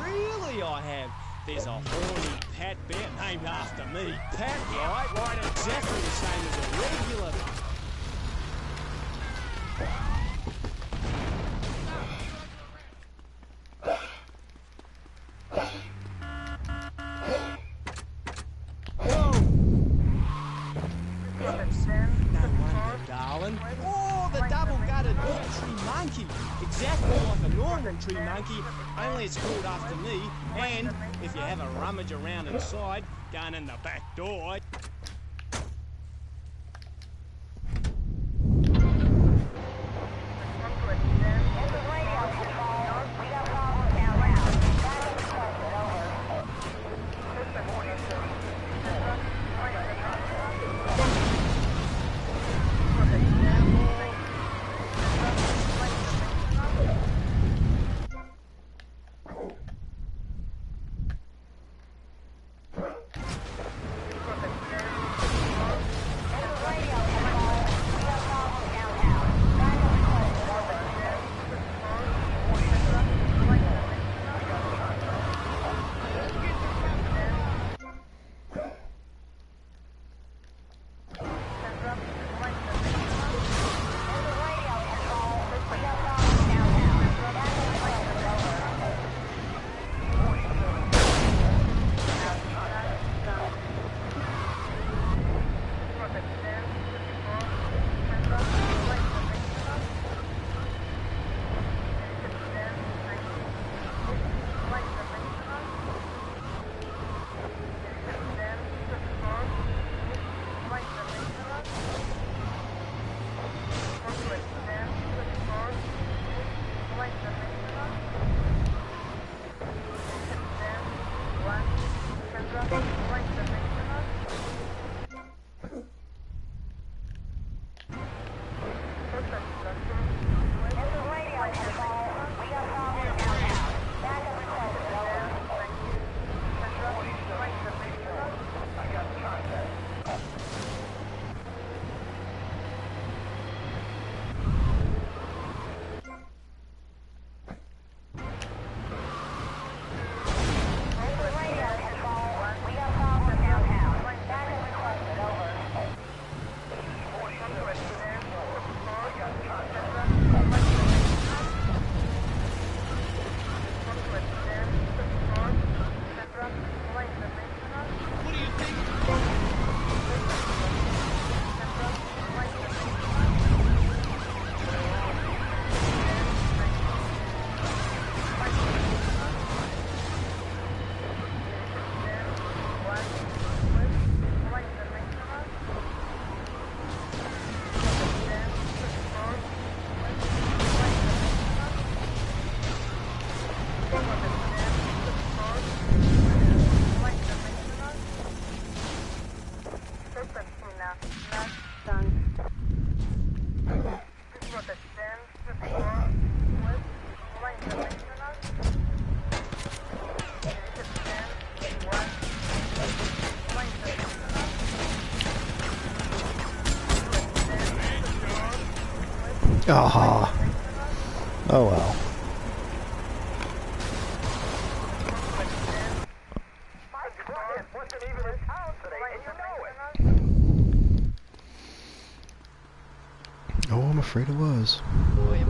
Really, I have. There's a horny Pat bear named after me. Pat, right, exactly the same as a regular. Oh, the double-gutted tree monkey. Exactly like a normal tree monkey, only it's called after me. And if you have a rummage around inside, going in the back door... Ah. Oh well. Oh, I'm afraid it was. I've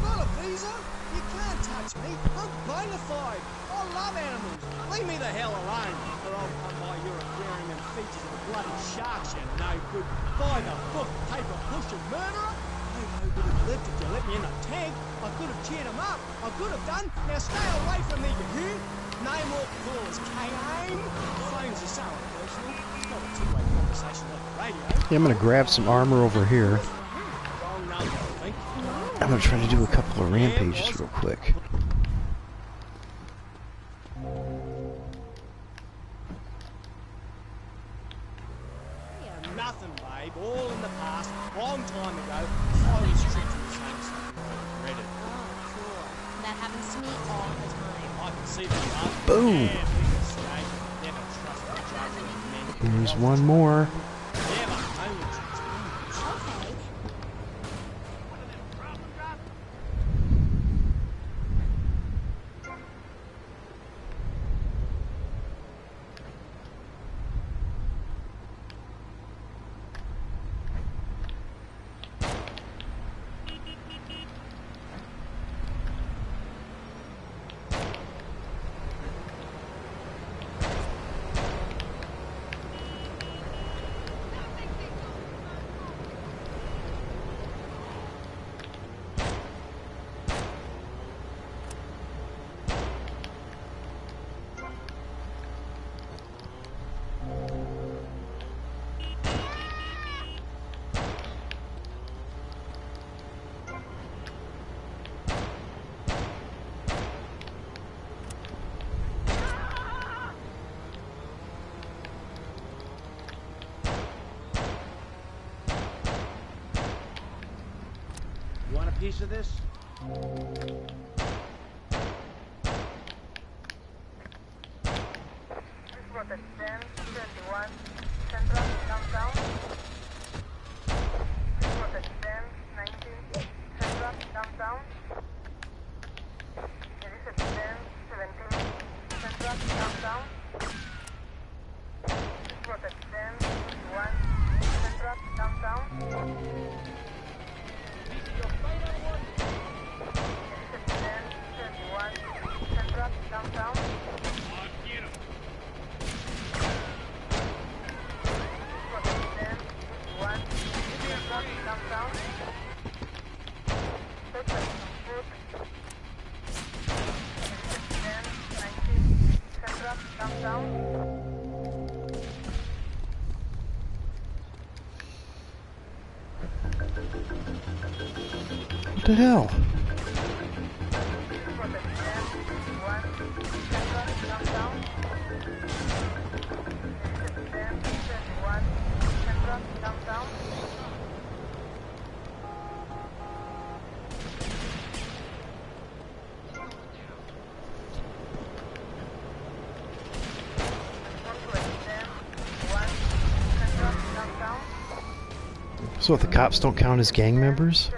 got a visa. You can't touch me. I'm bona fide. I love animals. Leave me the hell alone, or I'll come by your aquarium and feed you to the bloody sharks, you no good, by the book, paper pushing murderer. I ain't no good have lived if you let me in the tank. I could have cheered him up. I could have done. Now stay away from me, you hear? No more calls, K-aim. Phones are so impersonal. It's not a two-way conversation like the radio. Yeah, I'm gonna grab some armor over here. I'm gonna try to do a couple of rampages real quick. Nothing, babe. All in the past. Long time ago. I was tricked into saying something I regretted. Oh, cool. That happens to me all the time. I can see that. Boom. Yeah, big mistake. Never trust each other and men. Here's one more. Never only trust me. Okay. You want a piece of this? This was at 10:21 Central Downtown. This was at 10:19 Central Downtown. It is at 10:17 Central Downtown. This was at 10:21 Central Downtown. Downtown. What the hell? So if the cops don't count as gang members?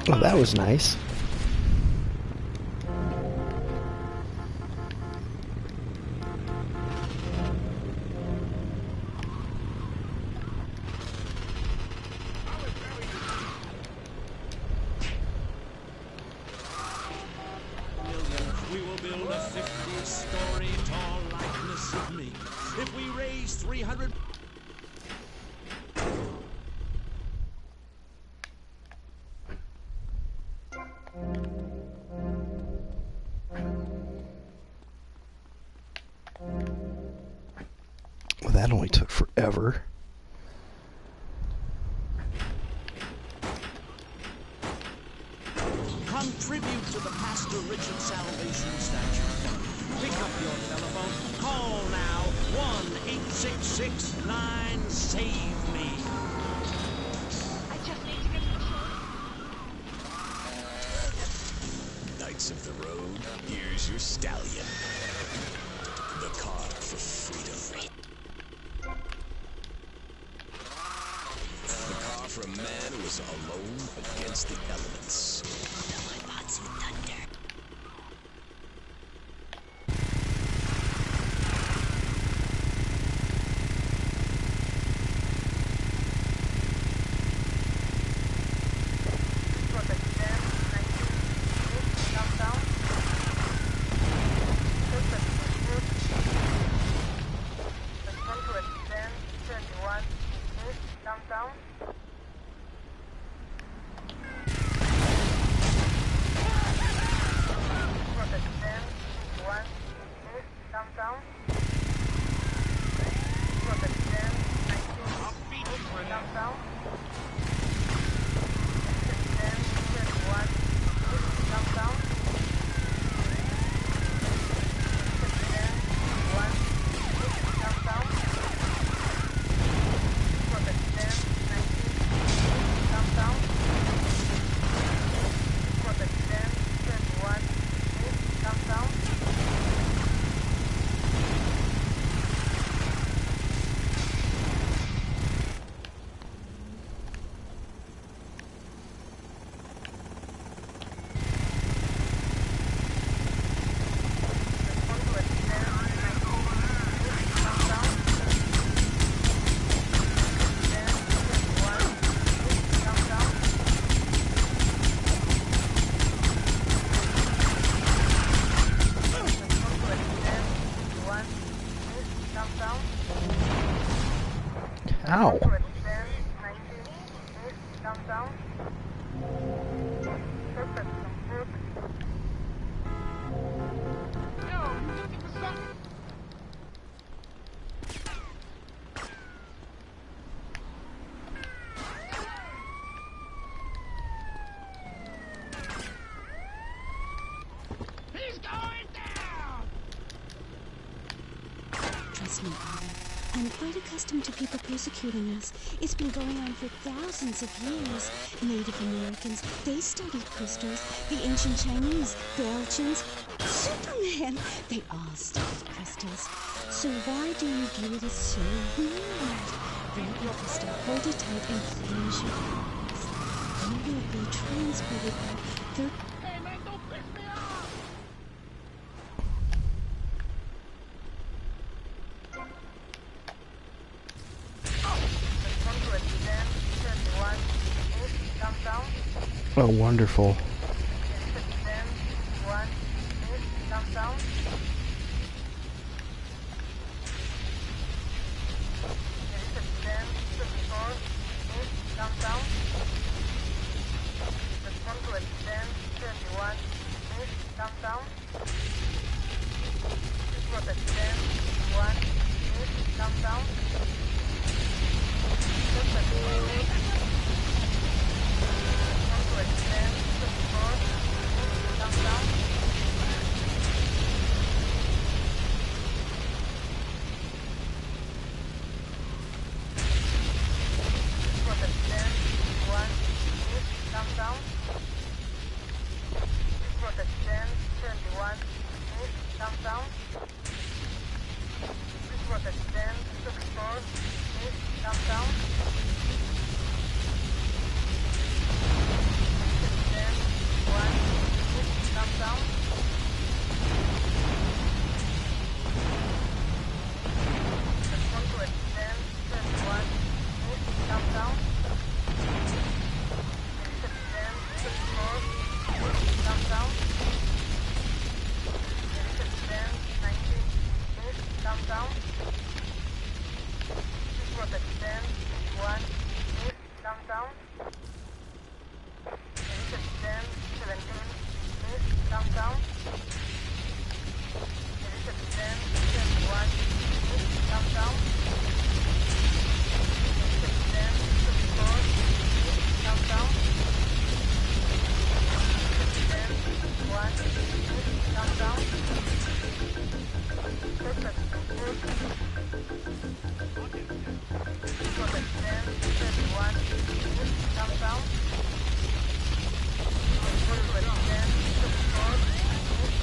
Oh, that was nice. We will build a 50-story tall likeness of me. If we raise 300... Well, that only took forever. Contribute to the Pastor Richard Salvation Statue. Pick up your telephone. Call now. 1-866-9-SAVE-ME. I just need to get to the Knights of the road, here's your stallion. The car for freedom. The car for a man who is alone against the elements. Ow. He's going down! Trust me, Father. I'm quite accustomed to people persecuting us. It's been going on for thousands of years. Native Americans, they studied crystals. The ancient Chinese, Belgians, Superman, they all studied crystals. So why do you view it as so weird? Grab your crystal, hold it tight, and close your eyes. You will be transported by the... Hey, man, don't piss me off! Oh, wonderful.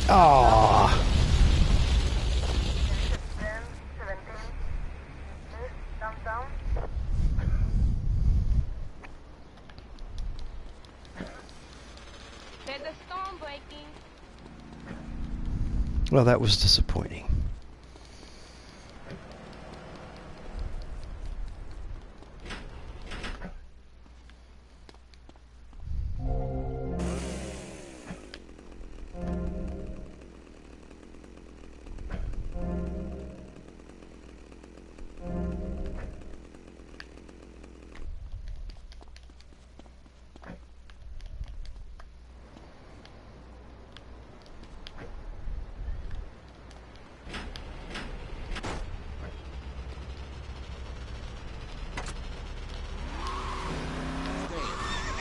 Aww. There's a storm breaking. Well, that was disappointing.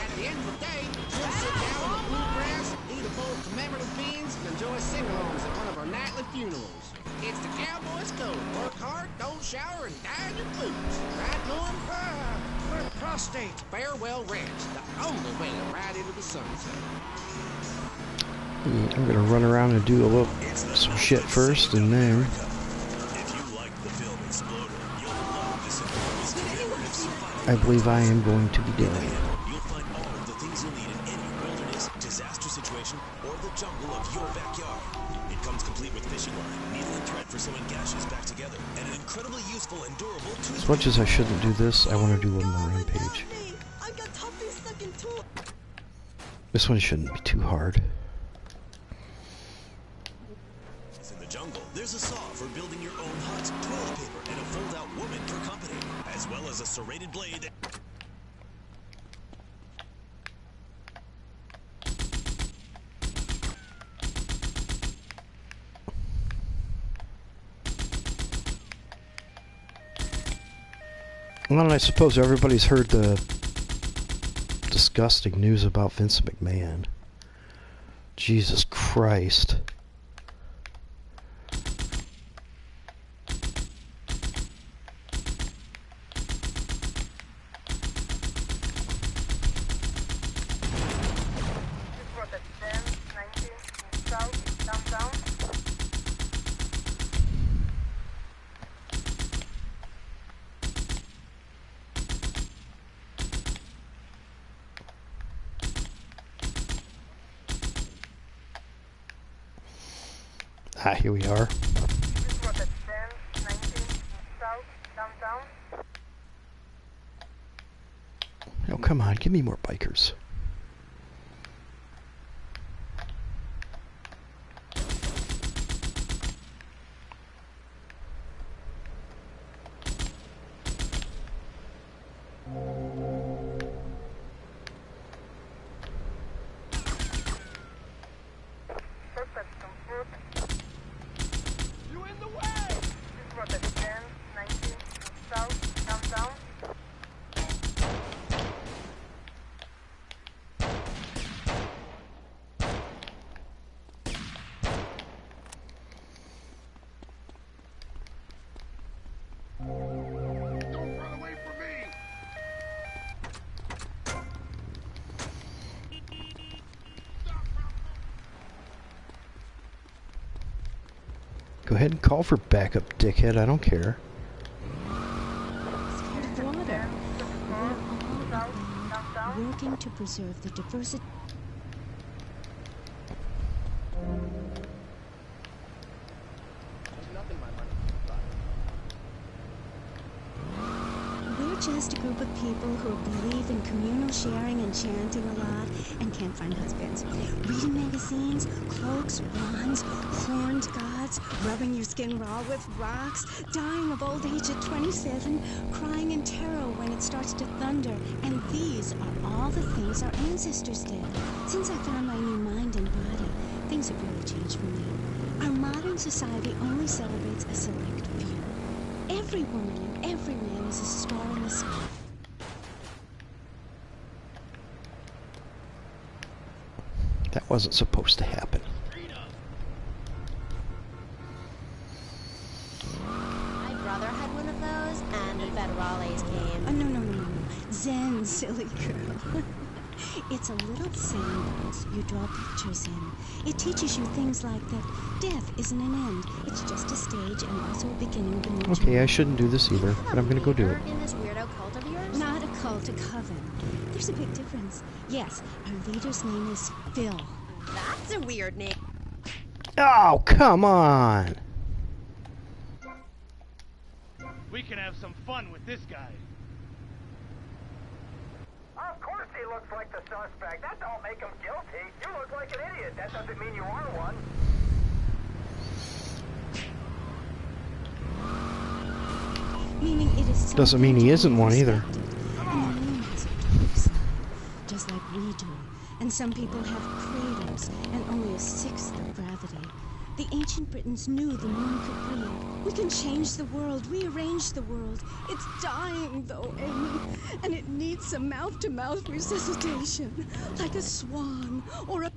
At the end of the day, we'll sit down on the bluegrass, eat a bowl of commemorative beans, and enjoy sing-alongs at one of our nightly funerals. It's the Cowboys code. Work hard, don't shower, and die in your boots. Right, Norm? We're prostate Farewell Ranch, the only way to ride into the sunset. I'm gonna run around and do a little some shit first, and then I believe I am going to be doing it. You'll find all of the things you'll need in any wilderness, disaster situation, or the jungle of your backyard. It comes complete with fishing line, needle and thread for sewing gashes back together, and an incredibly useful and durable As much as I shouldn't do this, I want to do one more rampage. This one shouldn't be too hard. In the jungle, there's a saw for building your own hut, toilet paper, and a fold-out woman for company, as well as a serrated blade. Well, I suppose everybody's heard the disgusting news about Vince McMahon. Jesus Christ. Ah, here we are. Oh, come on, give me more bikers. Go ahead and call for backup, dickhead. I don't care. Water. We're all working to preserve the diversity. We're just a group of people who believe in communal sharing and chanting a lot and can't find husbands. Reading magazines, cloaks, wands, horned gods, rubbing your skin raw with rocks, dying of old age at 27, crying in terror when it starts to thunder. And these are all the things our ancestors did. Since I found my new mind and body, things have really changed for me. Our modern society only celebrates a select few. Every woman and every man is a star in the sky. That wasn't supposed to happen. My brother had one of those, and the federales came. No. Zen, silly girl. It's a little sandbox you draw pictures in. It teaches you things like that death isn't an end. It's just a stage and also a beginning of a new Okay, I shouldn't do this either, but I'm gonna go do it. In this weirdo cult of yours? Not a cult, a coven. There's a big difference. Yes, our leader's name is Phil. That's a weird name. Oh, come on! We can have some fun with this guy. Of course he looks like the suspect. That don't make him guilty. You look like an idiot. That doesn't mean you are one. Meaning it is Doesn't mean he isn't one either. And the moon has a dark side, just like we do. And some people have craters and only a sixth of gravity. The ancient Britons knew the moon could breathe. We can change the world, rearrange the world. It's dying, though, Amy, and it needs some mouth-to-mouth resuscitation, like a swan or a...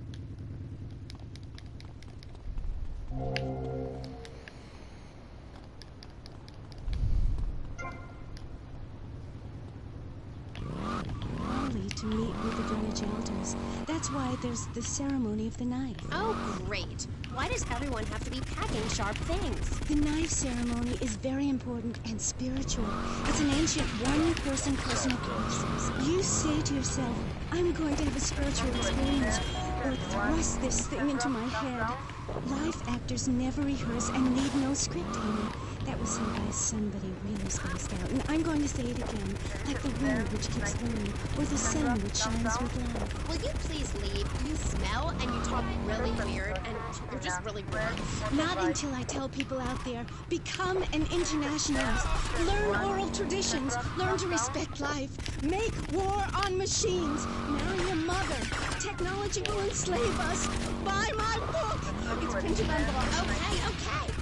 to meet with the village elders. That's why there's the ceremony of the knife. Oh, great. Why does everyone have to be packing sharp things? The knife ceremony is very important and spiritual. It's an ancient one-person personal process. You say to yourself, I'm going to have a spiritual experience, or thrust this thing into my head. Life actors never rehearse and need no script, Amy. That was said by somebody really spaced out. And I'm going to say it again, like the wind which keeps blowing, or the sun which shines with love. Will you please leave? You smell and you talk really weird, and you're just really rude. Not until I tell people out there, become an internationalist. Learn oral traditions. Learn to respect life. Make war on machines. Marry your mother. Technology will enslave us. Buy my book. It's printed on board. Okay.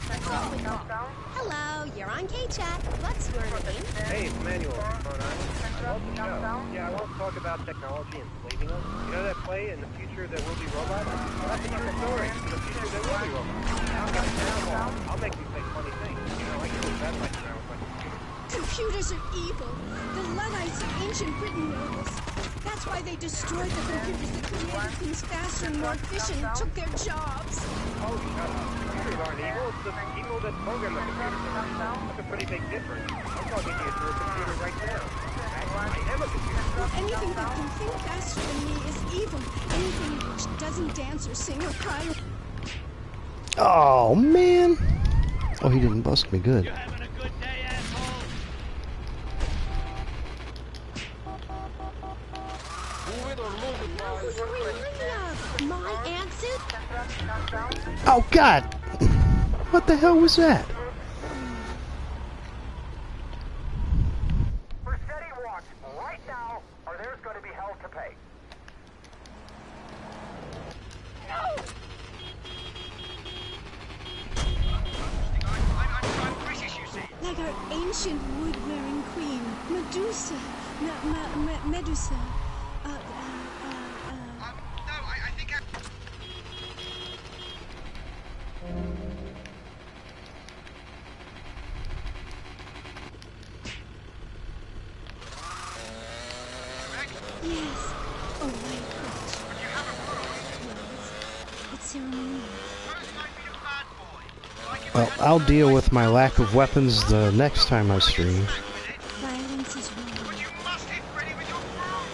That's all we got. Hello, you're on K-Chat. What's your name? Hey, it's Manuel. I love the show. Yeah, I want to talk about technology enslaving us. You know that play, In the Future There Will Be Robots? That's a true story. In the future there will be robots. I'll make you say funny things. You know, I can do that like around with my computer. Computers are evil. The Luddites of ancient Britain know this. That's why they destroyed the computers that created things faster and more efficient and took their jobs. Oh, shut up. Computers aren't evil. It's the people that program the computers. That's a pretty big difference. I'm talking to you through a computer right now. I am a computer. Well, anything that can think faster than me is evil. Anything which doesn't dance or sing or cry. Oh, man. Oh, he didn't bust me good. My aunt suit? Oh, God. What the hell was that? Vercetti walks right now, or there's going to be hell to pay. No! I'm British, you see. Like our ancient wood-wearing queen, Medusa. Medusa. No, I think Yes. Oh, white crutch. But you have a proof. Yes. It's ceremonial. Suppose I be a bad boy. Like if Well, I'll deal with my lack of weapons the next time I stream. Violence is wrong. But you must hit Freddy with your broom.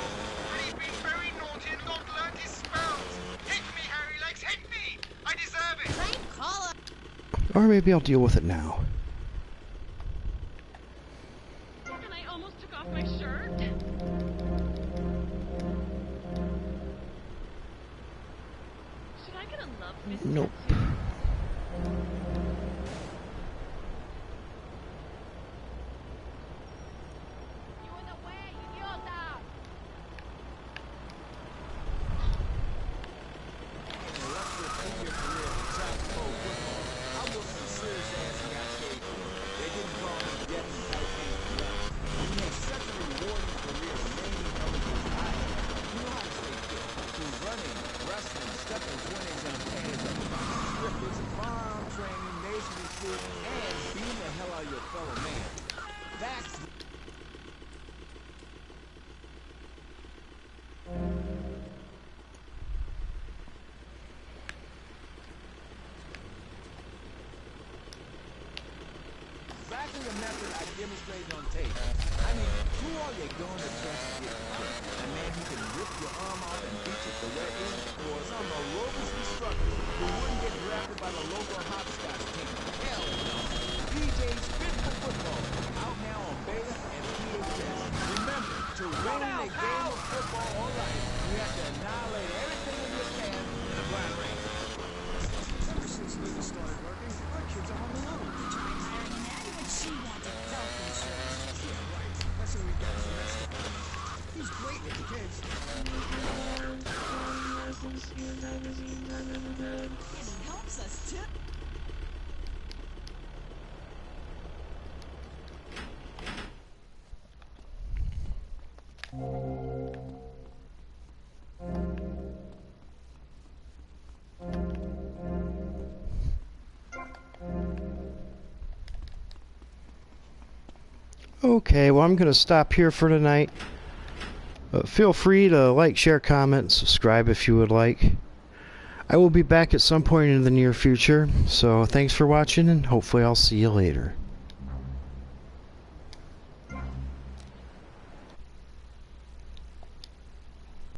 Freddy's been very naughty and not learned his spells. Hit me, Harry Legs, hit me! I deserve it! Frank, call up. Or maybe I'll deal with it now. And I almost took off my shirt. Should I get a love fist? Nope. Exactly the method I demonstrated on tape. I mean, who are you going to trust to get quick? A man who can rip your arm off and beat you for where in, or some aerobics instructor who wouldn't get drafted by the local hopscotch team? Hell no. DJ's Fit for Football, out now on Beta and PHS. Remember, to win a game of football or life, you have to annihilate everything in your path in the blind range. Ever since Linda started working, our kids are on their own. She wanted health insurance. Yeah, right. That's when we got some messed up. He's great with the kids. It helps us too. Okay, well, I'm going to stop here for tonight. Feel free to like, share, comment, subscribe if you would like. I will be back at some point in the near future, so thanks for watching, and hopefully I'll see you later.